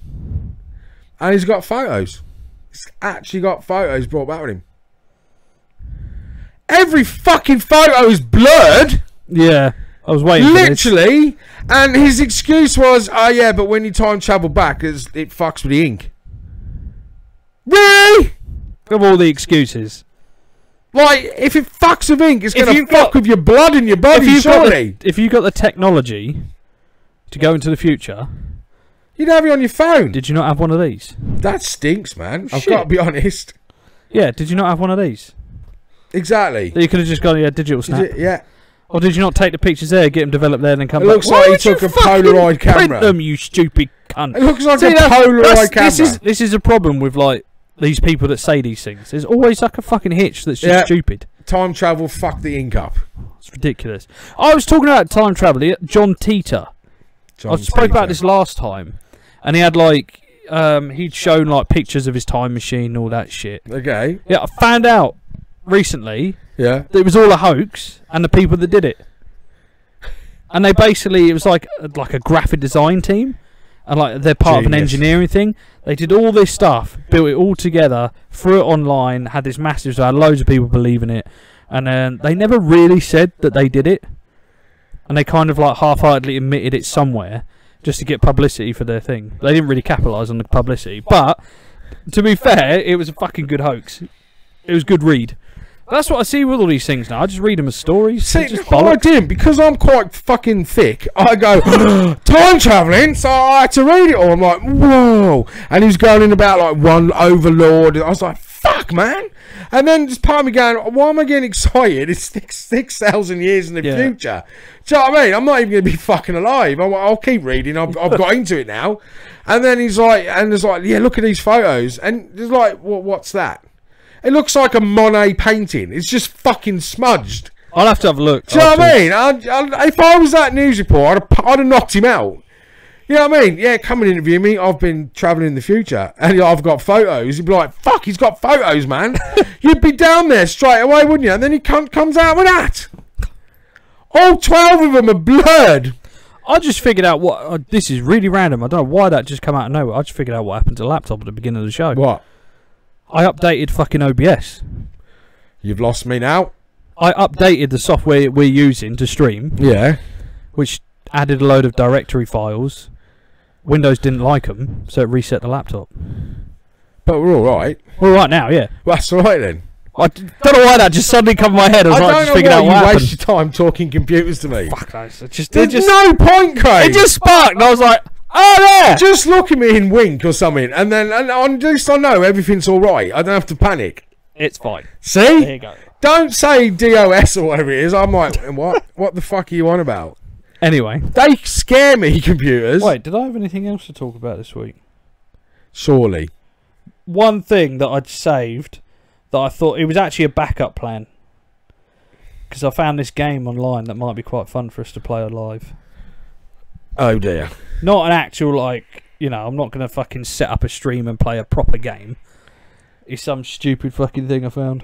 And he's got photos. He's actually got photos brought back with him. Every fucking photo is blurred. Yeah, I was waiting literally, for this. And his excuse was, oh yeah, but when you time travel back, it fucks with the ink. Really? Of all the excuses. Like, if it fucks with ink, it's going to fuck with your blood in your body, surely. If you got the technology to go into the future... You'd have it on your phone. Did you not have one of these? That stinks, man. I've got to be honest. Yeah, did you not have one of these? Exactly. You could have just got a digital snap. Yeah. Or did you not take the pictures there, get them developed there, and then come back? It looks like he took a Polaroid camera. Print them, you stupid cunt. It looks like a Polaroid camera. This is a problem with like these people that say these things. There's always like a fucking hitch that's just stupid. Time travel, fuck the ink up. It's ridiculous. I was talking about time travel. John Teeter. I spoke about this last time. And he had like, he'd shown like pictures of his time machine and all that shit. Okay. Yeah, I found out recently that it was all a hoax and the people that did it. And they basically, it was like a graphic design team. And like they're part of an engineering thing. They did all this stuff, built it all together, threw it online, had this massive, so had loads of people believing it. And they never really said that they did it. And they kind of like half-heartedly admitted it somewhere. Just to get publicity for their thing. They didn't really capitalise on the publicity. But, to be fair, it was a fucking good hoax. It was a good read. That's what I see with all these things now. I just read them as stories. See, I didn't. Because I'm quite fucking thick, I go, time travelling, so I had to read it all. I'm like, whoa. And he was going in about like one overlord. I was like, fuck, man. And then just part of me going, why am I getting excited? It's 6,000 years in the future. Do you know what I mean? I'm not even going to be fucking alive. I'll keep reading. I've got into it now. And then he's like, yeah, look at these photos. And there's like, what's that? It looks like a Monet painting. It's just fucking smudged. I'll have to have a look. Do you know what I mean? If I was that news report, I'd have knocked him out. You know what I mean? Yeah, come and interview me. I've been travelling in the future, and I've got photos. You'd be like, "Fuck, he's got photos, man." You'd be down there straight away, wouldn't you? And then he comes out with that. All 12 of them are blurred. I just figured out what. This is really random. I don't know why that just come out of nowhere. I just figured out what happened to the laptop at the beginning of the show. What? I updated fucking OBS. You've lost me now. I updated the software we're using to stream, Yeah. which added a load of directory files. Windows didn't like them, so it reset the laptop. But we're all right. Well, right now, yeah. Well, that's all right then. I don't know why that just suddenly come in my head. I was like, don't just know figured out why what you happened. waste your time talking computers to me. Fuck, no, There's just no point, Craig. it just sparked, and I was like, oh, there! Just look at me and wink or something, and then at least I know everything's all right. I don't have to panic. It's fine. See? There you go. Don't say DOS or whatever it is. I'm like, what? What the fuck are you on about? Anyway. They scare me, computers. Wait, did I have anything else to talk about this week? Surely. One thing that I'd saved that I thought it was actually a backup plan, because I found this game online that might be quite fun for us to play live. Oh dear. Not an actual, like, you know, I'm not going to fucking set up a stream and play a proper game. It's some stupid fucking thing I found.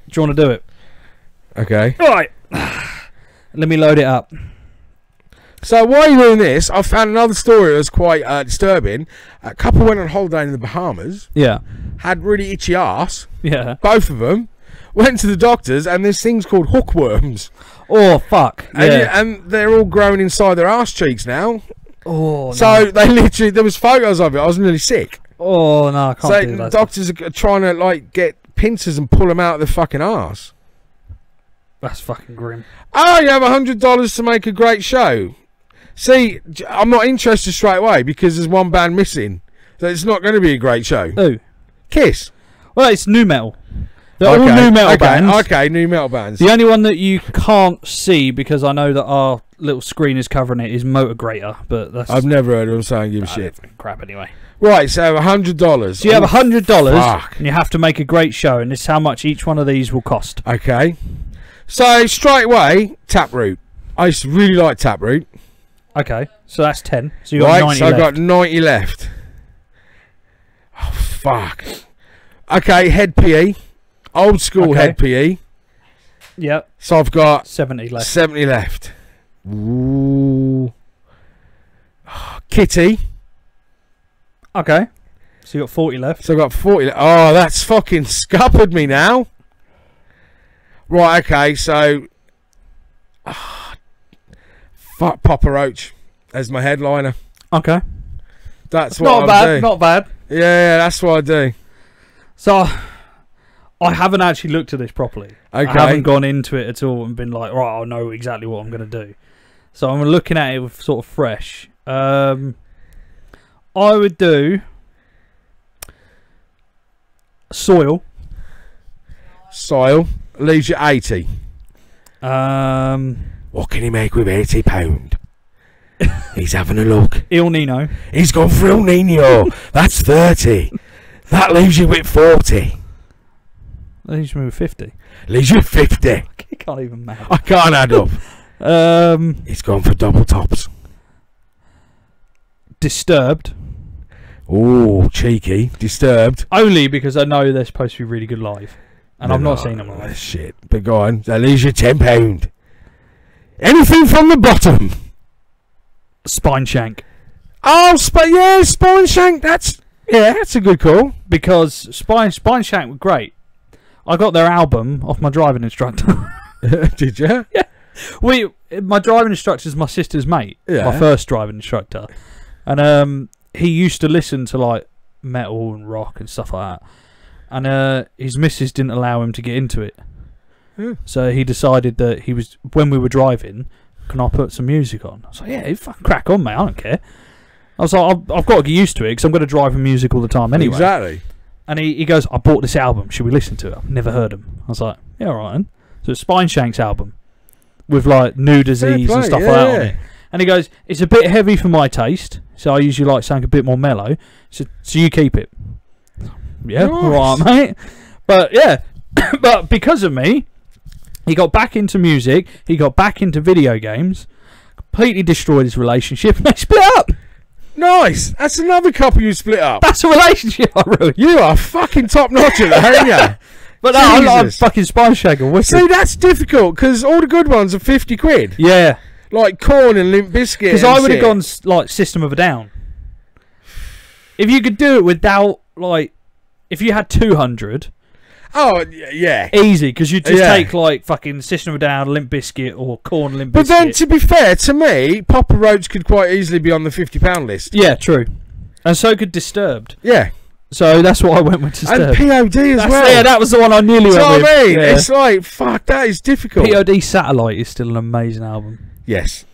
Do you want to do it? Okay. Right. Let me load it up. So while you're doing this, I found another story that was quite disturbing. A couple went on holiday in the Bahamas. Yeah. Had really itchy arse. Yeah. Both of them. Went to the doctors, and there's things called hookworms. Oh, fuck. Yeah. And they're all growing inside their arse cheeks now. Oh, no. So they literally, there was photos of it. I was nearly sick. Oh, no, I can't So do that. doctors are trying to like get pincers and pull them out of the fucking arse. That's fucking grim. Oh, you have $100 to make a great show. See, I'm not interested straight away because there's one band missing. So it's not going to be a great show. Who? Kiss. Well, it's new metal. They're all new metal bands. Okay, new metal bands. The only one that you can't see, because I know that our little screen is covering it, is Motor Grater, but that's I've never heard of them saying give a shit. crap anyway. Right, so $100. So you have $100 fuck. and you have to make a great show, and this is how much each one of these will cost. Okay. So straight away, Taproot. I used to really like Taproot. Okay, so that's 10. So you got Right, 90 so left. I've got 90 left. Oh, fuck. Okay, Head PE. Old school Okay. Head PE. Yep, So I've got 70 left. 70 left. Ooh. Kitty. Okay, so you got 40 left. So I've got 40 left. Oh, that's fucking scuppered me now. Right, okay, so... fuck Papa Roach as my headliner. Okay, That's what not I bad, do. not bad. Yeah, that's what I do. So I haven't actually looked at this properly. Okay. I haven't gone into it at all and been like, right, I know exactly what I'm going to do. So I'm looking at it with sort of fresh. I would do soil. Soil leaves you 80. What can he make with £80? He's having a look. Il Nino. He's gone for El Nino. That's 30. That leaves you with 40. Leaves me with 50. Leaves you 50. You can't even math. I can't add up. He's gone for double tops. Disturbed. Ooh, cheeky. Disturbed. Only because I know they're supposed to be really good live. And I've not seen them Oh, live. shit. But go on. That leaves you £10. Anything from the bottom. Spine Shank. Oh, yeah, Spine Shank. That's a good call. Because Spine Shank were great. I got their album off my driving instructor. Did you? Yeah. My driving instructor's my sister's mate. Yeah. My first driving instructor. And he used to listen to like metal and rock and stuff like that. And his missus didn't allow him to get into it. Yeah. So he decided that when we were driving, can I put some music on? I was like, yeah, you fucking crack on, mate. I don't care. I was like, I've got to get used to it because I'm going to drive with music all the time anyway. Exactly. And he goes, I bought this album. Should we listen to it? I've never heard him. I was like, yeah, all right. Then. So it's Spine Shank's album with like New Disease and stuff like that on it. And he goes, it's a bit heavy for my taste, so I usually like something a bit more mellow. So you keep it. Yeah, Nice. all right, mate. But yeah, but because of me, he got back into music. He got back into video games. completely destroyed his relationship and they split up. Nice. That's another couple you split up. That's a relationship I ruined. You are fucking top notch at that, aren't you? But no, I'm Jesus. fucking Spine Shagger. Wicked. See, that's difficult because all the good ones are 50 quid. Yeah. Like Corn and Limp Bizkit. Because I would have gone like System of a Down. If you could do it without, like, if you had 200. Oh, yeah. Easy, because you just take like fucking System of a Down, Limp Bizkit, or Corn, Limp Bizkit. But then, to be fair, to me, Papa Roach could quite easily be on the £50 list. Yeah, true. And so could Disturbed. Yeah. So that's what I went with Disturbed. And POD as well. Yeah, that was the one I nearly went with. Do you know what I mean? Yeah. It's like, fuck, that is difficult. POD Satellite is still an amazing album. Yes.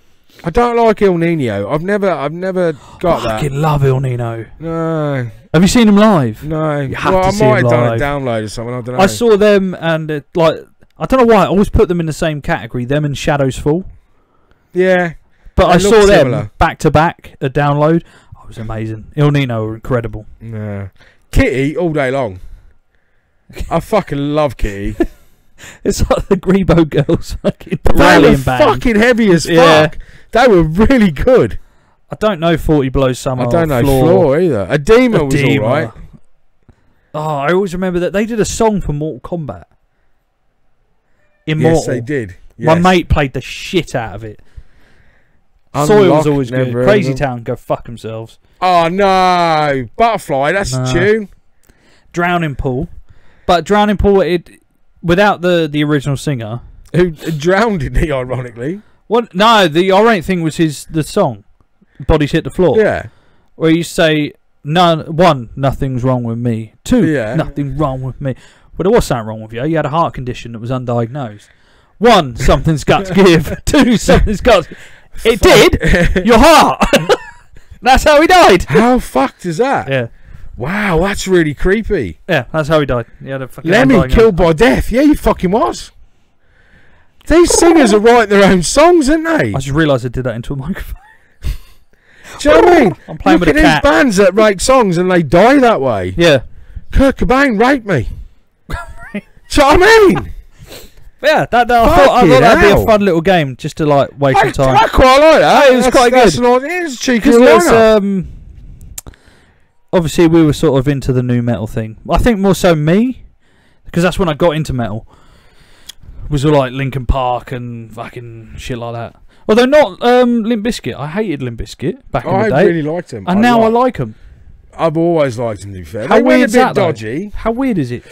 I don't like El Nino. I've never got that. I fucking love El Nino. No. Have you seen him live? No. You have well, to I see might him have done live. a download or something. I don't know. I saw them and like I don't know why I always put them in the same category. Them and Shadows Fall. Yeah. But They I look saw them similar. back to back a download. Oh, it was amazing. El Nino were incredible. No. Kitty all day long. I fucking love Kitty. It's like the Grebo Girls fucking They were rallying band. fucking heavy as Yeah. fuck. They were really good. I don't know 40 Below Summer. I don't know Floor. Floor either. Edema was Edema. alright. Oh, I always remember that they did a song for Mortal Kombat. Immortal. Yes, they did. My Yes. mate played the shit out of it. Unlock, Soil's always never good. heard Crazy of them. Town, go fuck themselves. Oh no, Butterfly. That's No. a tune. Drowning Pool, but Drowning Pool, without the original singer. Who drowned in it, ironically. What? No, the ironic thing was the song, Bodies Hit the Floor. Yeah. Where you say nothing's wrong with me. Two, Yeah. nothing's wrong with me. Well, there was something wrong with you. You had a heart condition that was undiagnosed. One, something's got to give. Two, something's got to... It did? Your heart. That's how he died. How fucked is that? Yeah. Wow, that's really creepy. Yeah, that's how he died. He had a fucking Lemmy undiagnosed- killed by death. Yeah, he fucking was. These singers are writing their own songs, aren't they? I just realised I did that into a microphone. Do you know what I mean? I'm playing Look with at a these cat. bands that write songs and they die that way. Yeah. Kurt Cobain raped me. Do you know what I mean? Yeah, I thought that'd be a hell. fun little game just to like waste some time. I quite like that. It was quite good. It was a cheeky Because lineup. obviously we were sort of into the new metal thing. I think more so me, because that's when I got into metal. Was all like Linkin Park and fucking shit like that. Although not Limp Bizkit. I hated Limp Bizkit back in the I day. really liked him. And now I like them. I've always liked him, to be fair. How They went weird's a bit that, though? dodgy. How weird is it?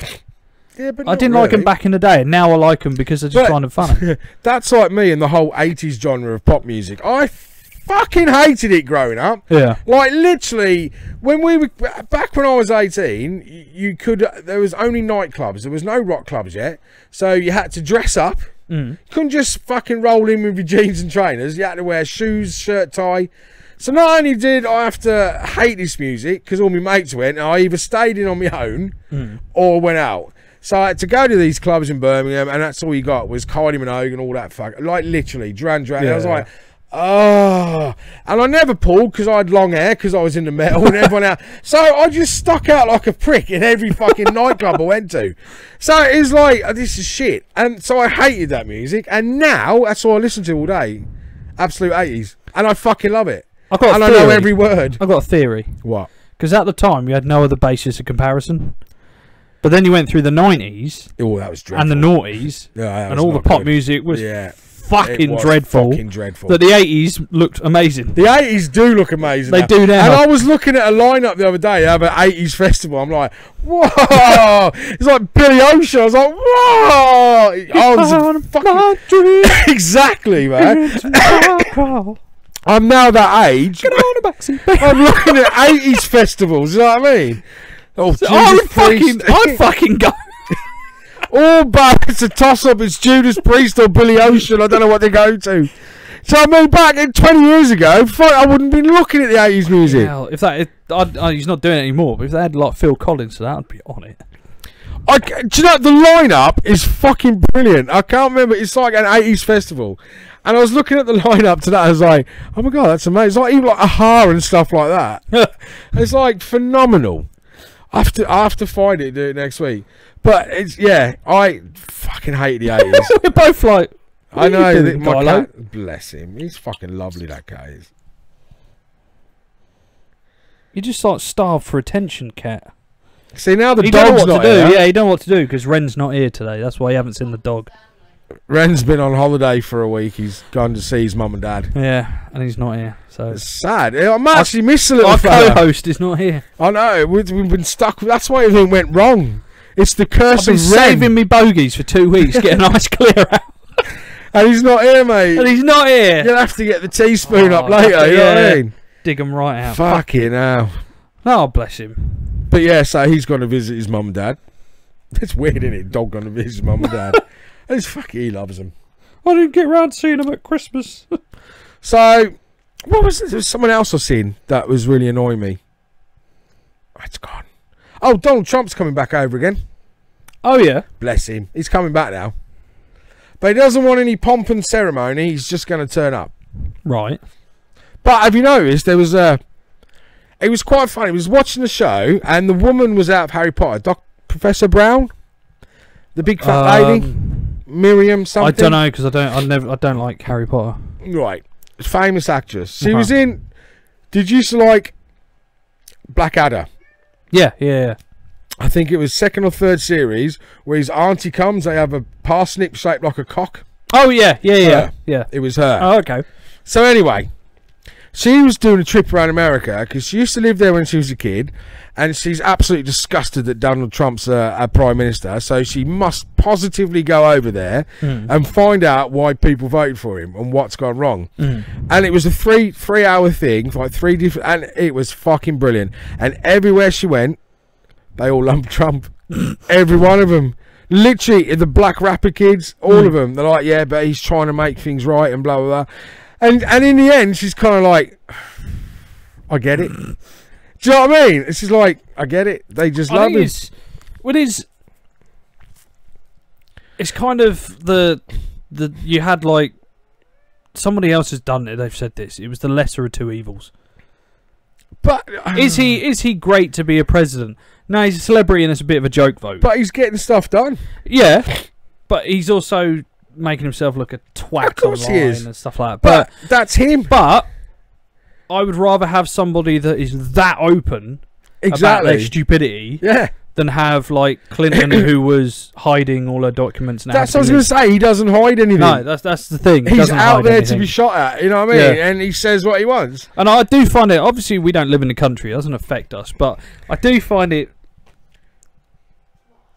Yeah, but I not didn't like them really. back in the day, and now I like them because they're just But- kind of funny. That's like me and the whole 80s genre of pop music. I fucking hated it growing up. Yeah. Like, literally, when we were back when I was 18, you could there was only nightclubs. There was no rock clubs yet, so you had to dress up. Mm. You couldn't just fucking roll in with your jeans and trainers. You had to wear shoes, shirt, tie. So not only did I have to hate this music because all my mates went, I either stayed in on my own or went out. So I had to go to these clubs in Birmingham, and that's all you got was Kylie Minogue and all that fuck. Like, literally, Duran Duran. I was like, oh. And I never pulled because I had long hair because I was in the metal and everyone else. So I just stuck out like a prick in every fucking nightclub I went to. So it was like, this is shit. And so I hated that music. And now, that's all I listen to all day. Absolute 80s. And I fucking love it. I've got And a I theory. know every word. I've got a theory. What? Because at the time, you had no other basis of comparison. But then you went through the 90s Oh, that was dreadful. and the noughties, Yeah, that and was all the not pop good. music was Yeah. fucking It was dreadful. Fucking dreadful. That the 80s looked amazing. The 80s do look amazing. They do now. And I was looking at a lineup the other day of an 80s festival. I'm like, whoa! It's like Billy Ocean. I was like, whoa! Oh, there's a fucking... exactly, man. I'm now that age. Get on the backseat. I'm looking at 80s festivals. You know what I mean? Oh, I'd fucking go. All but it's a toss-up. It's Judas Priest or Billy Ocean. I don't know what they go to. So I mean, back in 20 years ago, fuck, I wouldn't have been looking at the 80s music. Hell, if that, he's not doing it anymore. But if they had like Phil Collins, so that would be on it. Do you know, the lineup is fucking brilliant. I can't remember. It's like an 80s festival. And I was looking at the lineup today. I was like, oh my God, that's amazing. It's like even like Aha and stuff like that. It's like phenomenal. I have to find it and do it next week. But it's, yeah, I fucking hate the 80s. We're both like, I What are know. you doing, My Carlo? cat, bless him. He's fucking lovely, that cat is. You're just like starved for attention, cat. See, now the You don't know dog's what not to do. here. Yeah, you don't know what to do because Ren's not here today. That's why you haven't seen the dog. Ren's been on holiday for a week. He's gone to see his mum and dad. Yeah, and he's not here. So It's sad. I actually miss the little our fella. co-host is not here. I know. We've been stuck. That's why everything went wrong. It's the curse I've been of Ren. saving me bogeys for 2 weeks, getting a nice clear out, And he's not here, mate. and he's not here. You'll have to get the teaspoon up Oh, later, you know what I yeah. mean? Dig them right out. Fucking hell. Oh, bless him. But yeah, so he's gone to visit his mum and dad. It's weird, isn't it? Dog gone to visit his mum and dad. And he's fucking, he loves them. I didn't get round to seeing him at Christmas. So, what was it? There was someone else I've seen that was really annoying me. Oh, it's gone. Oh, Donald Trump's coming back over again. Oh, yeah. Bless him. He's coming back now. But he doesn't want any pomp and ceremony. He's just going to turn up. Right. But have you noticed there was a... It was quite funny. He was watching the show and the woman was out of Harry Potter. Professor Brown? The big fat lady? Miriam something? I don't know because I don't like Harry Potter. Right. Famous actress. She Uh-huh. was in... Did you used to like Blackadder? Yeah, yeah, yeah. I think it was second or third series where his auntie comes. They have a parsnip shaped like a cock. Oh, yeah, yeah, yeah, Her. yeah. It was her. Oh, okay. So anyway, she was doing a trip around America because she used to live there when she was a kid, and she's absolutely disgusted that Donald Trump's a prime minister. So she must positively go over there and find out why people voted for him and what's gone wrong. And it was a three-hour thing, like 3 different, and it was fucking brilliant. And everywhere she went, they all loved Trump. Every one of them. Literally, the black rapper kids, all of them. They're like, yeah, but he's trying to make things right and blah, blah, blah. And in the end, she's kind of like, I get it. Do you know what I mean? It's just like, I get it. They just love him. It's kind of the you had like somebody else has done it. They've said this. It was the lesser of two evils. But Is he great to be a president? No, he's a celebrity and it's a bit of a joke vote. But he's getting stuff done. Yeah, but he's also making himself look a twat Of course he online is. and stuff like that. But that's him. But I would rather have somebody that is that open about their Exactly. stupidity Yeah. than have like Clinton who was hiding all her documents. And That's what I was going to say. He doesn't hide anything. No, that's the thing. He He's doesn't out hide there anything. to be shot at. You know what I mean? Yeah. And he says what he wants. And I do find it. Obviously, we don't live in the country; it doesn't affect us. But I do find it.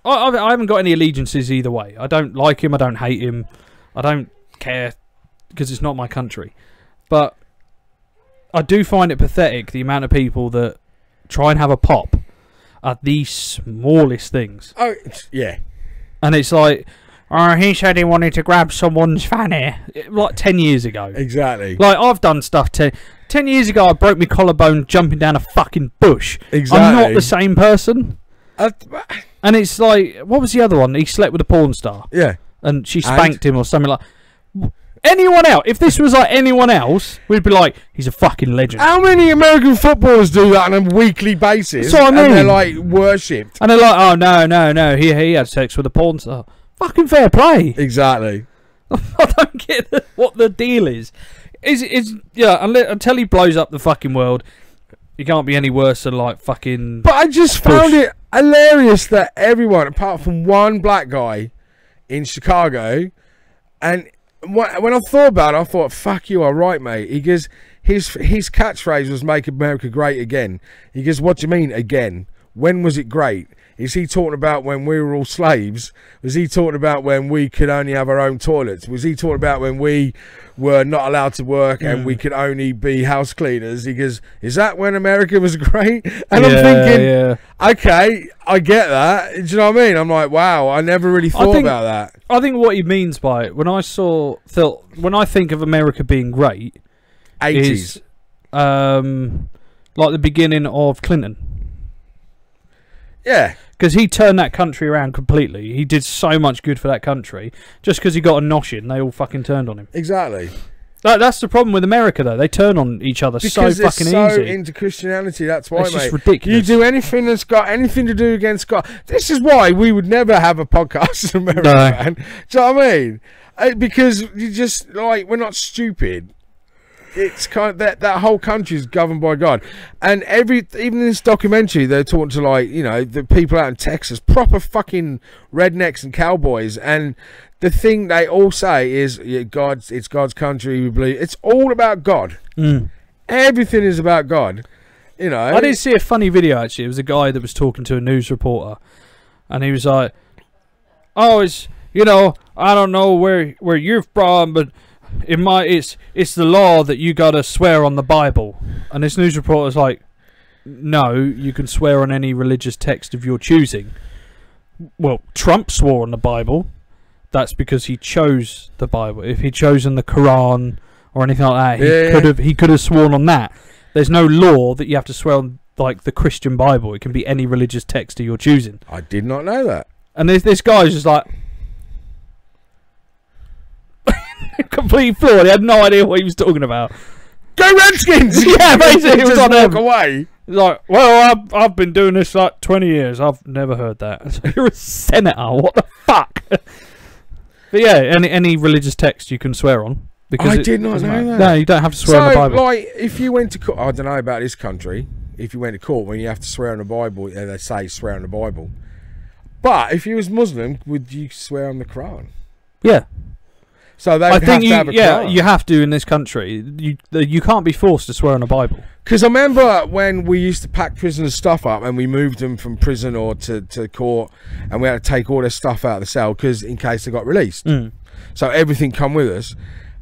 I haven't got any allegiances either way. I don't like him. I don't hate him. I don't care because it's not my country. But I do find it pathetic the amount of people that try and have a pop at the smallest things. Oh, yeah. And it's like, oh, he said he wanted to grab someone's fanny. Like 10 years ago. Exactly. Like, I've done stuff 10 years ago. I broke my collarbone jumping down a fucking bush. Exactly. I'm not the same person. And it's like, what was the other one? He slept with a porn star. Yeah. And she spanked him or something like. Anyone else? If this was like anyone else, we'd be like, he's a fucking legend. How many American footballers do that on a weekly basis? That's what I mean. And they're like worshipped. And they're like, oh no, he had sex with a porn star. Fucking fair play. Exactly. I don't get what the deal is. Yeah, until he blows up the fucking world, he can't be any worse than like fucking. But I just found it hilarious that everyone, apart from one black guy in Chicago, and when I thought about it, I thought, fuck you, all right, mate. He goes, his catchphrase was "Make America Great Again." He goes, what do you mean again? When was it great? Is he talking about when we were all slaves? Was he talking about when we could only have our own toilets? Was he talking about when we were not allowed to work and we could only be house cleaners? He goes, is that when America was great? And I'm thinking, okay, I get that. Do you know what I mean? I'm like, wow, I never really thought about that. I think what he means by it, when I think of America being great, 80s. is like the beginning of Clinton. Yeah. Because he turned that country around completely. He did so much good for that country. Just because he got a noshing, they all fucking turned on him. Exactly. That's the problem with America, though. They turn on each other because so fucking they're so easy. into Christianity, that's why, it's mate. just ridiculous. You do anything that's got anything to do against God. This is why we would never have a podcast in America, man. Do you know what I mean? Because you just like we're not stupid. It's kind of that whole country is governed by God, and even in this documentary they're talking to like the people out in Texas, proper fucking rednecks and cowboys, and the thing they all say is it's God's country. We believe it's all about God. Everything is about God. I did see a funny video actually. It was a guy that was talking to a news reporter, and he was like, "Oh, it's I don't know where you're from, but." It's the law that you gotta swear on the Bible, and this news reporter's like, no, you can swear on any religious text of your choosing. Well, Trump swore on the Bible. That's because he chose the Bible. If he'd chosen the Quran or anything like that, he could have sworn on that. There's no law that you have to swear on like the Christian Bible. It can be any religious text of your choosing. I did not know that. And this guy's just like. Complete floored. He had no idea what he was talking about. Go Redskins! Yeah, basically, it was just on walk away. He's like, well, I've been doing this like 20 years. I've never heard that. So you're a senator. What the fuck? But yeah, any religious text you can swear on. Because I did not know that. No, you don't have to swear on the Bible. Like, if you went to court, I don't know about this country. If you went to court when you have to swear on the Bible, they say swear on the Bible. But if you was Muslim, would you swear on the Quran? Yeah. So they have to have a Quran. You have to in this country. You can't be forced to swear on a Bible. Because I remember when we used to pack prisoners' stuff up and we moved them from prison or to court, and we had to take all their stuff out of the cell because in case they got released. So everything come with us.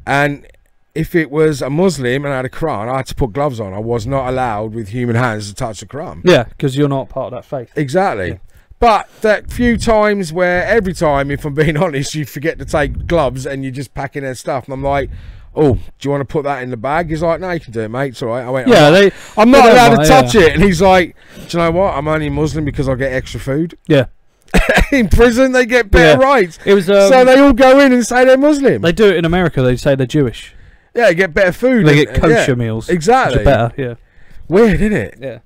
And if it was a Muslim and I had a Quran, I had to put gloves on. I was not allowed with human hands to touch the Quran. Yeah, because you're not part of that faith. Exactly. Yeah. But that few times where every time, if I'm being honest, you forget to take gloves and you're just packing their stuff. And I'm like, oh, do you want to put that in the bag? He's like, no, you can do it, mate. It's all right. I went, yeah, I'm not allowed to touch it. And he's like, do you know what? I'm only Muslim because I get extra food. Yeah. In prison, they get better rights. It was so they all go in and say they're Muslim. They do it in America. They say they're Jewish. Yeah, they get better food. They get kosher meals. Exactly. Which are better, yeah. Weird, isn't it? Yeah.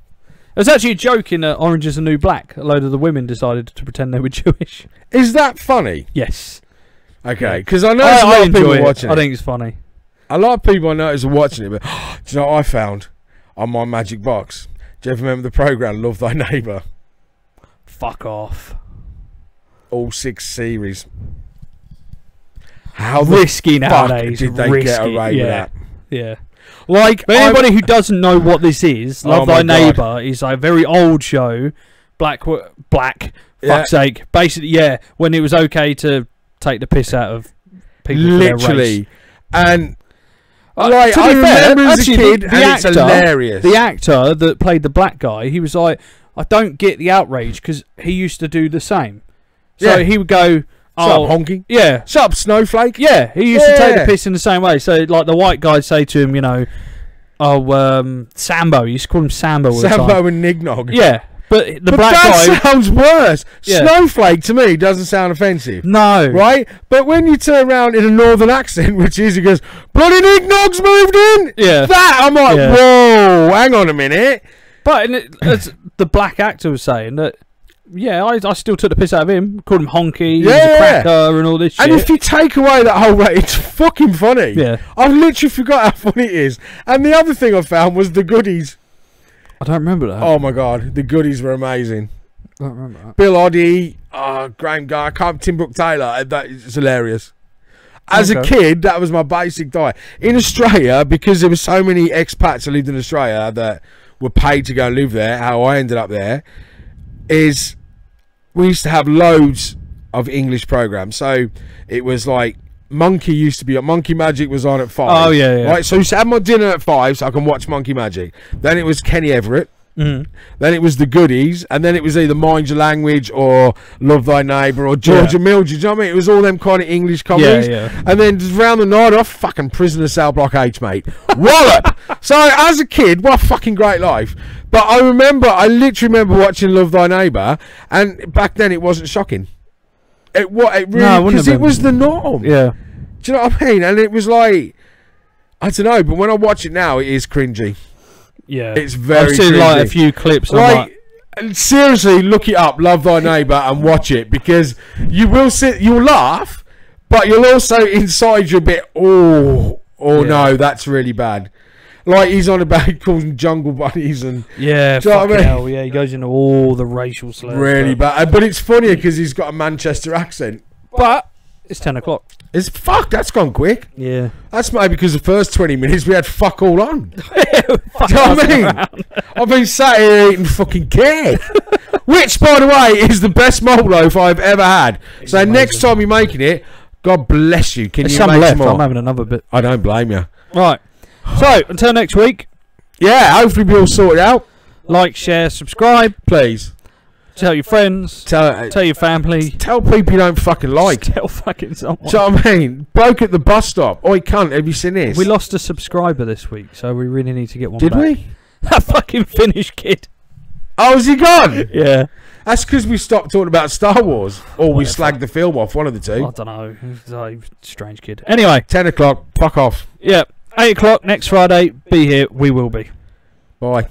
There's actually a joke in Orange is the New Black. A load of the women decided to pretend they were Jewish. Is that funny? Yes. Okay, because I know there's a lot of people watching it. I think it's funny. A lot of people I notice are watching it, but do you know what I found on my magic box? Do you ever remember the programme Love Thy Neighbour? Fuck off. All 6 series. How risky the nowadays. Fuck did they get away with that? Yeah. Like, but anybody who doesn't know what this is, Love Thy Neighbour is a very old show. Black. Fuck's sake. Basically, yeah. When it was okay to take the piss out of people. Literally. For their race. And like, I remember as a kid, and it's hilarious. The actor that played the black guy, he was like, I don't get the outrage because he used to do the same. So he would go, Shut up, honky. Yeah. Shut up, snowflake. Yeah, he used to take the piss in the same way. So, like, the white guys say to him, Sambo. He used to call him Sambo all the time. Sambo and Nignog. Yeah. But the black guy... that sounds worse. Yeah. Snowflake, to me, doesn't sound offensive. No. Right? But when you turn around in a northern accent, which is, he goes, bloody Nignog's moved in! Yeah. That, I'm like, whoa, hang on a minute. But as the black actor was saying, that... Yeah, I still took the piss out of him. Called him honky, he was a cracker and all this shit. And if you take away that whole rate, it's fucking funny. Yeah. I've literally forgot how funny it is. And the other thing I found was the goodies. I don't remember that. Oh my god, the goodies were amazing. I don't remember that. Bill Oddie, Graham Guy, Tim Brooke Taylor, that is hilarious. As a kid, that was my basic diet. In Australia, because there were so many expats who lived in Australia that were paid to go and live there, how I ended up there, is we used to have loads of English programs. So it was like Monkey used to be Monkey Magic was on at 5. Oh yeah. Right, so I used to have my dinner at 5 so I can watch Monkey Magic. Then it was Kenny Everett. Then it was the goodies, and then it was either Mind Your Language or Love Thy Neighbour or Georgia Mildred. Do you know what I mean? It was all them kind of English comedies. Yeah. And then just round the night off, fucking Prisoner Cell Block H, mate. Wallop! So as a kid, what a fucking great life. But I literally remember watching Love Thy Neighbour, and back then it wasn't shocking. It really, because it was the norm. Yeah. Do you know what I mean? And it was like, I don't know, but when I watch it now, it is cringy. Yeah, it's very. I've seen cringy. like a few clips. Like, seriously, look it up, Love Thy Neighbour, and watch it, because you'll laugh, but you'll also inside you're a bit, oh Yeah. no, that's really bad. Like he's on about calling jungle bunnies and Yeah, Do you know what I fucking mean? hell, yeah, he goes into all the racial slurs. really bad. But it's funnier because he's got a Manchester accent. But it's 10 o'clock. It's fuck. That's gone quick. Yeah. That's maybe because the first 20 minutes we had fuck all on. Do you know what I mean? I've been sat here eating fucking cake. Which, by the way, is the best malt loaf I've ever had. So amazing. next time you're making it, God bless you. Can There's you some make left. some I'm more? having another bit. I don't blame you. Right. So, until next week, Yeah, hopefully we'll sort it out. like, share, subscribe, Please. tell your friends, Tell tell your family, people you don't fucking like. tell fucking someone. Do you know what I mean? Bloke at the bus stop. Oi, cunt, have you seen this? We lost a subscriber this week, so we really need to get one Did back. we? That fucking Finnish kid. Oh, is he gone? Yeah. That's because we stopped talking about Star Wars. Or we slagged the film off, one of the two. I don't know. He's a strange kid. Anyway, 10 o'clock, fuck off. yeah. 8 o'clock next Friday. Be here. We will be. Bye.